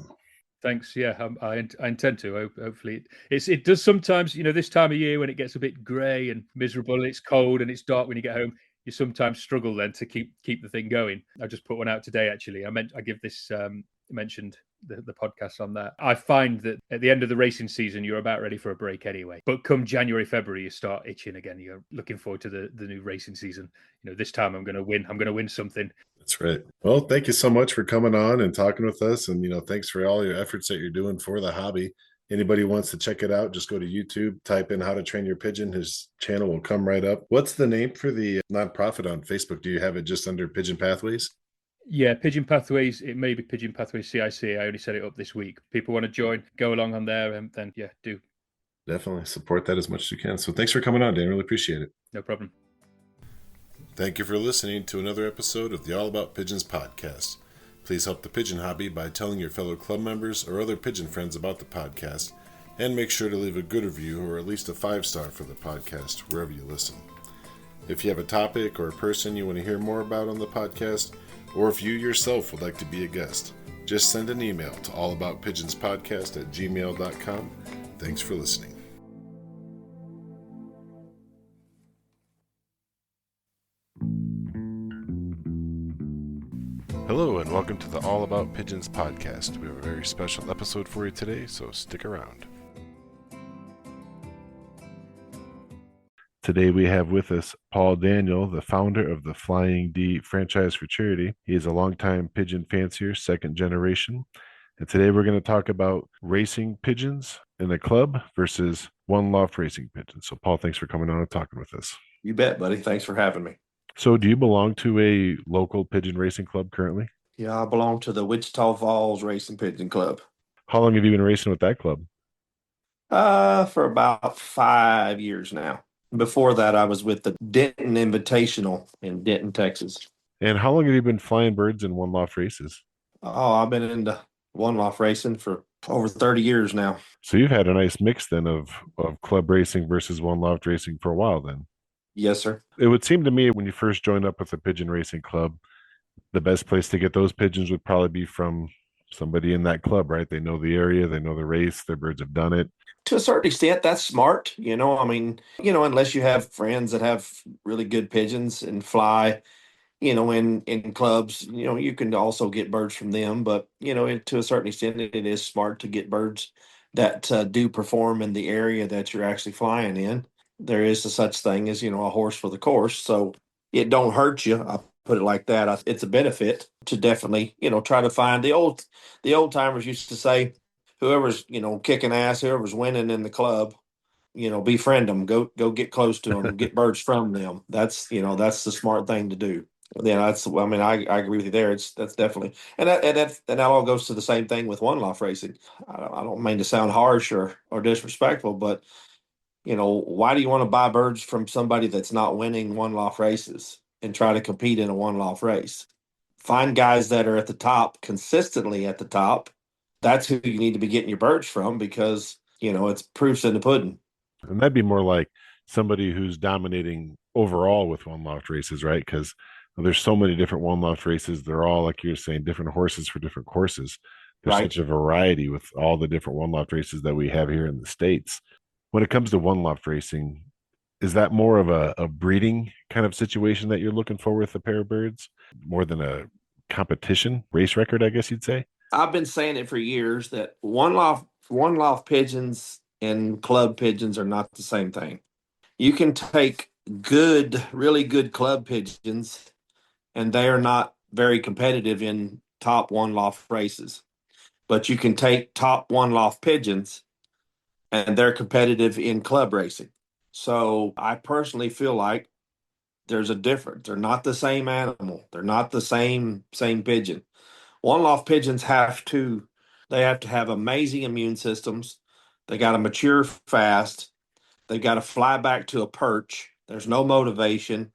F: Thanks. Yeah, I intend to. Hopefully, it does sometimes. This time of year when it gets a bit grey and miserable, it's cold and it's dark when you get home, you sometimes struggle then to keep the thing going. I just put one out today. Actually, I give this mentioned the podcast on that. I find that at the end of the racing season, you're about ready for a break anyway. But come January, February, you start itching again. You're looking forward to the new racing season. This time I'm going to win. I'm going to win something.
C: That's right. Well, thank you so much for coming on and talking with us. And, thanks for all your efforts that you're doing for the hobby. Anybody wants to check it out, just go to YouTube, type in How to Train Your Pigeon. His channel will come right up. What's the name for the nonprofit on Facebook? Do you have it just under Pigeon Pathways?
F: Yeah, Pigeon Pathways. It may be Pigeon Pathways CIC. I only set it up this week. People want to join, go along on there, and then, yeah, do.
C: Definitely support that as much as you can. So thanks for coming on, Dan. Really appreciate it.
F: No problem.
C: Thank you for listening to another episode of the All About Pigeons podcast. Please help the pigeon hobby by telling your fellow club members or other pigeon friends about the podcast, and make sure to leave a good review or at least a 5-star for the podcast wherever you listen. If you have a topic or a person you want to hear more about on the podcast, or if you yourself would like to be a guest, just send an email to allaboutpigeonspodcast@gmail.com. Thanks for listening. Hello and welcome to the All About Pigeons podcast. We have a very special episode for you today, so stick around. Today we have with us Paul Daniel, the founder of the Flying D franchise for charity. He is a longtime pigeon fancier, second generation. And today we're going to talk about racing pigeons in a club versus one loft racing pigeons. So Paul, thanks for coming on and talking with us.
G: You bet, buddy. Thanks for having me.
C: So do you belong to a local pigeon racing club currently?
G: Yeah, I belong to the Wichita Falls Racing Pigeon Club.
C: How long have you been racing with that club?
G: For about 5 years now. Before that, I was with the Denton Invitational in Denton, Texas.
C: And how long have you been flying birds in one loft races?
G: Oh, I've been into one loft racing for over 30 years now.
C: So you've had a nice mix then of club racing versus one loft racing for a while then.
G: Yes, sir.
C: It would seem to me when you first joined up with a pigeon racing club, the best place to get those pigeons would probably be from somebody in that club, right? They know the area, they know the race, their birds have done it.
G: To a certain extent, that's smart. Unless you have friends that have really good pigeons and fly, in clubs, you can also get birds from them. But, to a certain extent, it is smart to get birds that do perform in the area that you're actually flying in. There is a such thing as, a horse for the course. So it don't hurt you. I put it like that. It's a benefit to definitely, try to find the old timers used to say, whoever's, kicking ass, whoever's winning in the club, befriend them, go get close to them, get birds from them. That's the smart thing to do. Yeah, I agree with you there. That's definitely, and that all goes to the same thing with one loft racing. I don't mean to sound harsh or disrespectful, but why do you want to buy birds from somebody that's not winning one loft races and try to compete in a one loft race? Find guys that are at the top, consistently at the top. That's who you need to be getting your birds from because, it's proofs in the pudding.
C: And that'd be more like somebody who's dominating overall with one loft races, right? Because there's so many different one loft races. They're all, like you're saying, different horses for different courses. There's
G: Right.
C: such a variety with all the different one loft races that we have here in the States. When it comes to one loft racing, is that more of a breeding kind of situation that you're looking for with a pair of birds more than a competition race record, I guess you'd say?
G: I've been saying it for years that one loft pigeons and club pigeons are not the same thing. You can take really good club pigeons, and they are not very competitive in top one loft races. But you can take top one loft pigeons, and they're competitive in club racing. So I personally feel like there's a difference. They're not the same animal. They're not the same pigeon. One loft pigeons have to have amazing immune systems. They got to mature fast. They got to fly back to a perch. There's no motivation.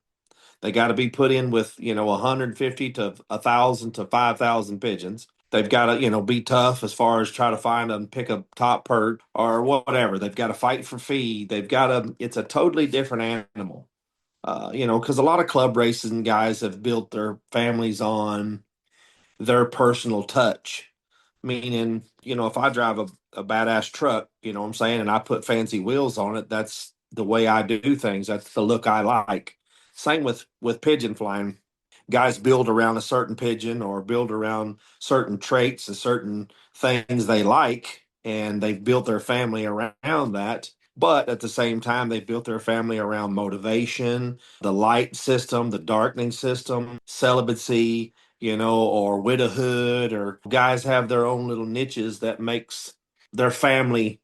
G: They got to be put in with 150 to 1,000 to 5,000 pigeons. They've got to be tough as far as try to find and pick a top perch or whatever. They've got to fight for feed. It's a totally different animal. Because a lot of club racing guys have built their families on their personal touch. Meaning, if I drive a badass truck, what I'm saying, and I put fancy wheels on it, that's the way I do things. That's the look I like. Same with pigeon flying. guys build around a certain pigeon or build around certain traits and certain things they like, and they've built their family around that. But at the same time, they built their family around motivation, the light system, the darkening system, celibacy, or widowhood, or guys have their own little niches that makes their family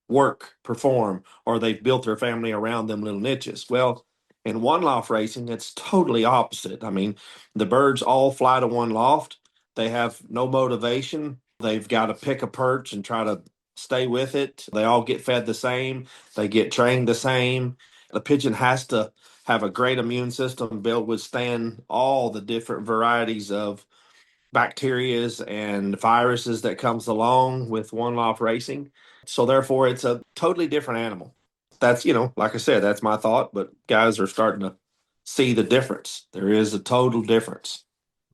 G: work, perform, or they've built their family around them little niches. Well, in one loft racing, it's totally opposite. I mean, the birds all fly to one loft. They have no motivation. They've got to pick a perch and try to stay with it. They all get fed the same. They get trained the same. The pigeon has to have a great immune system, be able to withstand all the different varieties of bacterias and viruses that comes along with one loft racing. So therefore it's a totally different animal. That's, like I said, that's my thought, but guys are starting to see the difference. There is a total difference.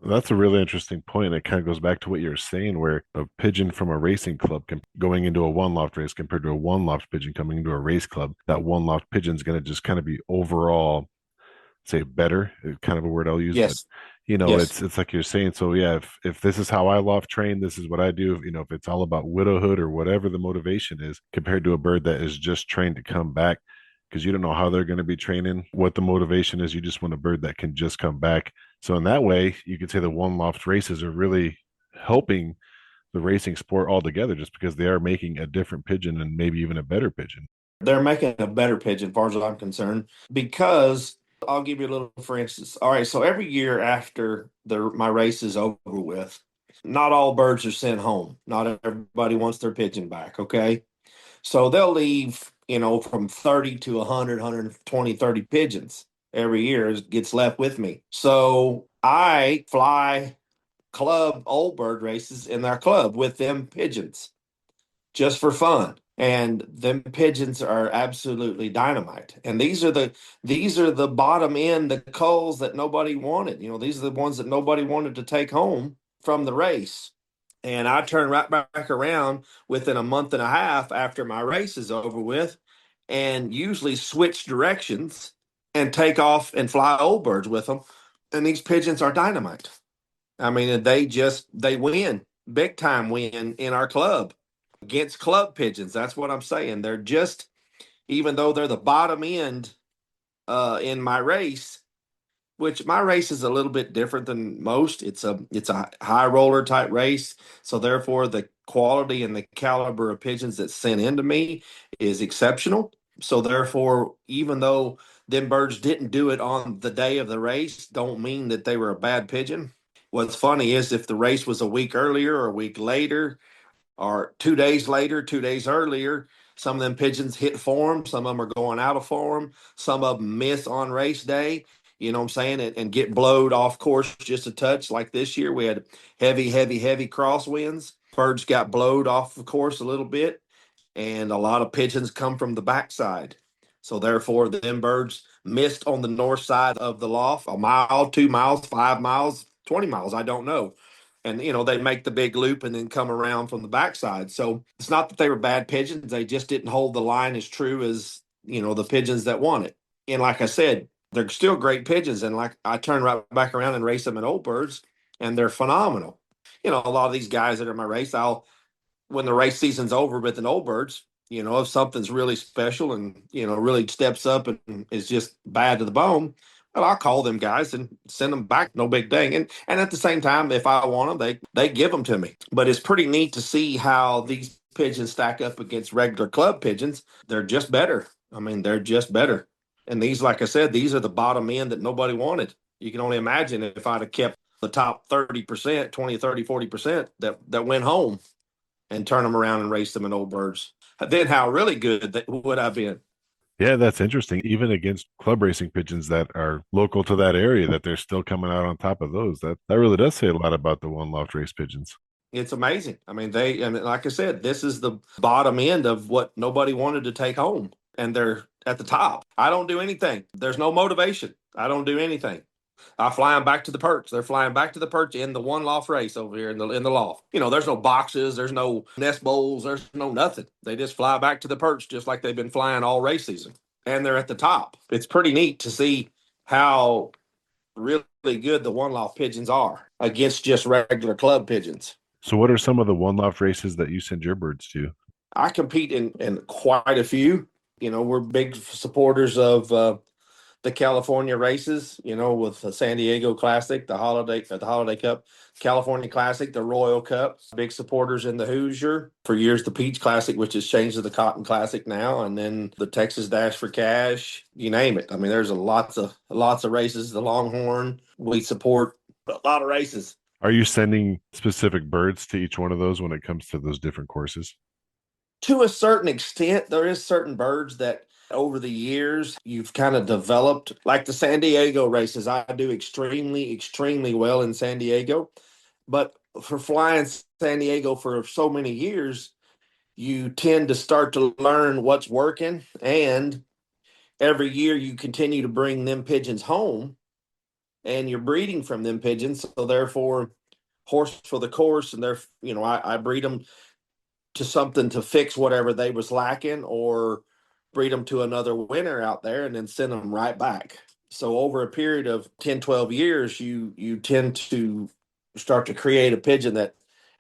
A: That's a really interesting point. It kind of goes back to what you were saying, where a pigeon from a racing club going into a one loft race compared to a one loft pigeon coming into a race club. That one loft pigeon is going to just kind of be overall, say, better, kind of a word I'll use, but
G: Yes. Yes.
A: it's like you're saying. So yeah, if this is how I loft train, this is what I do. If it's all about widowhood or whatever the motivation is, compared to a bird that is just trained to come back, because you don't know how they're going to be training, what the motivation is. You just want a bird that can just come back. So in that way, you could say the one loft races are really helping the racing sport altogether, just because they are making a different pigeon and maybe even a better pigeon.
G: They're making a better pigeon, as far as I'm concerned, because I'll give you a little, for instance. All right, so every year after my race is over with, not all birds are sent home. Not everybody wants their pigeon back. Okay, so they'll leave, from 30 to 100, 120, 30 pigeons every year gets left with me. So I fly club old bird races in our club with them pigeons just for fun. And them pigeons are absolutely dynamite. And these are the bottom end, the culls that nobody wanted. These are the ones that nobody wanted to take home from the race. And I turn right back around within a month and a half after my race is over with, and usually switch directions and take off and fly old birds with them. And these pigeons are dynamite. I mean, they win, big time win in our club against club pigeons. That's what I'm saying. They're just, even though they're the bottom end in my race, which my race is a little bit different than most. It's a high roller type race, so therefore the quality and the caliber of pigeons that's sent into me is exceptional. So therefore, even though them birds didn't do it on the day of the race, don't mean that they were a bad pigeon. What's funny is if the race was a week earlier or a week later, or 2 days later, 2 days earlier, some of them pigeons hit form. Some of them are going out of form. Some of them miss on race day. You know what I'm saying? And get blowed off course just a touch. Like this year, we had heavy, heavy, heavy crosswinds. Birds got blowed off the course a little bit, and a lot of pigeons come from the backside. So therefore, them birds missed on the north side of the loft, a mile, 2 miles, 5 miles, 20 miles, I don't know. And they make the big loop and then come around from the backside. So it's not that they were bad pigeons; they just didn't hold the line as true as the pigeons that won it. And like I said, they're still great pigeons. And like I turn right back around and race them in old birds, and they're phenomenal. A lot of these guys that are in my race, when the race season's over with an old birds, if something's really special and, really steps up and is just bad to the bone, well, I'll call them guys and send them back. No big thing. And at the same time, if I want them, they give them to me. But it's pretty neat to see how these pigeons stack up against regular club pigeons. They're just better. I mean, they're just better. And these, like I said, these are the bottom end that nobody wanted. You can only imagine if I'd have kept the top 30%, 20, 30, 40% that went home and turn them around and race them in old birds. Then how really good that would I been?
A: Yeah, that's interesting. Even against club racing pigeons that are local to that area, that they're still coming out on top of those. That really does say a lot about the one loft race pigeons.
G: It's amazing. I mean, like I said, this is the bottom end of what nobody wanted to take home, and they're at the top. I don't do anything. There's no motivation. I don't do anything. I fly them back to the perch. They're flying back to the perch in the one loft race over here in the loft. There's no boxes, there's no nest bowls, there's no nothing. They just fly back to the perch just like they've been flying all race season, and they're at the top. It's pretty neat to see how really good the one loft pigeons are against just regular club pigeons.
A: So, what are some of the one loft races that you send your birds to?
G: I compete in quite a few. We're big supporters of the California races, with the San Diego Classic, the Holiday Cup, California Classic, the Royal Cup. Big supporters in the Hoosier. For years, the Peach Classic, which has changed to the Cotton Classic now, and then the Texas Dash for Cash. You name it. I mean, there's lots of races. The Longhorn, we support a lot of races.
A: Are you sending specific birds to each one of those when it comes to those different courses?
G: To a certain extent, there is certain birds that over the years you've kind of developed, like the San Diego races. I do extremely well in San Diego, but for flying San Diego for so many years, you tend to start to learn what's working, and every year you continue to bring them pigeons home, and you're breeding from them pigeons. So therefore, horse for the course, and I breed them to something to fix whatever they was lacking, or breed them to another winner out there and then send them right back. So over a period of 10, 12 years, you tend to start to create a pigeon that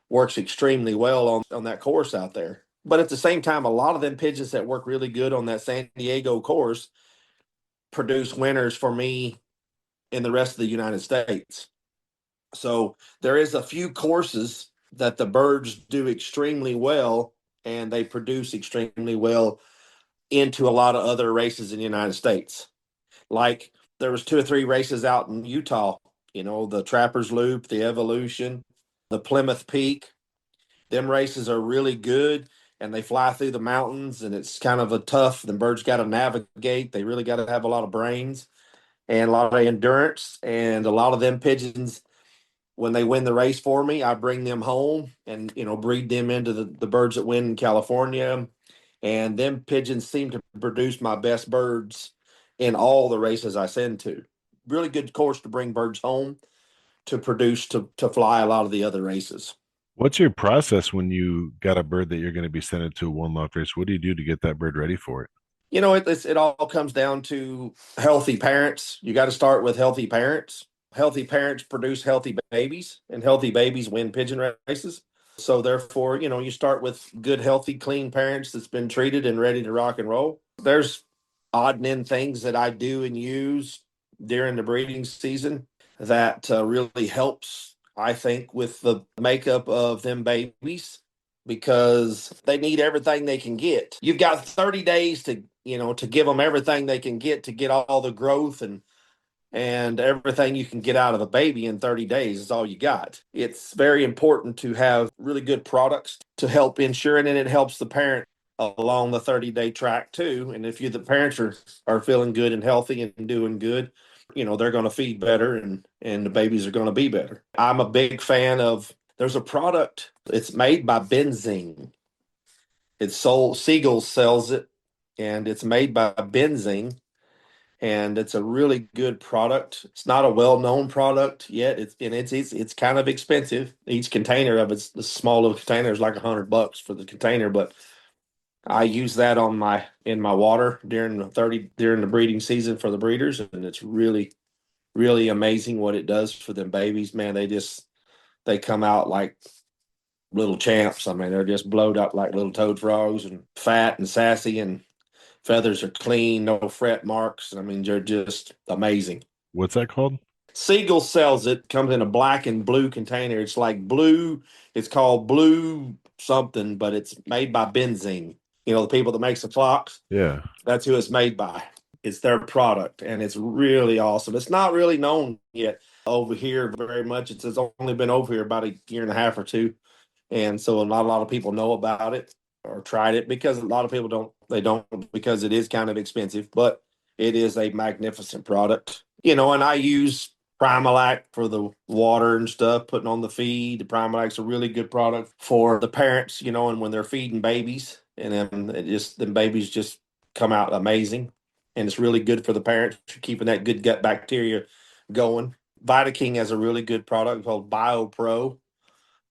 G: works extremely well on that course out there. But at the same time, a lot of them pigeons that work really good on that San Diego course produce winners for me in the rest of the United States. So there is a few courses that the birds do extremely well, and they produce extremely well into a lot of other races in the United States. Like there was 2 or 3 races out in Utah, the Trappers Loop, the Evolution, the Plymouth Peak. Them races are really good, and they fly through the mountains, and it's kind of a tough. The birds got to navigate. They really got to have a lot of brains and a lot of endurance, and a lot of them pigeons, when they win the race for me, I bring them home and breed them into the birds that win in California. And them pigeons seem to produce my best birds in all the races I send to. Really good course to bring birds home to produce to fly a lot of the other races.
A: What's your process when you got a bird that you're going to be sending to a one loft race? What do you do to get that bird ready for it?
G: It all comes down to healthy parents. You got to start with healthy parents. Healthy parents produce healthy babies, and healthy babies win pigeon races. So therefore, you start with good, healthy, clean parents that's been treated and ready to rock and roll. There's odd and end things that I do and use during the breeding season that really helps, I think, with the makeup of them babies, because they need everything they can get. You've got 30 days to give them everything they can get to get all the growth and everything you can get out of a baby in 30 days is all you got. It's very important to have really good products to help ensure it, and it helps the parent along the 30-day track too. And if the parents are feeling good and healthy and doing good, they're going to feed better, and the babies are going to be better. I'm a big fan of, there's a product, it's made by Benzing. It's sold, Siegel sells it, and it's made by Benzing, and it's a really good product. It's not a well-known product yet. It's kind of expensive. Each container of it's the small little container is like $100 for the container, but I use that in my water during the breeding season for the breeders, and it's really, really amazing what it does for them babies. Man, they come out like little champs. I mean, they're just blowed up like little toad frogs, and fat and sassy, and feathers are clean, no fret marks. I mean, they're just amazing.
A: What's that called?
G: Siegel sells it, comes in a black and blue container. It's like blue, it's called blue something, but it's made by Benzing. The people that makes the clocks,
A: Yeah.
G: that's who it's made by. It's their product, and it's really awesome. It's not really known yet over here very much. It's only been over here about a year and a half or two. And so not a lot of people know about it or tried it, because a lot of people don't, because it is kind of expensive, but it is a magnificent product. And I use Primalac for the water and stuff, putting on the feed. The Primalac's a really good product for the parents, and when they're feeding babies, and then the babies just come out amazing. And it's really good for the parents, keeping that good gut bacteria going. Vitaking has a really good product called BioPro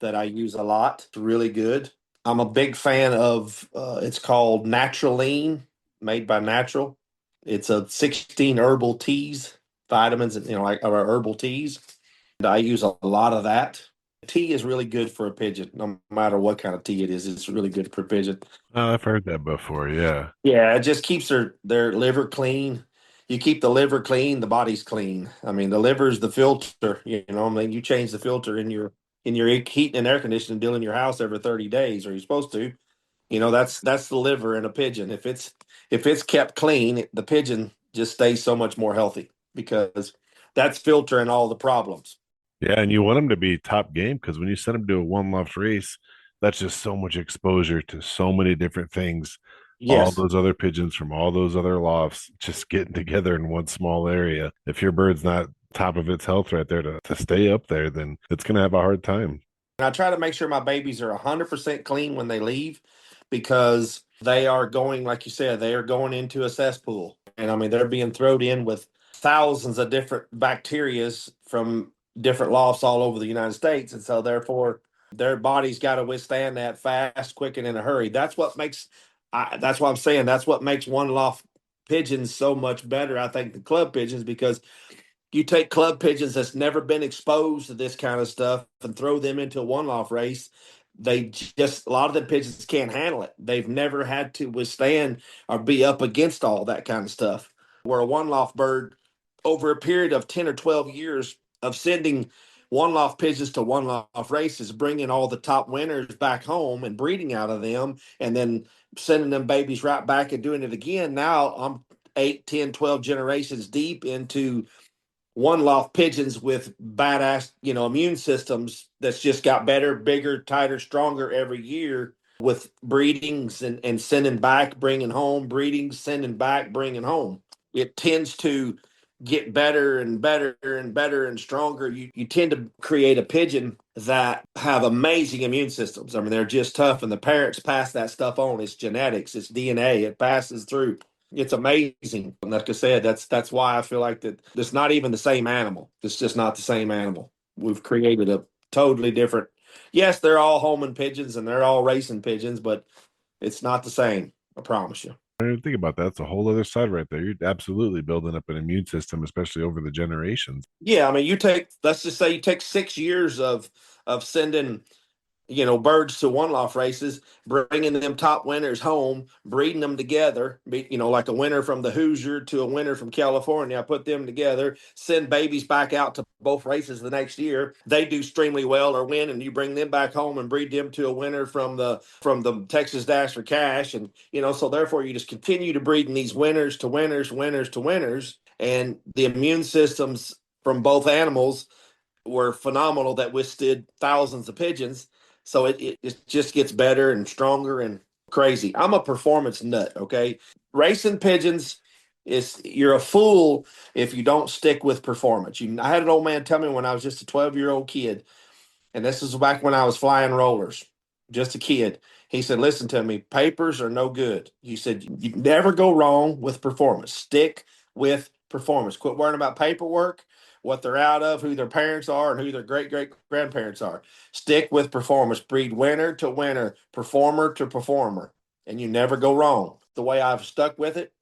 G: that I use a lot. It's really good. I'm a big fan of, it's called Naturaline, made by Natural. It's a 16 herbal teas vitamins and, like our herbal teas. And I use a lot of that. Tea is really good for a pigeon, no matter what kind of tea it is. It's really good for a pigeon.
A: Oh, I've heard that before. Yeah.
G: Yeah, it just keeps their liver clean. You keep the liver clean, the body's clean. I mean, the liver's the filter. I mean, you change the filter in your heating and air conditioning bill in your house every 30 days, or you're supposed to. That's the liver in a pigeon. If it's kept clean, the pigeon just stays so much more healthy because that's filtering all the problems.
A: Yeah, and you want them to be top game because when you send them to a one loft race, that's just so much exposure to so many different things. All
G: Yes.
A: those other pigeons from all those other lofts just getting together in one small area. If your bird's not top of its health right there to stay up there, then it's going to have a hard time.
G: And I try to make sure my babies are 100% clean when they leave because they are going, like you said, they are going into a cesspool. And I mean, they're being thrown in with thousands of different bacterias from different lofts all over the United States. And so, therefore, their body's got to withstand that fast, quick, and in a hurry. That's what I'm saying. That's what makes one loft pigeons so much better, I think, than club pigeons because you take club pigeons that's never been exposed to this kind of stuff and throw them into a one loft race. A lot of the pigeons can't handle it. They've never had to withstand or be up against all that kind of stuff. Where a one loft bird, over a period of 10 or 12 years of sending one loft pigeons to one loft races, bringing all the top winners back home and breeding out of them, and then sending them babies right back and doing it again. Now I'm 8, 10, 12 generations deep into one loft pigeons with badass, immune systems that's just got better, bigger, tighter, stronger every year with breedings and sending back, bringing home, breedings, sending back, bringing home. It tends to get better and better and better and stronger. You tend to create a pigeon that have amazing immune systems. I mean, they're just tough, and the parents pass that stuff on. It's genetics, it's DNA, it passes through. It's amazing. Like I said, that's why I feel like that it's not even the same animal. It's just not the same animal. We've created a totally different. Yes, they're all homing pigeons and they're all racing pigeons, but it's not the same. I promise you.
A: I didn't think about that. That's a whole other side right there. You're absolutely building up an immune system, especially over the generations.
G: Yeah, I mean, let's just say you take 6 years of sending birds to one loft races, bringing them top winners home, breeding them together, like a winner from the Hoosier to a winner from California. I put them together, send babies back out to both races the next year. They do extremely well or win, and you bring them back home and breed them to a winner from the Texas Dash for Cash. And, so therefore you just continue to breeding these winners to winners, winners to winners. And the immune systems from both animals were phenomenal that withstood thousands of pigeons. So it just gets better and stronger and crazy. I'm a performance nut, okay? Racing pigeons you're a fool if you don't stick with performance. I had an old man tell me when I was just a 12-year-old kid, and this is back when I was flying rollers, just a kid. He said, listen to me, papers are no good. He said, you never go wrong with performance. Stick with performance. Quit worrying about paperwork, what they're out of, who their parents are, and who their great great grandparents are. Stick with performance. Breed winner to winner, performer to performer, and you never go wrong. The way I've stuck with it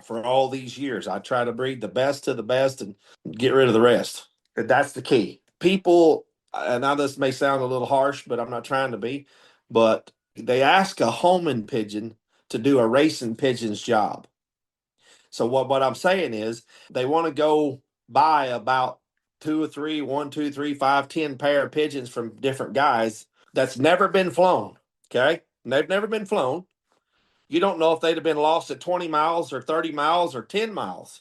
G: for all these years, I try to breed the best to the best and get rid of the rest. That's the key. People, now this may sound a little harsh, but I'm not trying to be, but they ask a homing pigeon to do a racing pigeon's job. So what I'm saying is they want to go buy about 1, 2, 3, 5, 10 pair of pigeons from different guys that's never been flown. Okay. And they've never been flown. You don't know if they'd have been lost at 20 miles or 30 miles or 10 miles.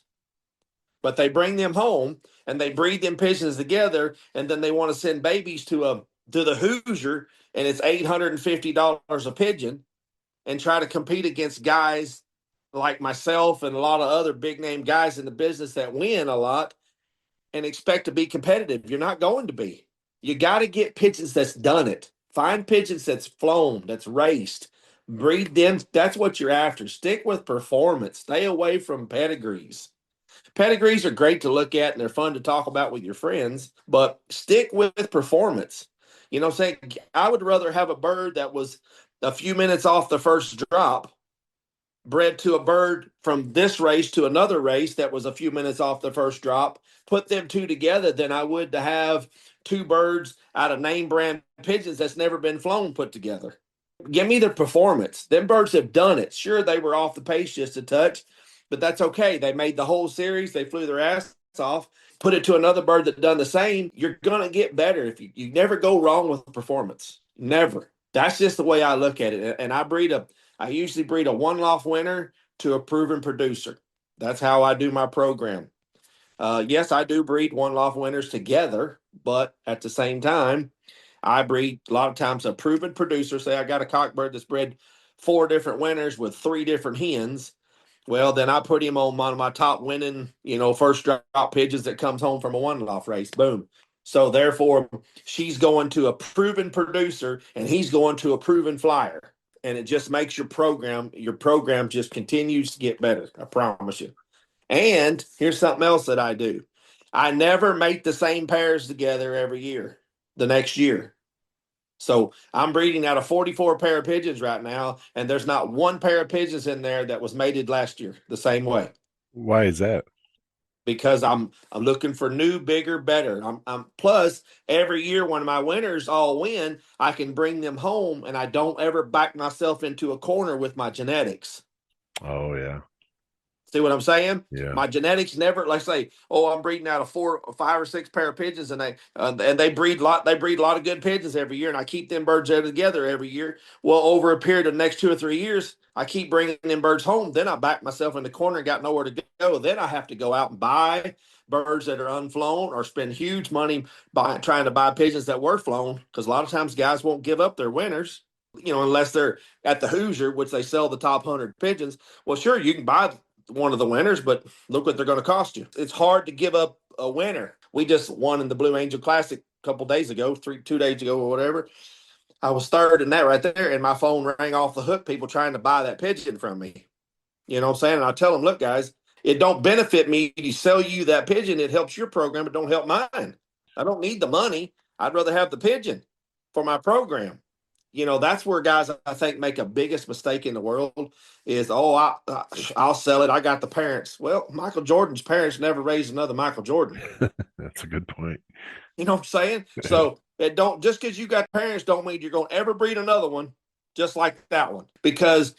G: But they bring them home and they breed them pigeons together, and then they want to send babies to the Hoosier, and it's $850 a pigeon, and try to compete against guys like myself and a lot of other big name guys in the business that win a lot and expect to be competitive. You're not going to be. You got to get pigeons that's done it. Find pigeons that's flown, that's raced. Breed them. That's what you're after. Stick with performance. Stay away from pedigrees. Pedigrees are great to look at and they're fun to talk about with your friends, but stick with performance. I'm saying? I would rather have a bird that was a few minutes off the first drop bred to a bird from this race to another race that was a few minutes off the first drop, put them two together than I would to have two birds out of name brand pigeons that's never been flown put together. Give me the performance. Them birds have done it. Sure, they were off the pace just a touch, but that's okay. They made the whole series. They flew their ass off. Put it to another bird that done the same. You're gonna get better. If you never go wrong with performance. Never. That's just the way I look at it. And I usually breed a one loft winner to a proven producer. That's how I do my program. Yes, I do breed one loft winners together, but at the same time, I breed a lot of times a proven producer. Say I got a cockbird that's bred 4 different winners with 3 different hens. Well, then I put him on one of my top winning, first drop pigeons that comes home from a one loft race. Boom. So therefore, she's going to a proven producer and he's going to a proven flyer. And it just makes your program just continues to get better. I promise you. And here's something else that I do. I never make the same pairs together every year, the next year. So I'm breeding out of 44 pair of pigeons right now, and there's not one pair of pigeons in there that was mated last year the same way.
A: Why is that?
G: Because I'm looking for new, bigger, better. I'm plus every year when my winners all win, I can bring them home, and I don't ever back myself into a corner with my genetics.
A: Oh yeah.
G: See what I'm saying?
A: Yeah.
G: My genetics never, like say, I'm breeding out of 4, 5, or 6 pair of pigeons, and they breed a lot. They breed a lot of good pigeons every year, and I keep them birds there together every year. Well, over a period of the next 2 or 3 years, I keep bringing them birds home. Then I back myself in the corner and got nowhere to go. Then I have to go out and buy birds that are unflown or spend huge money trying to buy pigeons that were flown, because a lot of times guys won't give up their winners. Unless they're at the Hoosier, which they sell the top 100 pigeons. Well, sure, you can buy one of the winners, but look what they're going to cost you. It's hard to give up a winner. We just won in the Blue Angel Classic a couple days ago, 2 days ago or whatever. I was third in that right there, and my phone rang off the hook, people trying to buy that pigeon from me. You know what I'm saying? And I tell them, look, guys, it don't benefit me to sell you that pigeon. It helps your program, but don't help mine. I don't need the money. I'd rather have the pigeon for my program. That's where guys, I think, make a biggest mistake in the world is, I'll sell it. I got the parents. Well, Michael Jordan's parents never raised another Michael Jordan.
A: That's a good point.
G: You know what I'm saying? So it don't, just because you got parents don't mean you're going to ever breed another one just like that one. Because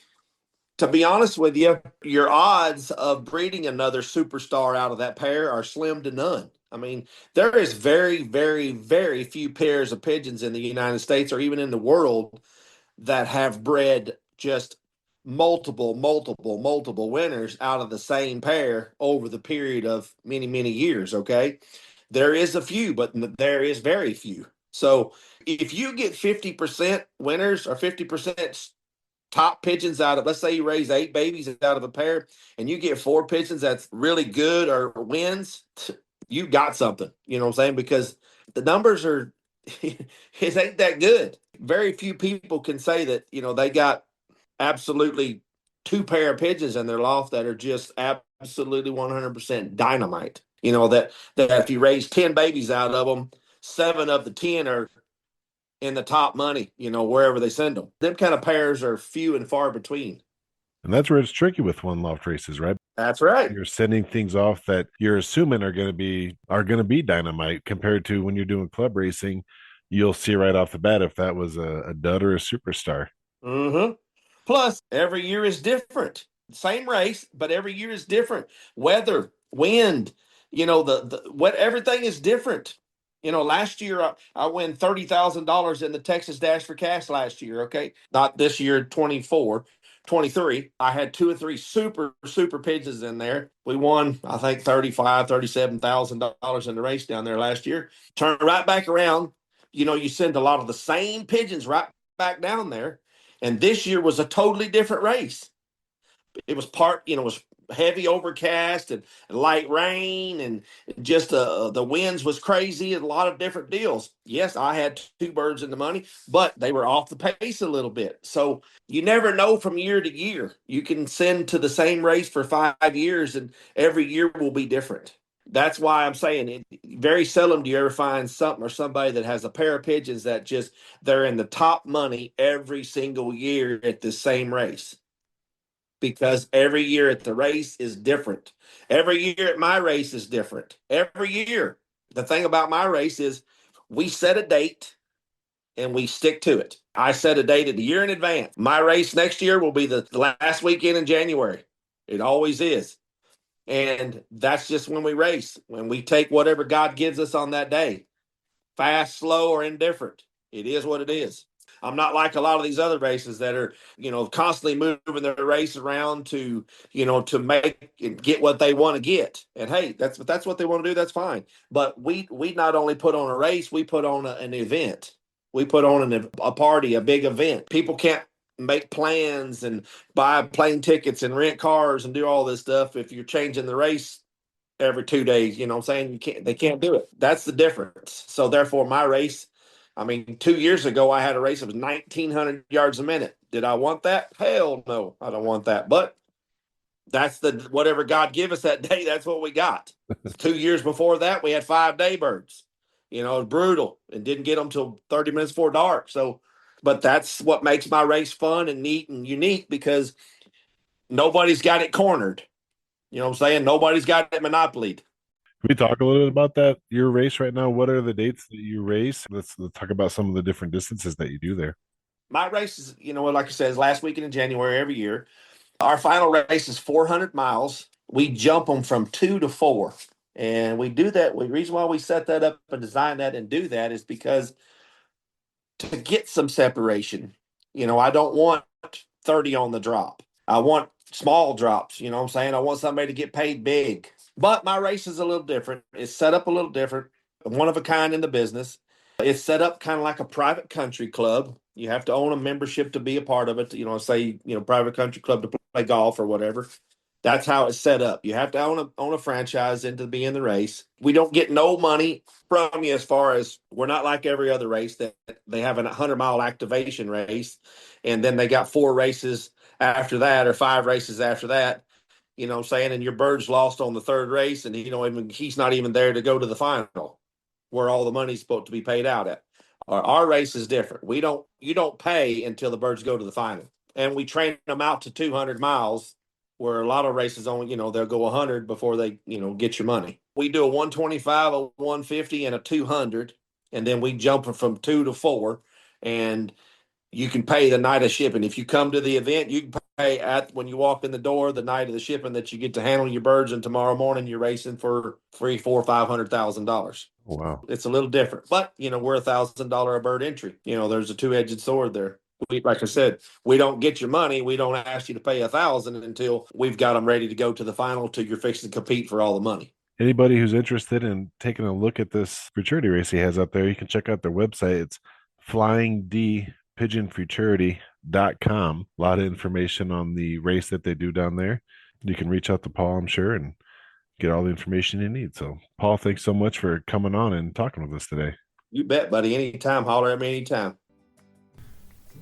G: to be honest with you, your odds of breeding another superstar out of that pair are slim to none. I mean, there is very, very, very few pairs of pigeons in the United States or even in the world that have bred just multiple winners out of the same pair over the period of many, many years. Okay. There is a few, but there is very few. So if you get 50% winners or 50% top pigeons out of, let's say you raise 8 babies out of a pair and you get 4 pigeons that's really good or wins, you got something. You know what I'm saying? Because the numbers are, it ain't that good. Very few people can say that, they got absolutely 2 pair of pigeons in their loft that are just absolutely 100% dynamite. That if you raise 10 babies out of them, 7 of the 10 are in the top money, wherever they send them. Them kind of pairs are few and far between.
A: And that's where it's tricky with one loft races, right?
G: That's right.
A: You're sending things off that you're assuming are going to be dynamite compared to when you're doing club racing. You'll see right off the bat if that was a dud or a superstar.
G: Mm-hmm. Plus, every year is different. Same race, but every year is different. Weather, wind, everything is different. Last year I win $30,000 in the Texas Dash for Cash last year. Okay, not this year, 24, 23. I had 2 or 3 super pigeons in there. We won, I think, $37,000 in the race down there last year. Turn right back around. You send a lot of the same pigeons right back down there. And this year was a totally different race. It was was heavy overcast and light rain, and just the winds was crazy and a lot of different deals. Yes, I had 2 birds in the money, but they were off the pace a little bit. So you never know from year to year. You can send to the same race for 5 years, and every year will be different. That's why I'm saying it. Very seldom do you ever find something or somebody that has a pair of pigeons that they're in the top money every single year at the same race. because every year at the race is different. Every year at my race is different. Every year. The thing about my race is we set a date and we stick to it. I set a date a year in advance. My race next year will be the last weekend in January. It always is. And that's just when we race, when we take whatever God gives us on that day, fast, slow, or indifferent. It is what it is. I'm not like a lot of these other races that are, constantly moving their race around to, to make and get what they want to get. And hey, that's what they want to do. That's fine. But we not only put on a race, we put on an event. We put on a party, a big event. People can't make plans and buy plane tickets and rent cars and do all this stuff if you're changing the race every 2 days. You know what I'm saying? They can't do it. That's the difference. So therefore my race, I mean, 2 years ago I had a race that was 1,900 yards a minute. Did I want that? Hell no, I don't want that. But that's whatever God give us that day, that's what we got. 2 years before that, we had 5 day birds. It was brutal and didn't get them till 30 minutes before dark. So, but that's what makes my race fun and neat and unique, because nobody's got it cornered. You know what I'm saying? Nobody's got it monopolied.
A: Can we talk a little bit about that? Your race right now, what are the dates that you race? Let's talk about some of the different distances that you do there.
G: My race is, like I said, is last weekend in January every year. Our final race is 400 miles. We jump them from 2 to 4. And we do that. The reason why we set that up and design that and do that is because to get some separation, I don't want 30 on the drop. I want small drops. You know what I'm saying? I want somebody to get paid big. But my race is a little different. It's set up a little different. One of a kind in the business. It's set up kind of like a private country club. You have to own a membership to be a part of it. Say, private country club to play golf or whatever. That's how it's set up. You have to own a franchise and to be in the race. We don't get no money from you, as far as we're not like every other race that they have a 100-mile activation race, and then they got 4 races after that or 5 races after that. You know what I'm saying? And your bird's lost on the 3rd race, and he's not even there to go to the final, where all the money's supposed to be paid out at. Our race is different. You don't pay until the birds go to the final, and we train them out to 200 miles, where a lot of races only, they'll go 100 before they, get your money. We do a 125, a 150, and a 200, and then we jump from 2 to 4, and you can pay the night of shipping. If you come to the event, you can pay when you walk in the door the night of the shipping, that you get to handle your birds, and tomorrow morning you're racing for $300,000, $400,000, $500,000.
A: Oh, wow.
G: It's a little different, but we're $1,000 a bird entry. There's a 2-edged sword there. Like I said, we don't get your money. We don't ask you to pay 1,000 until we've got them ready to go to the final, till you're fixing to compete for all the money.
A: Anybody who's interested in taking a look at this futurity race he has out there, you can check out their website. It's flyingdpigeonfuturity.com. A lot of information on the race that they do down there. You can reach out to Paul, I'm sure, and get all the information you need. So, Paul, thanks so much for coming on and talking with us today.
G: You bet, buddy. Anytime. Holler at me anytime.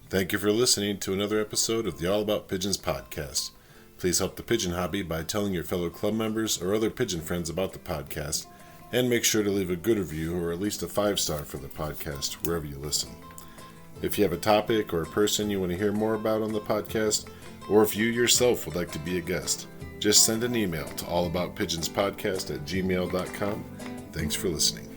C: Thank you for listening to another episode of the All About Pigeons podcast. Please help the pigeon hobby by telling your fellow club members or other pigeon friends about the podcast, and make sure to leave a good review or at least a 5-star for the podcast wherever you listen. If you have a topic or a person you want to hear more about on the podcast, or if you yourself would like to be a guest, just send an email to allaboutpigeonspodcast@gmail.com. Thanks for listening.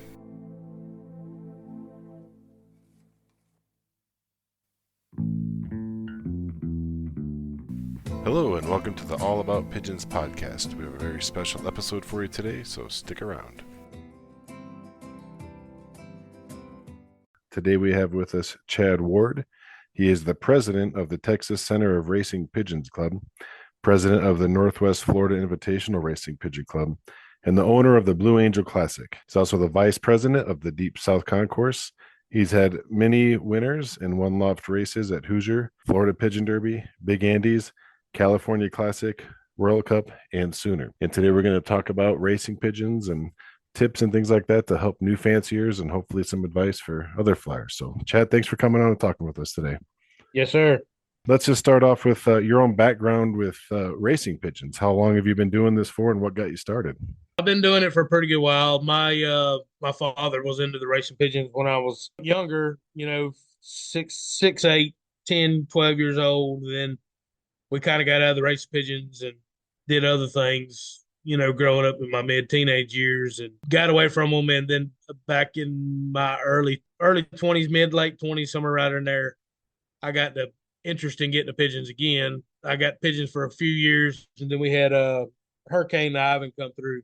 A: Hello, and welcome to the All About Pigeons podcast. We have a very special episode for you today, so stick around. Today we have with us Chad Ward. He is the president of the Texas Center of Racing Pigeons Club, president of the Northwest Florida Invitational Racing Pigeon Club, and the owner of the Blue Angel Classic. He's also the vice president of the Deep South Concourse. He's had many winners and won loft races at Hoosier, Florida Pigeon Derby, Big Andes, California Classic, World Cup, and Sooner. And today we're going to talk about racing pigeons and tips and things like that to help new fanciers, and hopefully some advice for other flyers. So, Chad, thanks for coming on and talking with us today.
H: Yes, sir.
A: Let's just start off with your own background with racing pigeons. How long have you been doing this for, and what got you started?
H: I've been doing it for a pretty good while. My father was into the racing pigeons when I was younger, 6, 8, 10, 12 years old. Then we kind of got out of the race pigeons and did other things, growing up in my mid teenage years and got away from them. And then back in my early 20s, mid late 20s, somewhere right in there, I got the interest in getting the pigeons again. I got pigeons for a few years, and then we had a Hurricane Ivan come through,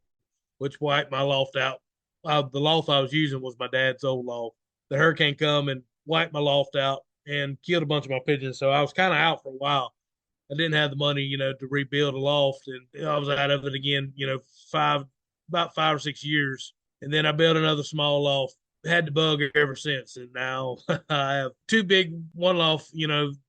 H: which wiped my loft out. The loft I was using was my dad's old loft. The hurricane come and wiped my loft out and killed a bunch of my pigeons. So I was kind of out for a while. I didn't have the money, to rebuild a loft, and I was out of it again, about 5 or 6 years, and then I built another small loft. Had the bug ever since, and now I have two big one loft,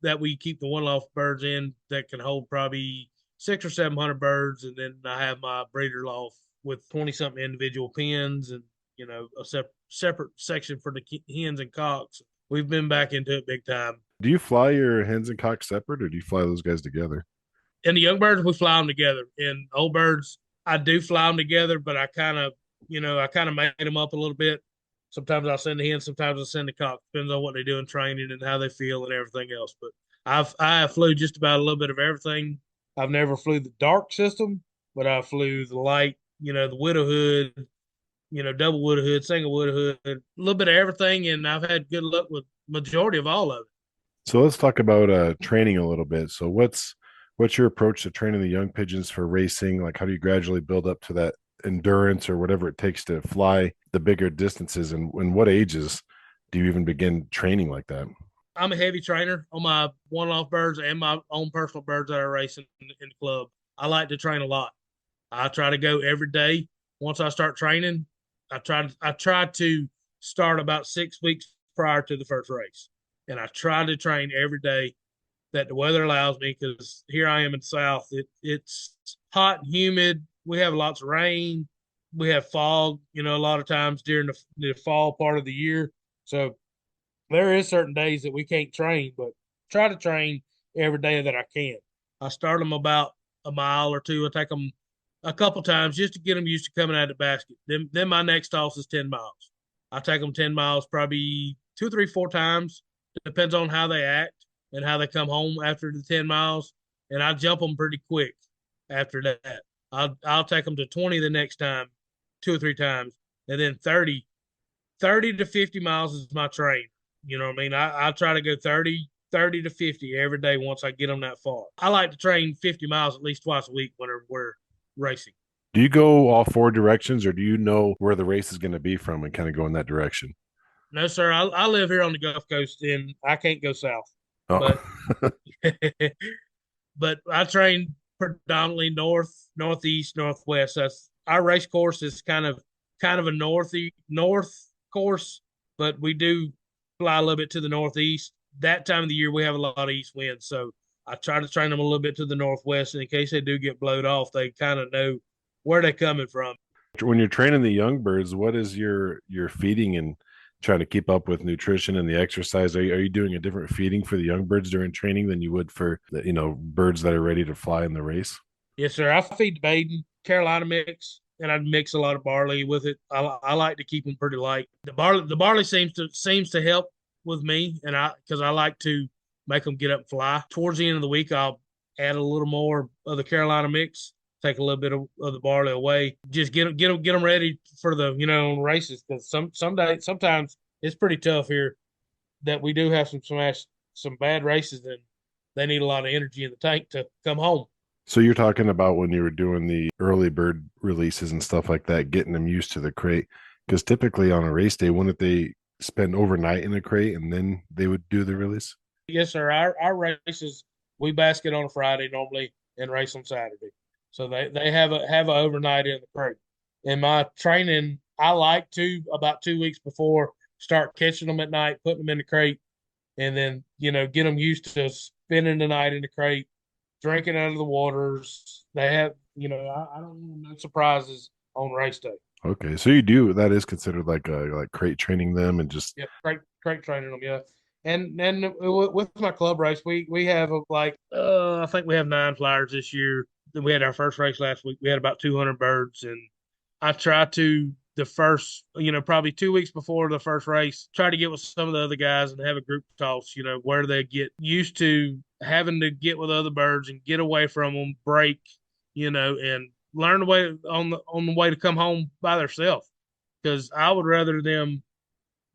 H: that we keep the one loft birds in that can hold probably 600 or 700 birds, and then I have my breeder loft with 20 something individual pens, and a separate section for the hens and cocks. We've been back into it big time.
C: Do you fly your hens and cocks separate, or do you fly those guys together?
H: And the young birds, we fly them together. And old birds, I do fly them together, but I kind of, made them up a little bit. Sometimes I'll send the hens, sometimes I'll send the cock. Depends on what they do in training and how they feel and everything else. But I have flew just about a little bit of everything. I've never flew the dark system, but I flew the light, the widow hood, double widow hood, single widow hood, a little bit of everything. And I've had good luck with majority of all of it.
C: So let's talk about training a little bit. So what's your approach to training the young pigeons for racing? Like, how do you gradually build up to that endurance or whatever it takes to fly the bigger distances? And what ages do you even begin training like that?
H: I'm a heavy trainer on my one-off birds and my own personal birds that I race in the club. I like to train a lot. I try to go every day. Once I start training, I try to start about 6 weeks prior to the first race, and I try to train every day that the weather allows me, because here I am in the South. It's hot and humid. We have lots of rain. We have fog, a lot of times during the fall part of the year. So there is certain days that we can't train, but try to train every day that I can. I start them about a mile or two. I take them a couple times just to get them used to coming out of the basket. Then my next toss is 10 miles. I take them 10 miles probably 2, 3, 4 times. Depends on how they act and how they come home after the 10 miles. And I jump them pretty quick after that. I'll take them to 20 the next time, 2 or 3 times, and then 30 to 50 miles is my train. You know what I mean? I try to go 30 to 50 every day once I get them that far. I like to train 50 miles at least twice a week whenever we're racing.
C: Do you go all four directions, or do you know where the race is going to be from and kind of go in that direction?
H: No, sir. I live here on the Gulf Coast and I can't go south.
C: Oh.
H: But but I train predominantly north, northeast, northwest. That's our race course is kind of a north course, but we do fly a little bit to the northeast. That time of the year we have a lot of east winds, so I try to train them a little bit to the northwest, and in case they do get blowed off, they kind of know where they're coming from.
C: When you're training the young birds, what is your feeding and trying to keep up with nutrition and the exercise? Are you doing a different feeding for the young birds during training than you would for the, birds that are ready to fly in the race?
H: Yes, sir. I feed the Baden Carolina mix, and I mix a lot of barley with it. I like to keep them pretty light. The barley seems to help with me, and because I like to make them get up and fly. Towards the end of the week, I'll add a little more of the Carolina mix, take a little bit of the barley away, just get them ready for the races. Because sometimes it's pretty tough here. That we do have some bad races, and they need a lot of energy in the tank to come home.
C: So you're talking about when you were doing the early bird releases and stuff like that, getting them used to the crate. Because typically on a race day, wouldn't they spend overnight in the crate and then they would do the release?
H: Yes, sir. Our races, we basket on a Friday normally and race on Saturday. So they have a overnight in the crate. In my training, I like to about 2 weeks before start catching them at night, putting them in the crate, and then get them used to spending the night in the crate, drinking out of the waters. They have I don't want no surprises on race day.
C: Okay, so you do that is considered like crate training them and just
H: Yeah, crate training them. Yeah. And with my club race, we have I think we have 9 flyers this year. We had our first race last week. We had about 200 birds, and I try to the first, probably 2 weeks before the first race, try to get with some of the other guys and have a group toss, where they get used to having to get with other birds and get away from them, break, and learn the way on the way to come home by themselves. Because I would rather them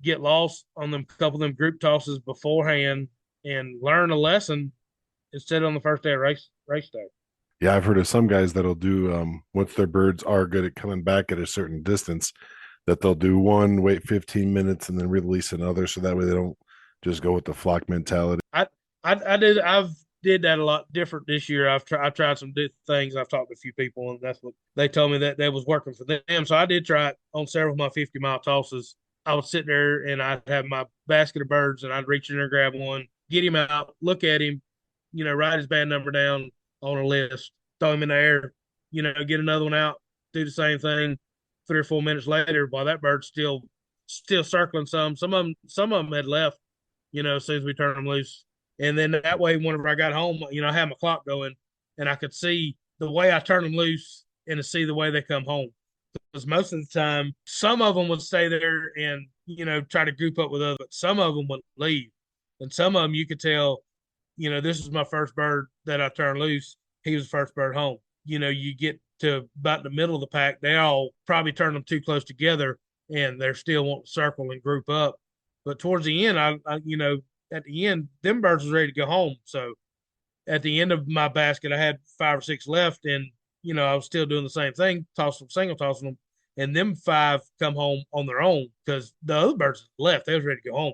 H: get lost on them couple of them group tosses beforehand and learn a lesson instead on the first day of race day.
C: Yeah, I've heard of some guys that'll do once their birds are good at coming back at a certain distance, that they'll do one, wait 15 minutes, and then release another, so that way they don't just go with the flock mentality.
H: I've did that a lot different this year. I tried some things. I've talked to a few people, and that's what they told me that was working for them. So I did try it on several of my 50-mile tosses. I would sit there and I'd have my basket of birds, and I'd reach in there, grab one, get him out, look at him, write his band number down on a list, throw him in the air, get another one out, do the same thing. 3 or 4 minutes later, while that bird's still circling some of them had left, as soon as we turned them loose. And then that way, whenever I got home, I had my clock going, and I could see the way I turned them loose and to see the way they come home. Because most of the time, some of them would stay there and try to group up with others, but some of them would leave, and some of them you could tell, this was my first bird that I turned loose. He was the first bird home. You get to about the middle of the pack, they all probably turn them too close together, and they're still wanting to circle and group up. But towards the end, I at the end, them birds was ready to go home. So at the end of my basket, I had 5 or 6 left, and I was still doing the same thing, tossing them, and them 5 come home on their own because the other birds left. They was ready to go home.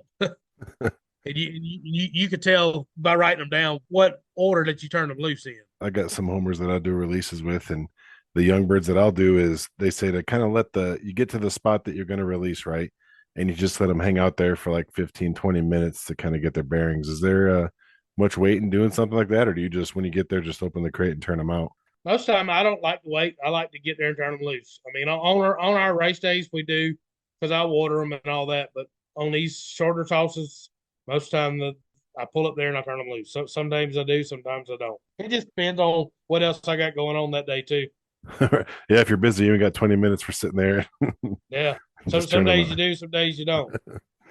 H: And you could tell by writing them down what order that you turn them loose in.
C: I got some homers that I do releases with, and the young birds that I'll do is they say to kind of you get to the spot that you're going to release, right? And you just let them hang out there for like 15, 20 minutes to kind of get their bearings. Is there much weight in doing something like that? Or do you just, when you get there, just open the crate and turn them out?
H: Most of the time, I don't like to wait. I like to get there and turn them loose. I mean, on our race days, we do because I water them and all that. But on these shorter tosses, most of the time, I pull up there and I turn them loose. So sometimes I do, sometimes I don't. It just depends on what else I got going on that day too.
C: Yeah, if you're busy, you only got 20 minutes for sitting there.
H: Yeah. So some days you do, some days you don't.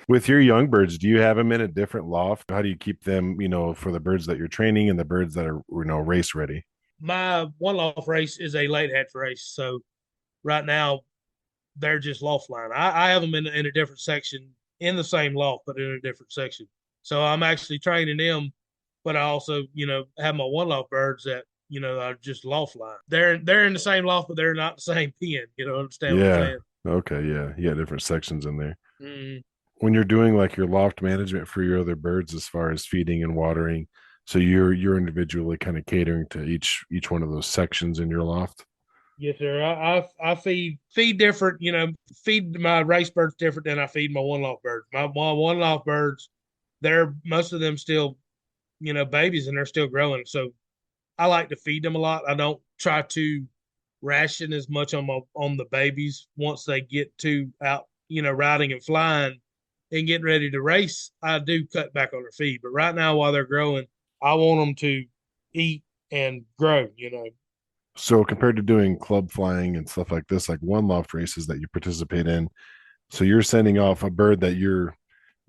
C: With your young birds, do you have them in a different loft? How do you keep them, for the birds that you're training and the birds that are, race ready?
H: My one loft race is a late hatch race. So right now they're just loft line. I have them in a different section in the same loft, but in a different section. So I'm actually training them, but I also, have my one loft birds that, are just loft line. They're in the same loft, but they're not the same pen. Understand what I'm
C: Yeah.
H: saying?
C: Okay. Yeah. Yeah. Different sections in there.
H: Mm-hmm.
C: When you're doing like your loft management for your other birds as far as feeding and watering, so you're individually kind of catering to each one of those sections in your loft.
H: Yes, sir. I feed different. Feed my race birds different than I feed my one loft birds. My one loft birds, they're most of them still, babies, and they're still growing. So I like to feed them a lot. I don't try to ration as much on the babies once they get to out, riding and flying and getting ready to race. I do cut back on their feed, but right now while they're growing, I want them to eat and grow.
C: So compared to doing club flying and stuff like this, like one loft races that you participate in, so you're sending off a bird that you're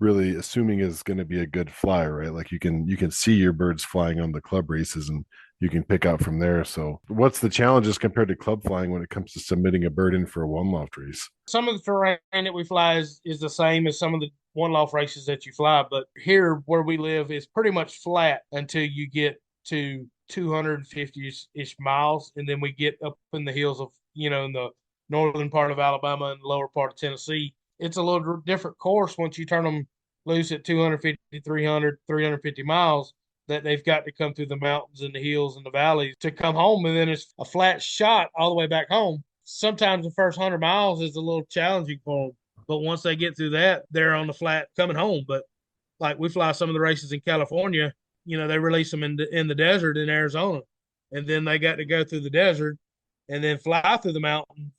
C: really assuming is going to be a good flyer, right? Like you can see your birds flying on the club races and you can pick out from there. So what's the challenges compared to club flying when it comes to submitting a bird in for a one loft race?
H: Some of the terrain that we fly is the same as some of the one loft races that you fly, but here where we live is pretty much flat until you get to 250-ish miles, and then we get up in the hills of, in the northern part of Alabama and lower part of Tennessee. It's a little different course once you turn them loose at 250, 300, 350 miles, that they've got to come through the mountains and the hills and the valleys to come home, and then it's a flat shot all the way back home. Sometimes the first 100 miles is a little challenging for them, but once they get through that, they're on the flat coming home. But like we fly some of the races in California, they release them in the desert in Arizona, and then they got to go through the desert and then fly through the mountains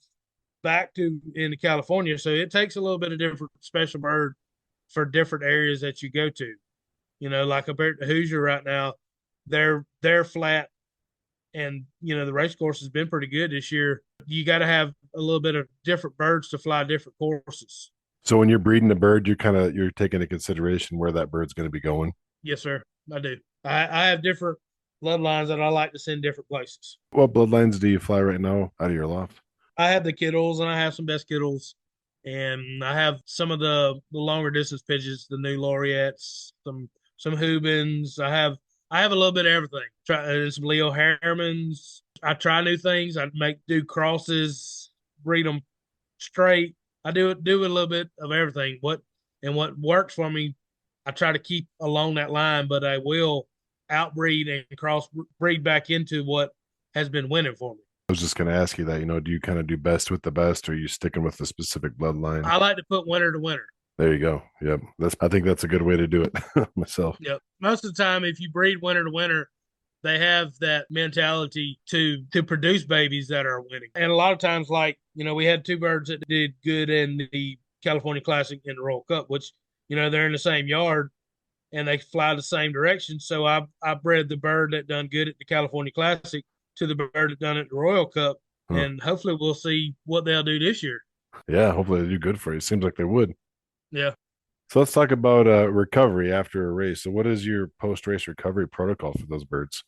H: back to into California. So it takes a little bit of different special bird for different areas that you go to. Like up here at the Hoosier right now, they're flat And, the race course has been pretty good this year. You got to have a little bit of different birds to fly different courses.
C: So when you're breeding a bird, you're taking into consideration where that bird's going to be going.
H: Yes, sir. I do. I have different bloodlines that I like to send different places.
C: What bloodlines do you fly right now out of your loft?
H: I have the Kittles, and I have some best Kittles, and I have some of the longer distance pigeons, the new Laureates, some Hoobins. I have a little bit of everything. Try some Leo Harrimans. I try new things. I do crosses, breed them straight. I do a little bit of everything. What works for me, I try to keep along that line, but I will outbreed and cross breed back into what has been winning for me.
C: I was just going to ask you that, do you kind of do best with the best, or are you sticking with a specific bloodline?
H: I like to put winner to winner.
C: There you go. Yep. I think that's a good way to do it myself.
H: Yep. Most of the time, if you breed winner to winner, they have that mentality to produce babies that are winning. And a lot of times, like, we had two birds that did good in the California Classic and the Royal Cup, which, they're in the same yard and they fly the same direction. So I bred the bird that done good at the California Classic to the bird that done at the Royal Cup.
C: Huh.
H: And hopefully we'll see what they'll do this year.
C: Yeah, hopefully they do good for you. Seems like they would.
H: Yeah.
C: So let's talk about recovery after a race. So what is your post-race recovery protocol for those birds?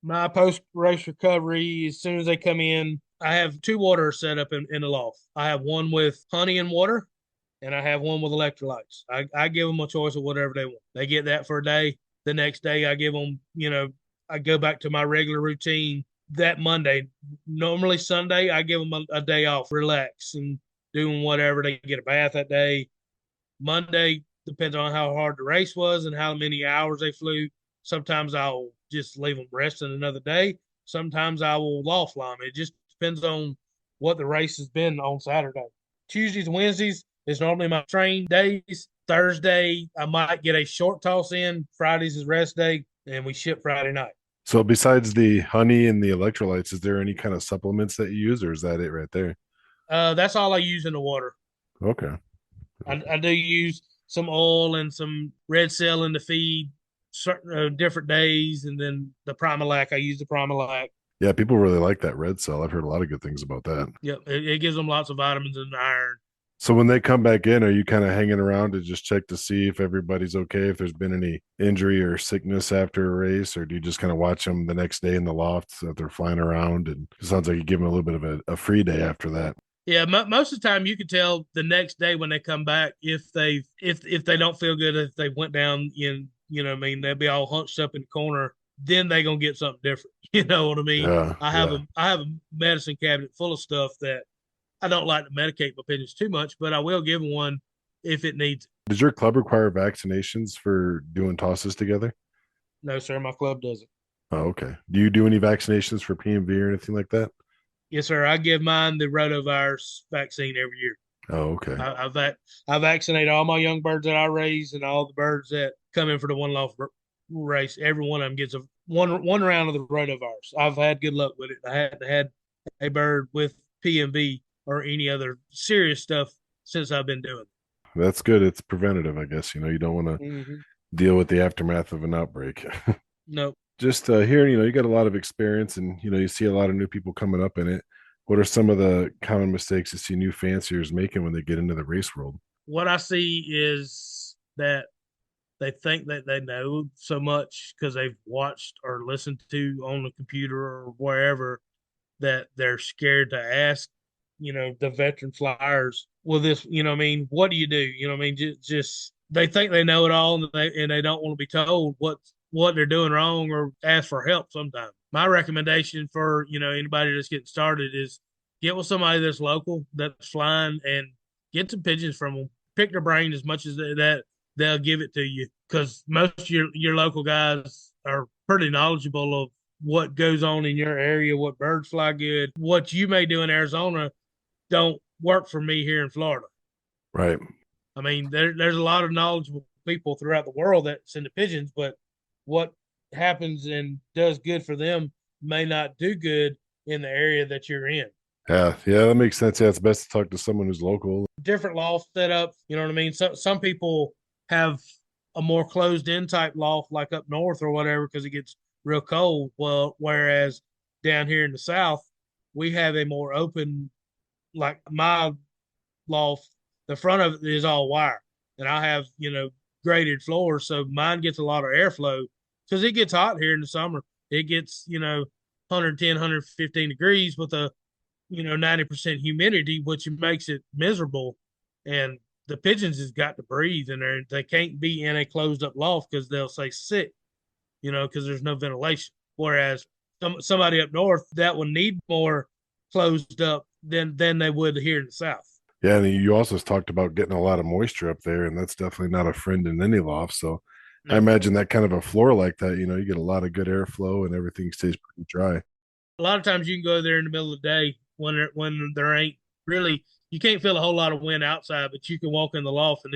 H: My post-race recovery, as soon as they come in, I have two waters set up in the loft. I have one with honey and water, and I have one with electrolytes. I give them a choice of whatever they want. They get that for a day. The next day, I give them, I go back to my regular routine that Monday. Normally Sunday, I give them a day off, relax, and doing whatever. They get a bath that day. Monday depends on how hard the race was and how many hours they flew. Sometimes I'll just leave them resting another day. Sometimes I will loft fly them. It just depends on what the race has been on Saturday. Tuesdays and Wednesdays is normally my train days. Thursday, I might get a short toss in. Fridays is rest day, and we ship Friday night.
C: So besides the honey and the electrolytes, is there any kind of supplements that you use, or is that it right there?
H: That's all I use in the water.
C: Okay.
H: I do use some oil and some red cell in the feed certain different days, and then the Primalac. I use the Primalac.
C: Yeah, people really like that red cell. I've heard a lot of good things about that.
H: Yep, it gives them lots of vitamins and iron.
C: So when they come back in, are you kind of hanging around to just check to see if everybody's okay, if there's been any injury or sickness after a race, or do you just kind of watch them the next day in the loft that they're flying around? And it sounds like you give them a little bit of a free day after that.
H: Yeah, most of the time you can tell the next day when they come back if they don't feel good, if they went down in, what I mean, they'll be all hunched up in the corner. Then they gonna get something different. You know what I mean?
C: Yeah,
H: I have a medicine cabinet full of stuff that I don't like to medicate my pigeons too much, but I will give them one if it needs it.
C: Does your club require vaccinations for doing tosses together?
H: No, sir, my club doesn't.
C: Oh, okay. Do you do any vaccinations for PMV or anything like that?
H: Yes, sir. I give mine the rotavirus vaccine every year.
C: Oh, okay.
H: I vaccinate all my young birds that I raise and all the birds that come in for the one loft race. Every one of them gets one round of the rotavirus. I've had good luck with it. I hadn't had a bird with PMV or any other serious stuff since I've been doing it.
C: That's good. It's preventative, I guess. You don't want to deal with the aftermath of an outbreak.
H: Nope.
C: Just hearing, you got a lot of experience and, you see a lot of new people coming up in it. What are some of the common mistakes you see new fanciers making when they get into the race world?
H: What I see is that they think that they know so much because they've watched or listened to on the computer or wherever that they're scared to ask, the veteran flyers, well, this, what do you do? Just they think they know it all and they don't want to be told what they're doing wrong or ask for help sometimes. My recommendation for, anybody that's getting started is get with somebody that's local, that's flying, and get some pigeons from them. Pick their brain as much as that they'll give it to you, because most of your local guys are pretty knowledgeable of what goes on in your area, what birds fly good. What you may do in Arizona don't work for me here in Florida.
C: Right.
H: I mean, there's a lot of knowledgeable people throughout the world that send the pigeons, but what happens and does good for them may not do good in the area that you're in.
C: Yeah, that makes sense. Yeah, it's best to talk to someone who's local.
H: Different loft setup, you know what I mean? Some people have a more closed in type loft like up north or whatever because it gets real cold. Well, whereas down here in the South, we have a more open, like my loft, the front of it is all wire, and I have, graded floors, so mine gets a lot of airflow because it gets hot here in the summer. It gets 110, 115 degrees with a 90% humidity, which makes it miserable. And the pigeons has got to breathe in there. They can't be in a closed up loft because they'll say sick, because there's no ventilation. Whereas somebody up north that will need more closed up than they would here in the South.
C: Yeah, and you also talked about getting a lot of moisture up there, and that's definitely not a friend in any loft. So I
H: No.
C: imagine that kind of a floor like that, you get a lot of good airflow and everything stays pretty dry.
H: A lot of times you can go there in the middle of the day when there ain't really, you can't feel a whole lot of wind outside, but you can walk in the loft and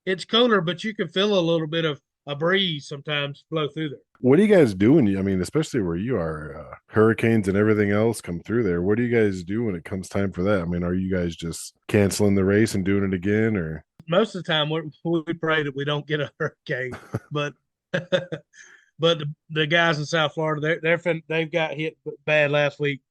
H: it's cooler, but you can feel a little bit of a breeze sometimes blow through there.
C: What do you guys do I mean, especially where you are, hurricanes and everything else come through there. What do you guys do when it comes time for that? I mean, are you guys just canceling the race and doing it again, or?
H: Most of the time we pray that we don't get a hurricane, but but the guys in South Florida, they've got hit bad last week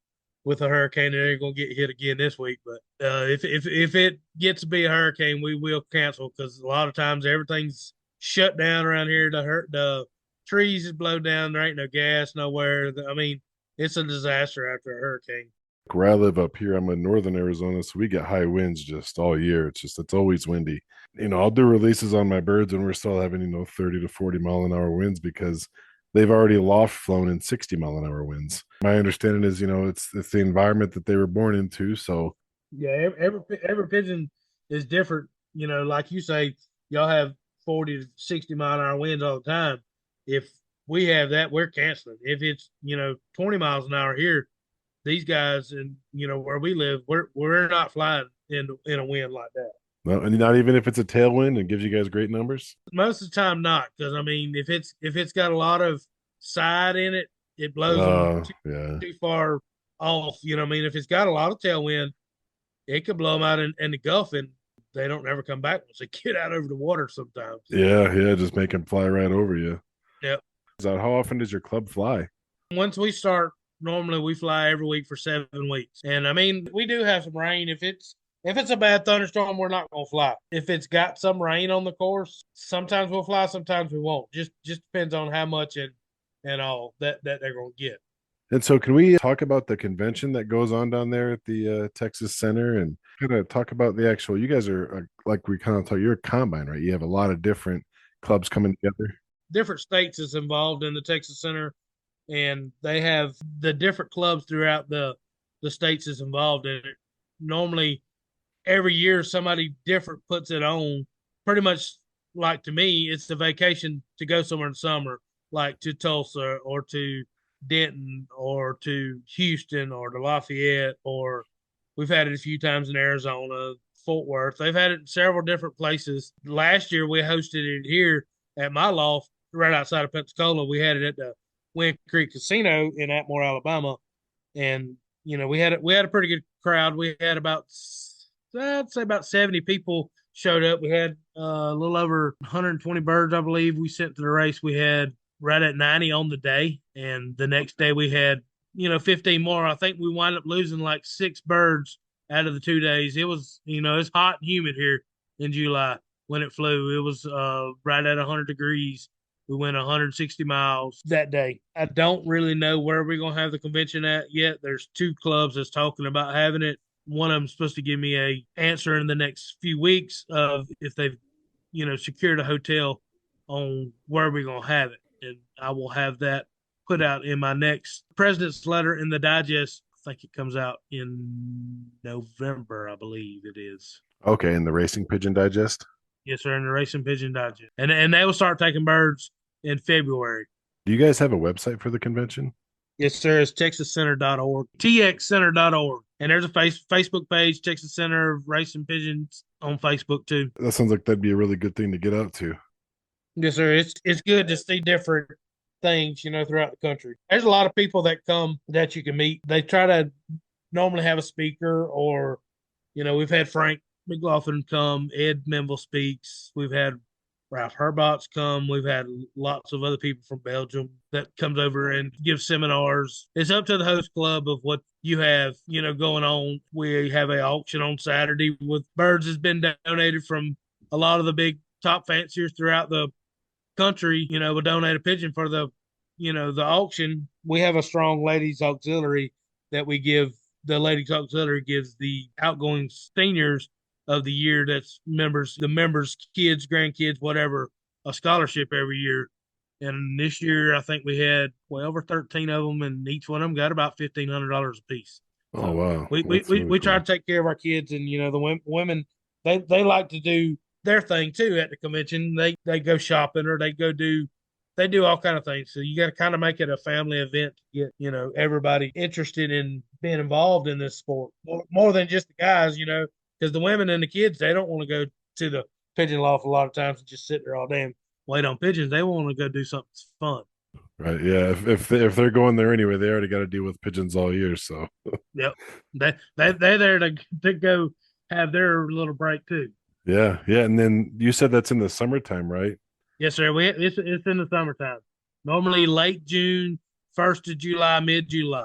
H: with a hurricane, and they're going to get hit again this week. But if it gets to be a hurricane, we will cancel because a lot of times everything's shut down around here. The trees is blown down. There ain't no gas nowhere. I mean, it's a disaster after a hurricane.
C: Where I live up here, I'm in northern Arizona, so we get high winds just all year. It's always windy. I'll do releases on my birds when we're still having 30 to 40 mile an hour winds because they've already loft flown in 60 mile an hour winds. My understanding is it's the environment that they were born into. So
H: Yeah, every pigeon is different. Like you say, y'all have 40 to 60 mile an hour winds all the time. If we have that, we're canceling. If it's 20 miles an hour here, these guys and where we live, we're not flying in a wind like that.
C: no, and not even if it's a tailwind and gives you guys great numbers.
H: Most of the time, not, because I mean, if it's got a lot of side in it, it blows them
C: Yeah.
H: too far off. I mean, if it's got a lot of tailwind, it could blow them out in the Gulf, and they don't ever come back once they get out over the water. Sometimes.
C: Yeah, just make them fly right over you.
H: Yep.
C: So how often does your club fly?
H: Once we start, normally we fly every week for 7 weeks, and I mean, we do have some rain. If it's a bad thunderstorm, we're not gonna fly. If it's got some rain on the course, sometimes we'll fly, sometimes we won't. Just depends on how much and all that they're gonna get.
C: And so, can we talk about the convention that goes on down there at the Texas Center and kind of talk about the actual? You guys are like we kind of talk. You're a combine, right? You have a lot of different clubs coming together.
H: Different states is involved in the Texas Center, and they have the different clubs throughout the states is involved in it. Normally, every year somebody different puts it on. Pretty much like to me, it's the vacation to go somewhere in the summer, like to Tulsa or to Denton or to Houston or to Lafayette, or we've had it a few times in Arizona, Fort Worth. They've had it in several different places. Last year we hosted it here at my loft right outside of Pensacola. We had it at the Wind Creek Casino in Atmore, Alabama, and we had a pretty good crowd. We had I'd say about 70 people showed up. We had a little over 120 birds, I believe, we sent to the race. We had right at 90 on the day, and the next day we had 15 more. I think we wound up losing like 6 birds out of the 2 days. It was it's hot and humid here in July when it flew. It was right at 100 degrees. We went 160 miles that day. I don't really know where we're going to have the convention at yet. There's 2 clubs that's talking about having it. One of them's supposed to give me a answer in the next few weeks of if they've secured a hotel on where we're going to have it. And I will have that put out in my next president's letter in the digest. I think it comes out in November, I believe it is.
C: Okay, in the Racing Pigeon Digest.
H: Yes, sir, in the Racing Pigeon Digest. And they will start taking birds in February.
C: Do you guys have a website for the convention?
H: Yes, sir. It's texascenter.org, txcenter.org. And there's a Facebook page, Texas Center Racing Pigeons on Facebook too.
C: That sounds like that'd be a really good thing to get out to.
H: Yes, sir. It's good to see different things, throughout the country. There's a lot of people that come that you can meet. They try to normally have a speaker, or we've had Frank McLaughlin come, Ed Memble speaks. We've had Ralph Herbott's come. We've had lots of other people from Belgium that comes over and gives seminars. It's up to the host club of what you have, going on. We have an auction on Saturday with birds has been donated from a lot of the big top fanciers throughout the country. Will donate a pigeon for the auction. We have a strong ladies auxiliary that we give. The ladies auxiliary gives the outgoing seniors of the year that's the members, kids, grandkids, whatever, a scholarship every year. And this year, I think we had 12 or 13 of them, and each one of them got about $1,500 a piece.
C: Oh,
H: So
C: wow.
H: we
C: Really
H: try
C: cool.
H: to take care of our kids, and the women they like to do their thing too at the convention. They go shopping or they do all kind of things. So you got to kind of make it a family event to get everybody interested in being involved in this sport more than just the guys. Because the women and the kids they don't want to go to the pigeon loft a lot of times and just sit there all day and wait on pigeons. They want to go do something fun.
C: Right. Yeah. If they're going there anyway, they already got to deal with pigeons all year. So,
H: Yep, they're there to go have their little break too.
C: yeah. Yeah. And then you said that's in the summertime, right?
H: Yes, sir. It's in the summertime. Normally late June, 1st of July, mid July.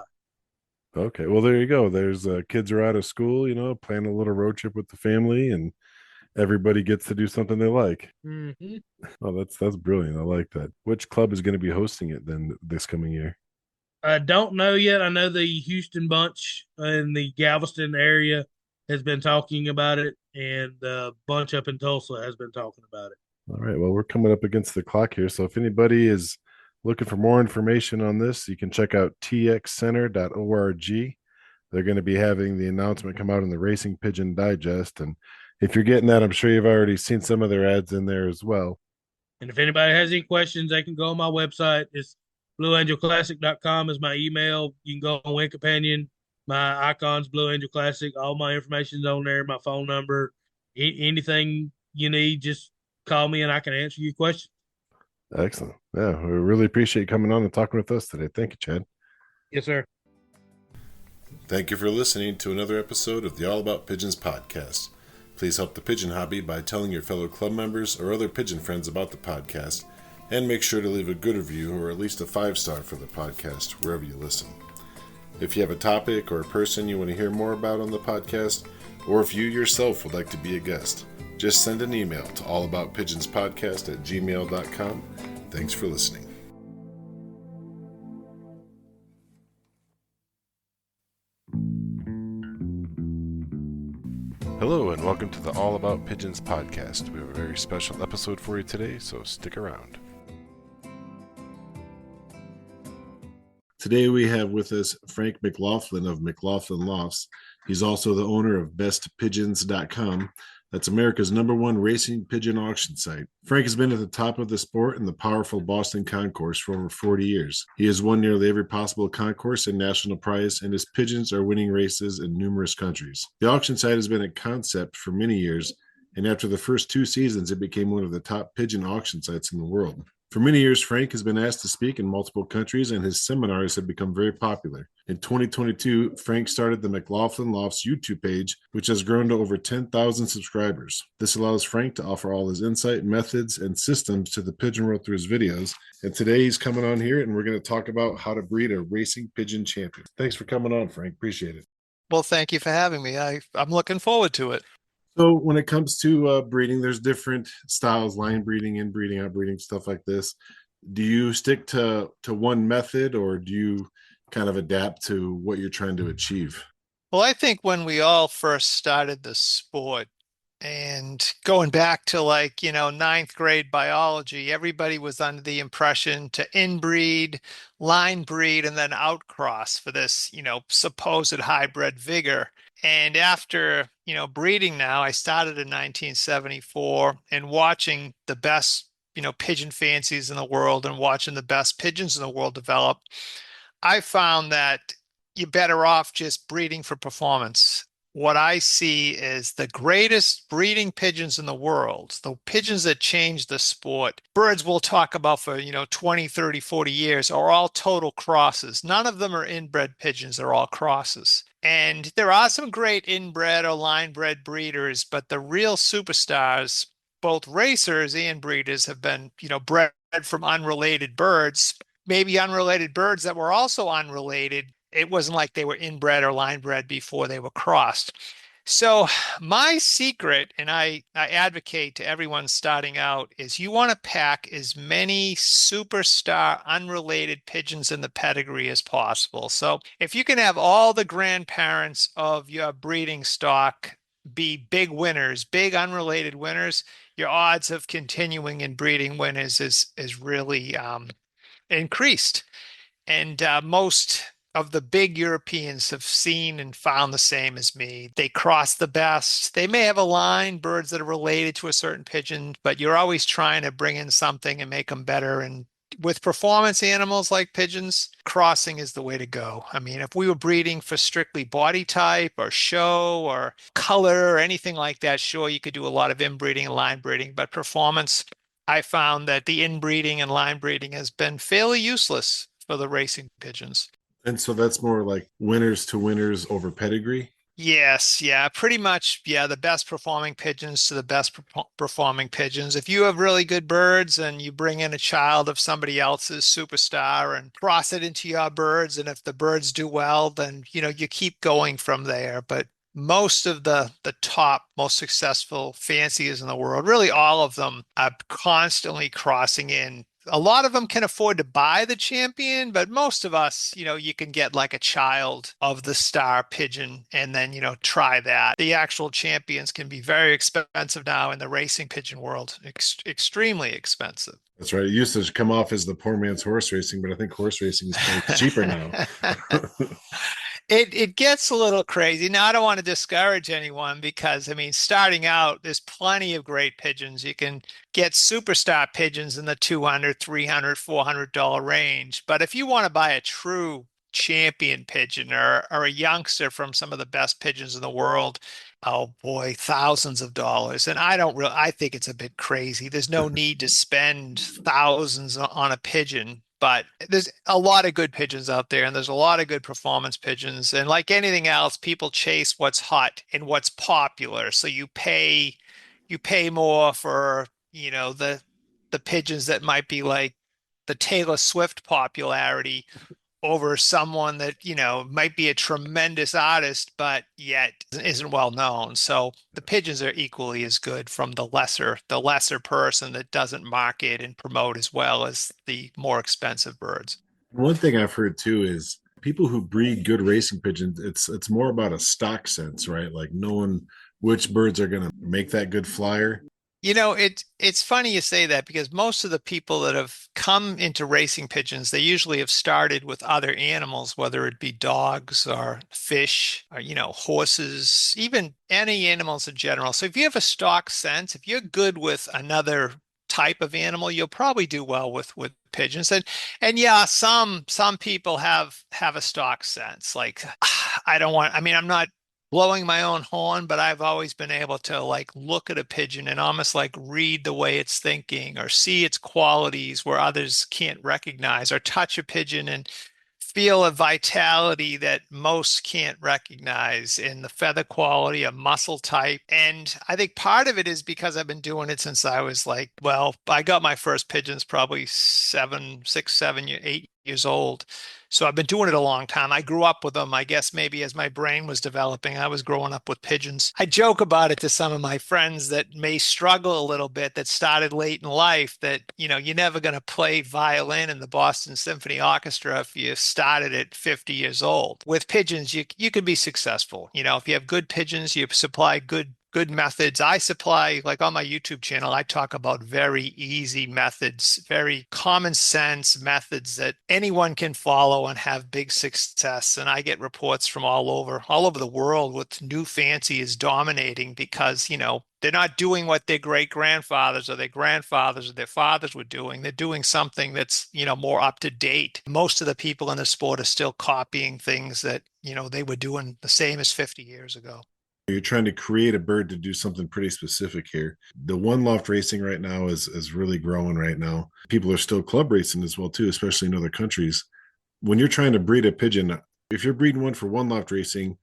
C: Okay. Well, there you go. There's kids are out of school, plan a little road trip with the family, and everybody gets to do something they like.
H: Mm-hmm.
C: Oh, that's brilliant. I like that. Which club is going to be hosting it then this coming year?
H: I don't know yet. I know the Houston bunch in the Galveston area has been talking about it, and the bunch up in Tulsa has been talking about it.
C: All right. Well, we're coming up against the clock here. So if anybody is looking for more information on this, you can check out txcenter.org. They're going to be having the announcement come out in the Racing Pigeon Digest. And if you're getting that, I'm sure you've already seen some of their ads in there as well.
H: And if anybody has any questions, they can go on my website. It's blueangelclassic.com is my email. You can go on Win Companion. My icon's Blue Angel Classic. All my information's on there, my phone number. Anything you need, just call me and I can answer your question.
C: Excellent. Yeah, we really appreciate you coming on and talking with us today. Thank you, Chad.
H: Yes, sir.
A: Thank you for listening to another episode of the All About Pigeons podcast. Please help the pigeon hobby by telling your fellow club members or other pigeon friends about the podcast, and make sure to leave a good review or at least a 5-star for the podcast wherever you listen. If you have a topic or a person you want to hear more about on the podcast, or if you yourself would like to be a guest, just send an email to allaboutpigeonspodcast@gmail.com. Thanks for listening. Hello and welcome to the All About Pigeons podcast. We have a very special episode for you today, so stick around.
C: Today we have with us Frank McLaughlin of McLaughlin Lofts. He's also the owner of bestpigeons.com. That's America's #1 racing pigeon auction site. Frank has been at the top of the sport in the powerful Boston Concourse for over 40 years. He has won nearly every possible concourse and national prize, and his pigeons are winning races in numerous countries. The auction site has been a concept for many years, and after the first 2 seasons, it became one of the top pigeon auction sites in the world. For many years, Frank has been asked to speak in multiple countries, and his seminars have become very popular. In 2022, Frank started the McLaughlin Lofts YouTube page, which has grown to over 10,000 subscribers. This allows Frank to offer all his insight, methods, and systems to the pigeon world through his videos. And today he's coming on here, and we're going to talk about how to breed a racing pigeon champion. Thanks for coming on, Frank. Appreciate it.
I: Well, thank you for having me. I'm looking forward to it.
C: So when it comes to breeding, there's different styles: line breeding, inbreeding, outbreeding, stuff like this. Do you stick to one method, or do you kind of adapt to what you're trying to achieve?
I: Well, I think when we all first started the sport, and going back to ninth grade biology, everybody was under the impression to inbreed, line breed, and then outcross for this, supposed hybrid vigor. And after, breeding now, I started in 1974 and watching the best, pigeon fancies in the world and watching the best pigeons in the world develop, I found that you're better off just breeding for performance. What I see is the greatest breeding pigeons in the world, the pigeons that change the sport, birds we'll talk about for, 20, 30, 40 years, are all total crosses. None of them are inbred pigeons. They're all crosses. And there are some great inbred or line bred breeders, but the real superstars both racers and breeders have been, bred from unrelated birds, maybe unrelated birds that were also unrelated. It wasn't like they were inbred or line bred before they were crossed. So my secret, and I advocate to everyone starting out, is you want to pack as many superstar unrelated pigeons in the pedigree as possible. So if you can have all the grandparents of your breeding stock be big winners, big unrelated winners, your odds of continuing and breeding winners is really increased. And most of the big Europeans have seen and found the same as me. They cross the best. They may have a line, birds that are related to a certain pigeon, but you're always trying to bring in something and make them better. And with performance animals like pigeons, crossing is the way to go. I mean, if we were breeding for strictly body type or show or color or anything like that, sure, you could do a lot of inbreeding and line breeding, but performance, I found that the inbreeding and line breeding has been fairly useless for the racing pigeons.
C: And so that's more like winners to winners over pedigree.
I: Yes, yeah, pretty much. Yeah, the best performing pigeons to the best performing pigeons. If you have really good birds and you bring in a child of somebody else's superstar and cross it into your birds, and if the birds do well, then you keep going from there. But most of the top, most successful fanciers in the world, really all of them, are constantly crossing in. A lot of them can afford to buy the champion, but most of us, you can get like a child of the star pigeon and then, try that. The actual champions can be very expensive now in the racing pigeon world, extremely expensive.
C: That's right. It used to come off as the poor man's horse racing, but I think horse racing is probably cheaper now.
I: It gets a little crazy. Now, I don't want to discourage anyone because, I mean, starting out, there's plenty of great pigeons. You can get superstar pigeons in the $200, $300, $400 range. But if you want to buy a true champion pigeon or a youngster from some of the best pigeons in the world, oh boy, thousands of dollars. And I think it's a bit crazy. There's no need to spend thousands on a pigeon. But there's a lot of good pigeons out there, and there's a lot of good performance pigeons. And like anything else, people chase what's hot and what's popular. So you pay more for, the pigeons that might be like the Taylor Swift popularity over someone that, might be a tremendous artist, but yet isn't well known. So the pigeons are equally as good from the lesser person that doesn't market and promote as well as the more expensive birds.
C: One thing I've heard too is people who breed good racing pigeons, it's more about a stock sense, right? Like knowing which birds are going to make that good flyer.
I: It's funny you say that because most of the people that have come into racing pigeons, they usually have started with other animals, whether it be dogs or fish or, horses, even any animals in general. So if you have a stock sense, if you're good with another type of animal, you'll probably do well with pigeons. And yeah, some people have a stock sense. Like I'm not blowing my own horn, but I've always been able to like look at a pigeon and almost like read the way it's thinking or see its qualities where others can't recognize, or touch a pigeon and feel a vitality that most can't recognize in the feather quality, a muscle type. And I think part of it is because I've been doing it since I was like, well, I got my first pigeons probably 8 years old. So I've been doing it a long time. I grew up with them. I guess maybe as my brain was developing, I was growing up with pigeons. I joke about it to some of my friends that may struggle a little bit, that started late in life, that, you're never going to play violin in the Boston Symphony Orchestra if you started at 50 years old. With pigeons, you can be successful. If you have good pigeons, you supply good methods. I supply, like on my YouTube channel, I talk about very easy methods, very common sense methods that anyone can follow and have big success. And I get reports from all over the world with new fanciers dominating because, they're not doing what their great grandfathers or their grandfathers or their fathers were doing. They're doing something that's, more up to date. Most of the people in the sport are still copying things that, they were doing the same as 50 years ago.
C: You're trying to create a bird to do something pretty specific here. The one loft racing right now is really growing right now. People are still club racing as well too, especially in other countries. When you're trying to breed a pigeon, if you're breeding one for one loft racing,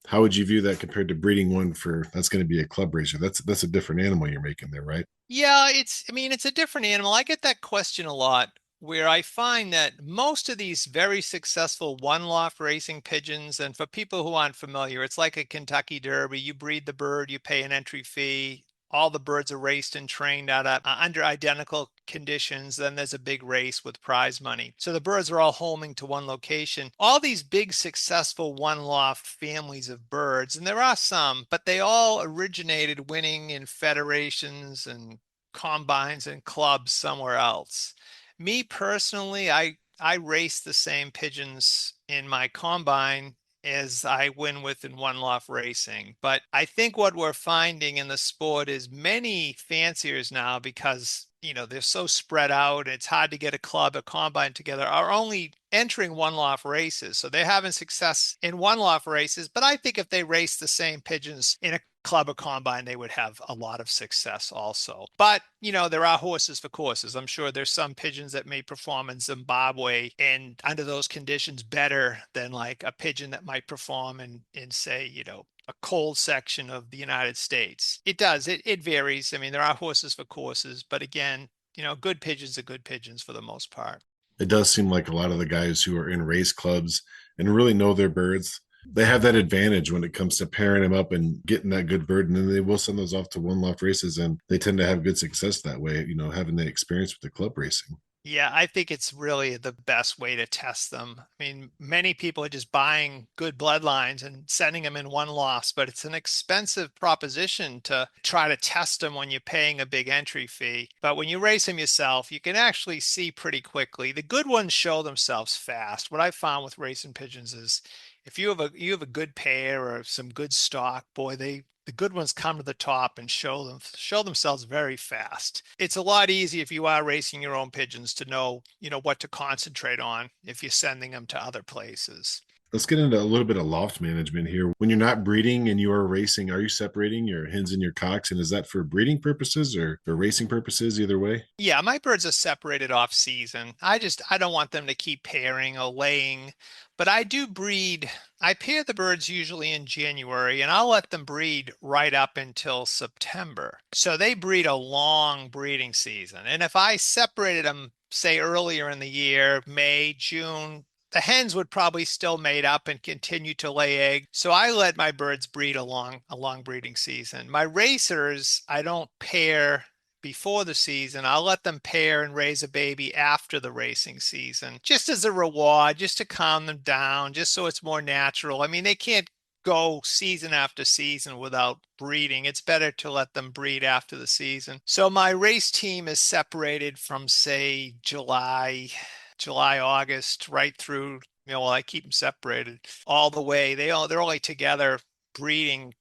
C: How would you view that compared to breeding one for that's going to be a club racer? That's a different animal you're making there, right?
I: Yeah, I mean, it's a different animal. I get that question a lot where I find that most of these very successful one-loft racing pigeons, and for people who aren't familiar, it's like a Kentucky Derby. You breed the bird, you pay an entry fee. All the birds are raced and trained out of, under identical conditions. Then there's a big race with prize money. So the birds are all homing to one location. All these big successful one-loft families of birds, and there are some, but they all originated winning in federations and combines and clubs somewhere else. Me personally, I race the same pigeons in my combine as I win with in one loft racing. But I think what we're finding in the sport is many fanciers now, because they're so spread out, it's hard to get a club, a combine together, are only entering one loft races. So they're having success in one loft races. But I think if they race the same pigeons in a club or combine, they would have a lot of success also. But there are horses for courses. I'm sure there's some pigeons that may perform in Zimbabwe and under those conditions better than like a pigeon that might perform in say, a cold section of the United States. It does. It varies. I mean, there are horses for courses, but again, good pigeons are good pigeons for the most part.
C: It does seem like a lot of the guys who are in race clubs and really know their birds, they have that advantage when it comes to pairing them up and getting that good bird. And then they will send those off to one loft races and they tend to have good success that way, having the experience with the club racing.
I: Yeah, I think it's really the best way to test them. I mean, many people are just buying good bloodlines and sending them in one loss, but it's an expensive proposition to try to test them when you're paying a big entry fee. But when you race them yourself, you can actually see pretty quickly. The good ones show themselves fast. What I found with racing pigeons is if you have a good pair or some good stock, boy, the good ones come to the top and show themselves very fast. It's a lot easier if you are racing your own pigeons to know, what to concentrate on if you're sending them to other places.
C: Let's get into a little bit of loft management here. When you're not breeding and you are racing, are you separating your hens and your cocks? And is that for breeding purposes or for racing purposes, either way?
I: Yeah, my birds are separated off season. I don't want them to keep pairing or laying, but I do breed. I pair the birds usually in January and I'll let them breed right up until September. So they breed a long breeding season. And if I separated them, say earlier in the year, May, June, the hens would probably still mate up and continue to lay eggs. So I let my birds breed a long breeding season. My racers, I don't pair before the season. I'll let them pair and raise a baby after the racing season, just as a reward, just to calm them down, just so it's more natural. I mean, they can't go season after season without breeding. It's better to let them breed after the season. So my race team is separated from, say, August, right through, I keep them separated all the way. They're only together breeding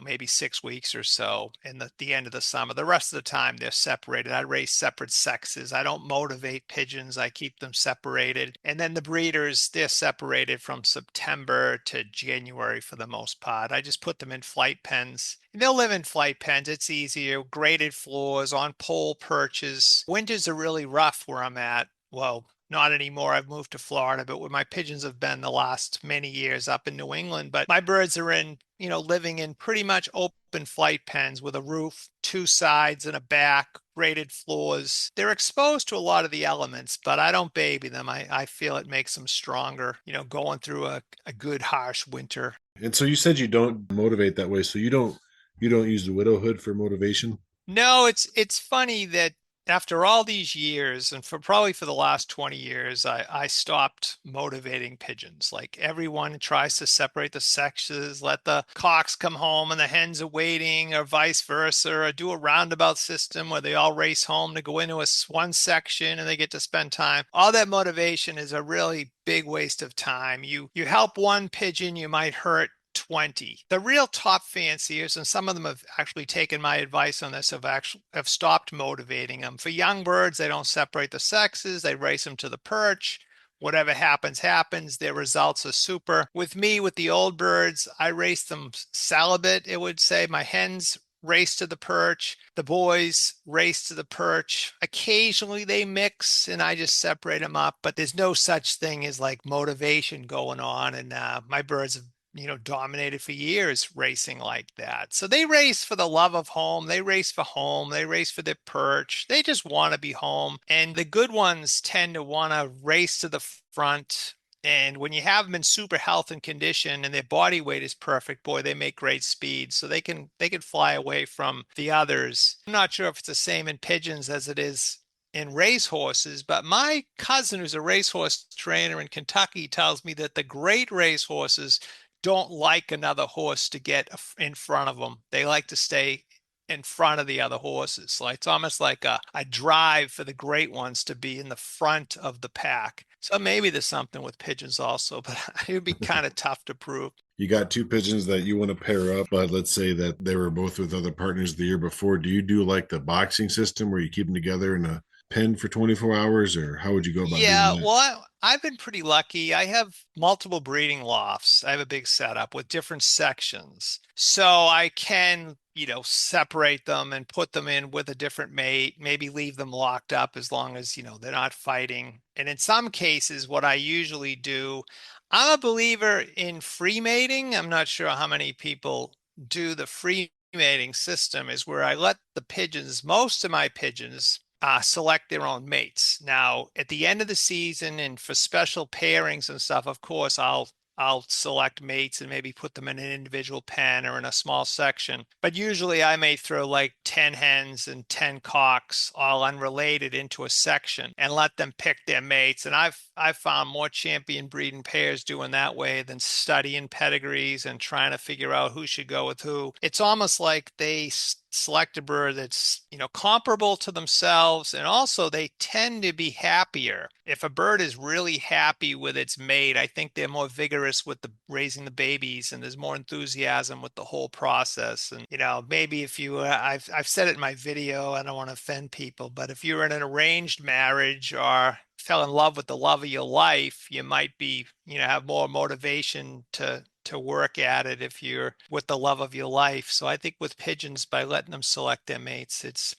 I: maybe 6 weeks or so in the end of the summer. The rest of the time they're separated. I raise separate sexes. I don't motivate pigeons. I keep them separated. And then the breeders, they're separated from September to January for the most part. I just put them in flight pens. And they'll live in flight pens. It's easier. Graded floors on pole perches. Winters are really rough where I'm at. Well, not anymore. I've moved to Florida, but where my pigeons have been the last many years up in New England. But my birds are living in pretty much open flight pens with a roof, two sides and a back, graded floors. They're exposed to a lot of the elements, but I don't baby them. I feel it makes them stronger, going through a good harsh winter.
C: And so you said you don't motivate that way. So you don't use the widowhood for motivation?
I: No, it's funny that after all these years, and probably for the last 20 years, I stopped motivating pigeons. Like everyone tries to separate the sexes, let the cocks come home and the hens are waiting, or vice versa, or do a roundabout system where they all race home to go into one section and they get to spend time. All that motivation is a really big waste of time. You help one pigeon, you might hurt 20. The real top fanciers, and some of them have actually taken my advice on this, have stopped motivating them. For young birds, they don't separate the sexes. They race them to the perch. Whatever happens, happens. Their results are super. With me, with the old birds, I race them celibate, it would say. My hens race to the perch. The boys race to the perch. Occasionally they mix and I just separate them up, but there's no such thing as like motivation going on. And my birds have dominated for years racing like that. So they race for the love of home. They race for home. They race for their perch. They just want to be home. And the good ones tend to want to race to the front. And when you have them in super health and condition and their body weight is perfect, boy, they make great speed. So they can fly away from the others. I'm not sure if it's the same in pigeons as it is in racehorses, but my cousin, who's a racehorse trainer in Kentucky, tells me that the great racehorses don't like another horse to get in front of them. They like to stay in front of the other horses. Like it's almost like a drive for the great ones to be in the front of the pack. So maybe there's something with pigeons also, but it would be kind of tough to prove.
C: You got two pigeons that you want to pair up, but let's say that they were both with other partners the year before. Do you do like the boxing system where you keep them together in a pen for 24 hours, or how would you go about doing
I: Yeah,
C: that?
I: well, I've been pretty lucky. I have multiple breeding lofts. I have a big setup with different sections. So I can, separate them and put them in with a different mate, maybe leave them locked up as long as, they're not fighting. And in some cases, what I usually do, I'm a believer in free mating. I'm not sure how many people do the free mating system, is where I let the pigeons, most of my pigeons, select their own mates. Now, at the end of the season and for special pairings and stuff, of course, I'll select mates and maybe put them in an individual pen or in a small section. But usually I may throw like 10 hens and 10 cocks, all unrelated, into a section and let them pick their mates. And I've found more champion breeding pairs doing that way than studying pedigrees and trying to figure out who should go with who. It's almost like they select a bird that's comparable to themselves, and also they tend to be happier. If a bird is really happy with its mate, I think they're more vigorous with the raising the babies, and there's more enthusiasm with the whole process. And maybe if you I've said it in my video, I don't want to offend people, but if you're in an arranged marriage or fell in love with the love of your life, you might be have more motivation to work at it if you're with the love of your life. So I think with pigeons, by letting them select their mates, it's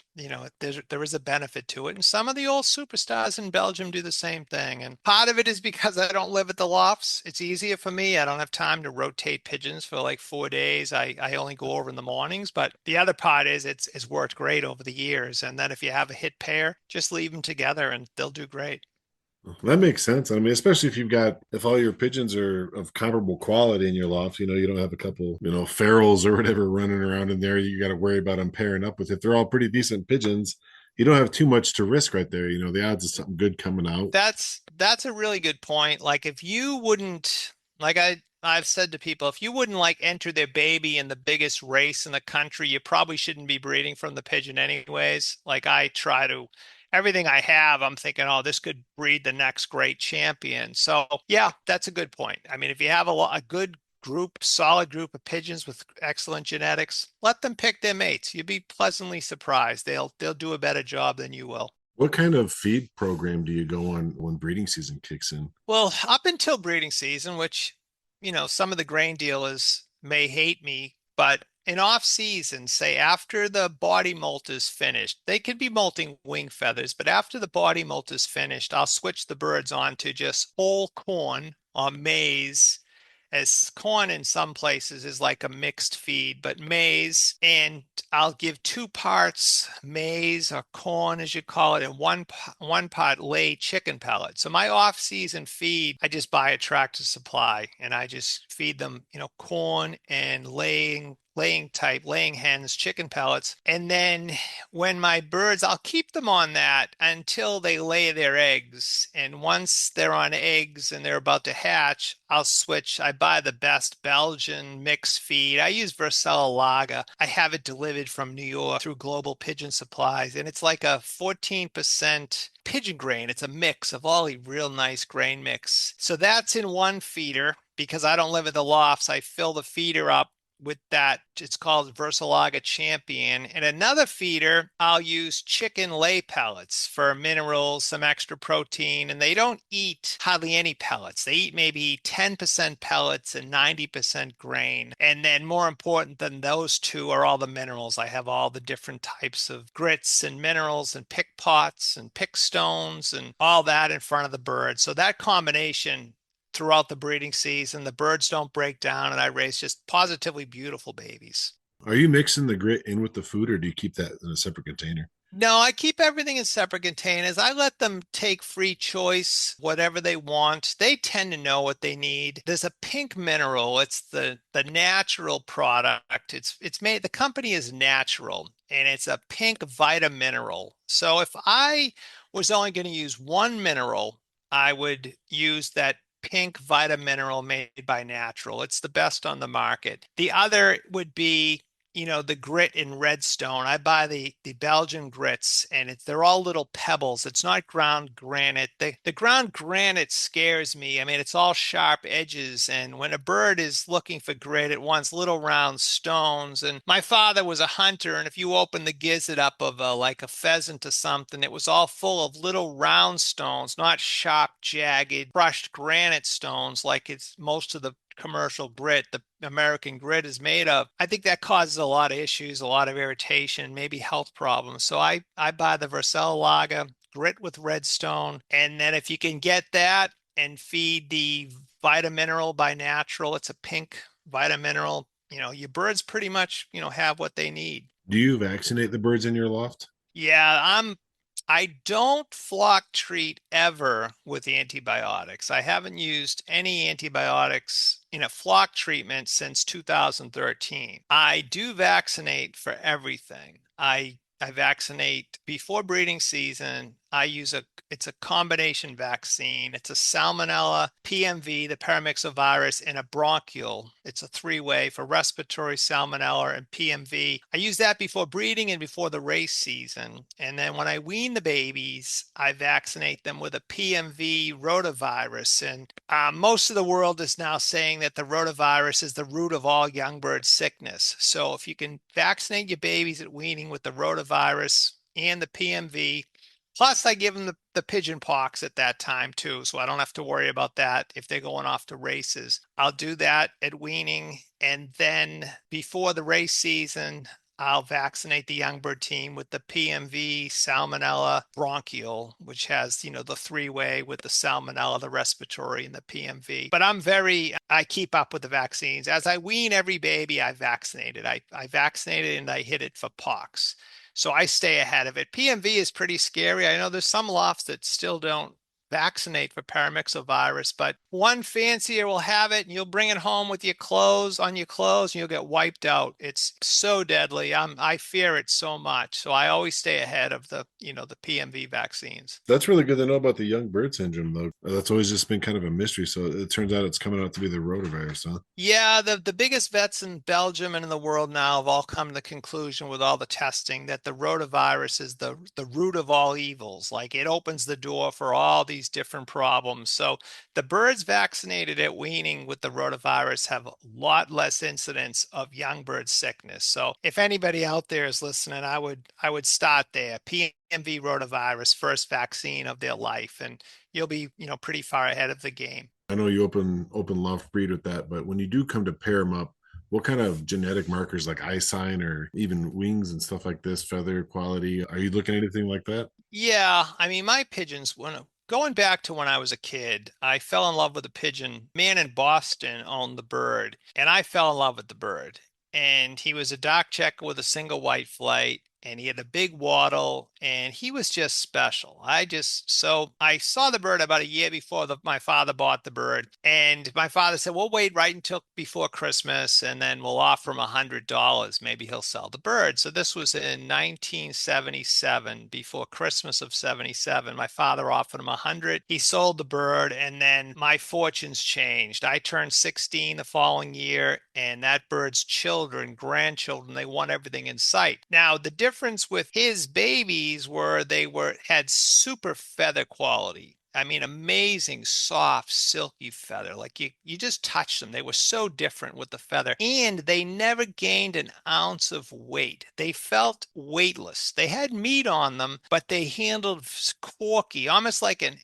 I: there is a benefit to it. And some of the old superstars in Belgium do the same thing. And part of it is because I don't live at the lofts. It's easier for me. I don't have time to rotate pigeons for like 4 days. I only go over in the mornings. But the other part is it's worked great over the years. And then if you have a hit pair, just leave them together and they'll do great.
C: That makes sense. I mean, especially if all your pigeons are of comparable quality in your loft, you don't have a couple, ferals or whatever running around in there. You got to worry about them pairing up with. If they're all pretty decent pigeons, you don't have too much to risk right there. The odds of something good coming out.
I: That's a really good point. Like if you wouldn't, like I've said to people, if you wouldn't like enter their baby in the biggest race in the country, you probably shouldn't be breeding from the pigeon anyways. Like I try to, everything I have, I'm thinking, oh, this could breed the next great champion. So yeah, that's a good point. I mean, if you have a good group, solid group of pigeons with excellent genetics, let them pick their mates. You'd be pleasantly surprised. They'll do a better job than you will.
C: What kind of feed program do you go on when breeding season kicks in?
I: Well, up until breeding season, which, some of the grain dealers may hate me, but in off season, say after the body molt is finished, they could be molting wing feathers, but after the body molt is finished, I'll switch the birds on to just whole corn or maize, as corn in some places is like a mixed feed, but maize, and I'll give 2 parts maize or corn, as you call it, and one part lay chicken pellet. So my off-season feed, I just buy a Tractor Supply, and I just feed them, corn and laying hens, chicken pellets. And then when my birds, I'll keep them on that until they lay their eggs. And once they're on eggs and they're about to hatch, I'll switch. I buy the best Belgian mixed feed. I use Vercella Lager. I have it delivered from New York through Global Pigeon Supplies. And it's like a 14% pigeon grain. It's a mix of all the real nice grain mix. So that's in one feeder. Because I don't live at the lofts, I fill the feeder up with that. It's called Versalaga Champion. And another feeder, I'll use chicken lay pellets for minerals, some extra protein, and they don't eat hardly any pellets. They eat maybe 10% pellets and 90% grain. And then more important than those two are all the minerals. I have all the different types of grits and minerals and pick pots and pick stones and all that in front of the bird. So that combination throughout the breeding season. The birds don't break down, and I raise just positively beautiful babies.
C: Are you mixing the grit in with the food, or do you keep that in a separate container?
I: No, I keep everything in separate containers. I let them take free choice, whatever they want. They tend to know what they need. There's a pink mineral. It's the natural product. It's made, the company is natural, and it's a pink vitamineral. So if I was only going to use one mineral, I would use that pink vitamineral made by Natural. It's the best on the market. The other would be, the grit in redstone. I buy the Belgian grits, and they're all little pebbles. It's not ground granite. The ground granite scares me. I mean, it's all sharp edges, and when a bird is looking for grit, it wants little round stones. And my father was a hunter, and if you open the gizzard up of like a pheasant or something, it was all full of little round stones, not sharp, jagged, crushed granite stones like it's most of the commercial grit, the American grit, is made of. I think that causes a lot of issues, a lot of irritation, maybe health problems. So I buy the Vercel Lager grit with redstone. And then if you can get that and feed the Vitamineral by Natural, it's a pink Vitamineral, your birds pretty much, have what they need.
C: Do you vaccinate the birds in your loft?
I: Yeah, I don't flock treat ever with antibiotics. I haven't used any antibiotics in a flock treatment since 2013. I do vaccinate for everything. I vaccinate before breeding season. It's a combination vaccine. It's a salmonella, PMV, the paramyxovirus, and a bronchial. It's a three-way for respiratory, salmonella, and PMV. I use that before breeding and before the race season. And then when I wean the babies, I vaccinate them with a PMV rotavirus. And most of the world is now saying that the rotavirus is the root of all young bird sickness. So if you can vaccinate your babies at weaning with the rotavirus and the PMV, plus I give them the pigeon pox at that time too, so I don't have to worry about that if they're going off to races. I'll do that at weaning, and then before the race season, I'll vaccinate the young bird team with the PMV, salmonella, bronchial, which has, the three-way with the salmonella, the respiratory, and the PMV. But I keep up with the vaccines. As I wean every baby, I vaccinate it. I vaccinate it and I hit it for pox. So I stay ahead of it. PMV is pretty scary. I know there's some lofts that still don't vaccinate for paramyxovirus, but one fancier will have it and you'll bring it home with your clothes, and you'll get wiped out. It's so deadly. I fear it so much. So I always stay ahead of the PMV vaccines.
C: That's really good to know about the young bird syndrome, though. That's always just been kind of a mystery. So it turns out it's coming out to be the rotavirus, huh?
I: Yeah, the biggest vets in Belgium and in the world now have all come to the conclusion with all the testing that the rotavirus is the root of all evils. Like, it opens the door for all these different problems. So the birds vaccinated at weaning with the rotavirus have a lot less incidence of young bird sickness. So if anybody out there is listening, I would start there. PMV rotavirus, first vaccine of their life, and you'll be, pretty far ahead of the game.
C: I know you open loft breed with that, but when you do come to pair them up, what kind of genetic markers like eye sign or even wings and stuff like this, feather quality, are you looking at anything like that?
I: Yeah, I mean, my pigeons, going back to when I was a kid, I fell in love with a pigeon. Man in Boston owned the bird, and I fell in love with the bird. And he was a dark checker with a single white flight, and he had a big wattle, and he was just special. So I saw the bird about a year before my father bought the bird, and my father said, "We'll wait right until before Christmas, and then we'll offer him $100. Maybe he'll sell the bird." So this was in 1977, before Christmas of 77. My father offered him 100. He sold the bird, and then my fortunes changed. I turned 16 the following year, and that bird's children, grandchildren, they won everything in sight. Now, the difference with his babies were they had super feather quality. I mean, amazing, soft, silky feather. Like you just touched them. They were so different with the feather. And they never gained an ounce of weight. They felt weightless. They had meat on them, but they handled corky, almost like an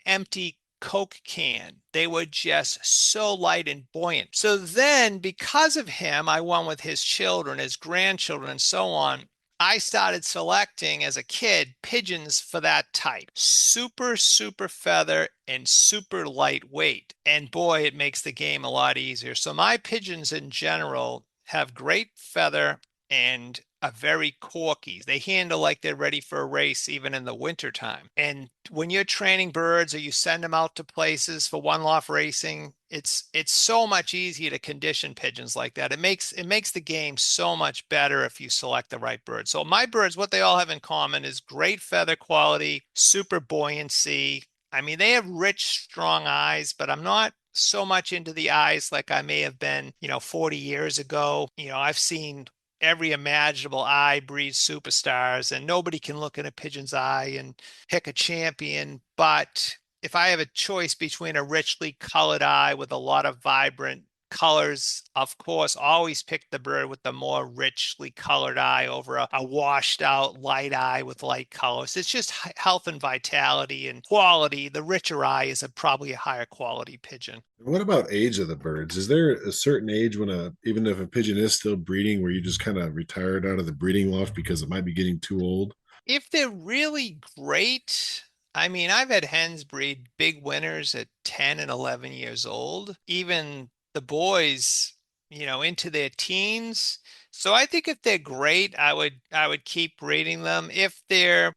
I: empty Coke can. They were just so light and buoyant. So then, because of him, I won with his children, his grandchildren, and so on. I started selecting as a kid pigeons for that type. Super, super feather and super lightweight. And boy, it makes the game a lot easier. So my pigeons in general have great feather and are very corky. They handle like they're ready for a race even in the wintertime. And when you're training birds or you send them out to places for one-off racing, it's so much easier to condition pigeons like that. It makes the game so much better if you select the right bird. So my birds, what they all have in common is great feather quality, super buoyancy. I mean, they have rich, strong eyes, but I'm not so much into the eyes like I may have been, 40 years ago. I've seen every imaginable eye breed superstars, and nobody can look in a pigeon's eye and pick a champion. But if I have a choice between a richly colored eye with a lot of vibrant colors, of course, always pick the bird with the more richly colored eye over a washed out light eye with light colors. It's just health and vitality and quality. The richer eye is probably a higher quality pigeon.
C: What about age of the birds? Is there a certain age when even if a pigeon is still breeding, where you just kind of retire it out of the breeding loft because it might be getting too old?
I: If they're really great, I mean, I've had hens breed big winners at 10 and 11 years old, even the boys, into their teens. So I think if they're great, I would keep breeding them. If they're,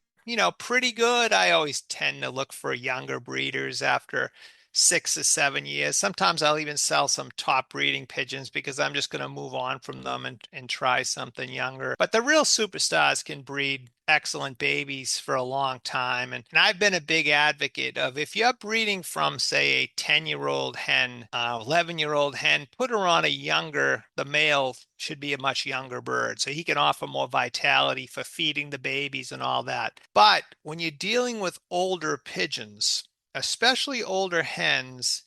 I: pretty good, I always tend to look for younger breeders after 6 or 7 years. Sometimes I'll even sell some top breeding pigeons because I'm just going to move on from them and try something younger. But the real superstars can breed excellent babies for a long time. And I've been a big advocate of if you're breeding from, say, a 10-year-old hen, 11-year-old hen, put her on the male should be a much younger bird. So he can offer more vitality for feeding the babies and all that. But when you're dealing with older pigeons, especially older hens,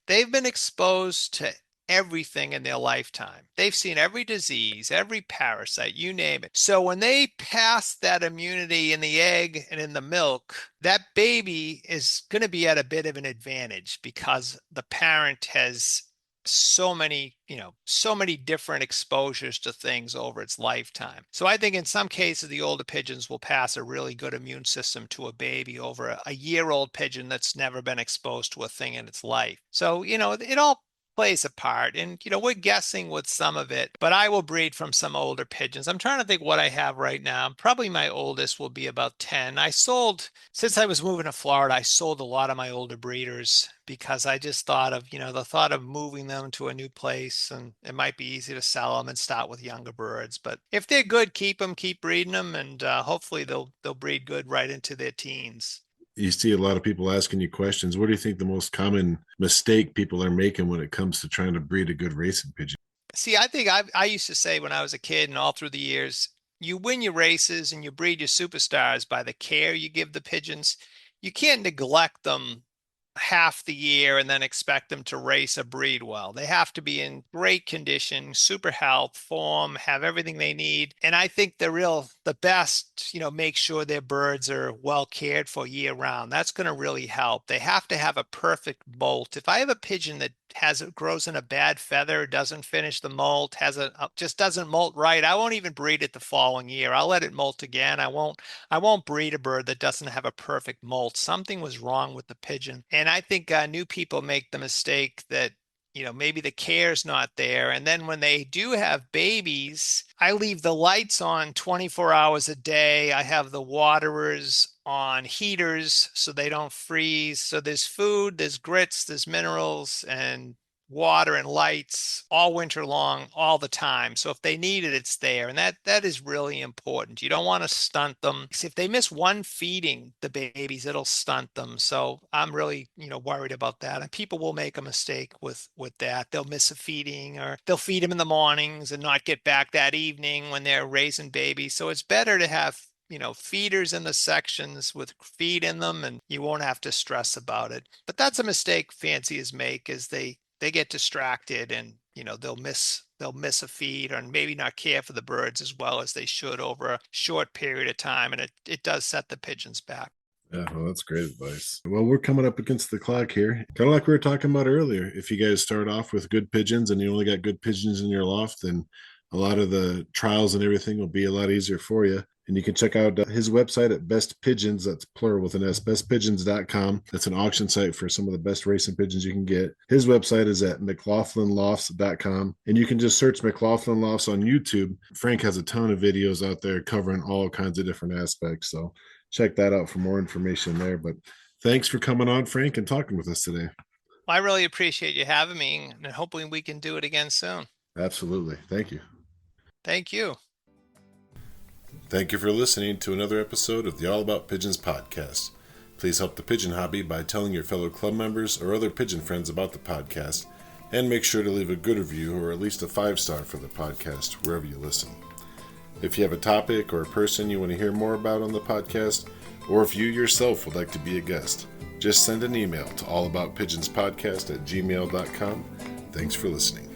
I: they've been exposed to everything in their lifetime. They've seen every disease, every parasite, you name it. So when they pass that immunity in the egg and in the milk, that baby is going to be at a bit of an advantage because the parent has so many different exposures to things over its lifetime. So I think in some cases, the older pigeons will pass a really good immune system to a baby over a year-old pigeon that's never been exposed to a thing in its life. So, it all plays a part. And, we're guessing with some of it, but I will breed from some older pigeons. I'm trying to think what I have right now. Probably my oldest will be about 10. Since I was moving to Florida, I sold a lot of my older breeders because I just thought of, the thought of moving them to a new place, and it might be easy to sell them and start with younger birds. But if they're good, keep them, keep breeding them, and hopefully they'll breed good right into their teens.
C: You see a lot of people asking you questions. What do you think the most common mistake people are making when it comes to trying to breed a good racing pigeon?
I: See, I think I used to say when I was a kid and all through the years, you win your races and you breed your superstars by the care you give the pigeons. You can't neglect them half the year and then expect them to race or breed well. They have to be in great condition, super health, form, have everything they need. And I think the best, make sure their birds are well cared for year round. That's going to really help. They have to have a perfect molt. If I have a pigeon that grows in a bad feather, doesn't finish the molt, just doesn't molt right, I won't even breed it the following year. I'll let it molt again. I won't breed a bird that doesn't have a perfect molt. Something was wrong with the pigeon. And I think new people make the mistake that, maybe the care's not there. And then when they do have babies, I leave the lights on 24 hours a day. I have the waterers on heaters so they don't freeze. So there's food, there's grits, there's minerals, and water and lights all winter long, all the time. So if they need it, it's there. And that is really important. You don't want to stunt them. If they miss one feeding, the babies, it'll stunt them. So I'm really, worried about that. And people will make a mistake with that. They'll miss a feeding, or they'll feed them in the mornings and not get back that evening when they're raising babies. So it's better to have feeders in the sections with feed in them, and you won't have to stress about it. But that's a mistake fanciers make, is they get distracted and they'll miss a feed, or maybe not care for the birds as well as they should over a short period of time, and it does set the pigeons back.
C: Yeah, well, that's great advice. Well, we're coming up against the clock here. Kind of like we were talking about earlier. If you guys start off with good pigeons and you only got good pigeons in your loft, then A lot of the trials and everything will be a lot easier for you. And you can check out his website at Best Pigeons, that's plural with an S, bestpigeons.com. That's an auction site for some of the best racing pigeons you can get. His website is at McLaughlinLofts.com. And you can just search McLaughlin Lofts on YouTube. Frank has a ton of videos out there covering all kinds of different aspects. So check that out for more information there. But thanks for coming on, Frank, and talking with us today.
I: I really appreciate you having me, and hopefully we can do it again soon.
C: Absolutely. Thank you.
I: Thank you.
A: Thank you for listening to another episode of the All About Pigeons podcast. Please help the pigeon hobby by telling your fellow club members or other pigeon friends about the podcast, and make sure to leave a good review or at least a 5-star for the podcast wherever you listen. If you have a topic or a person you want to hear more about on the podcast, or if you yourself would like to be a guest, just send an email to allaboutpigeonspodcast@gmail.com. Thanks for listening.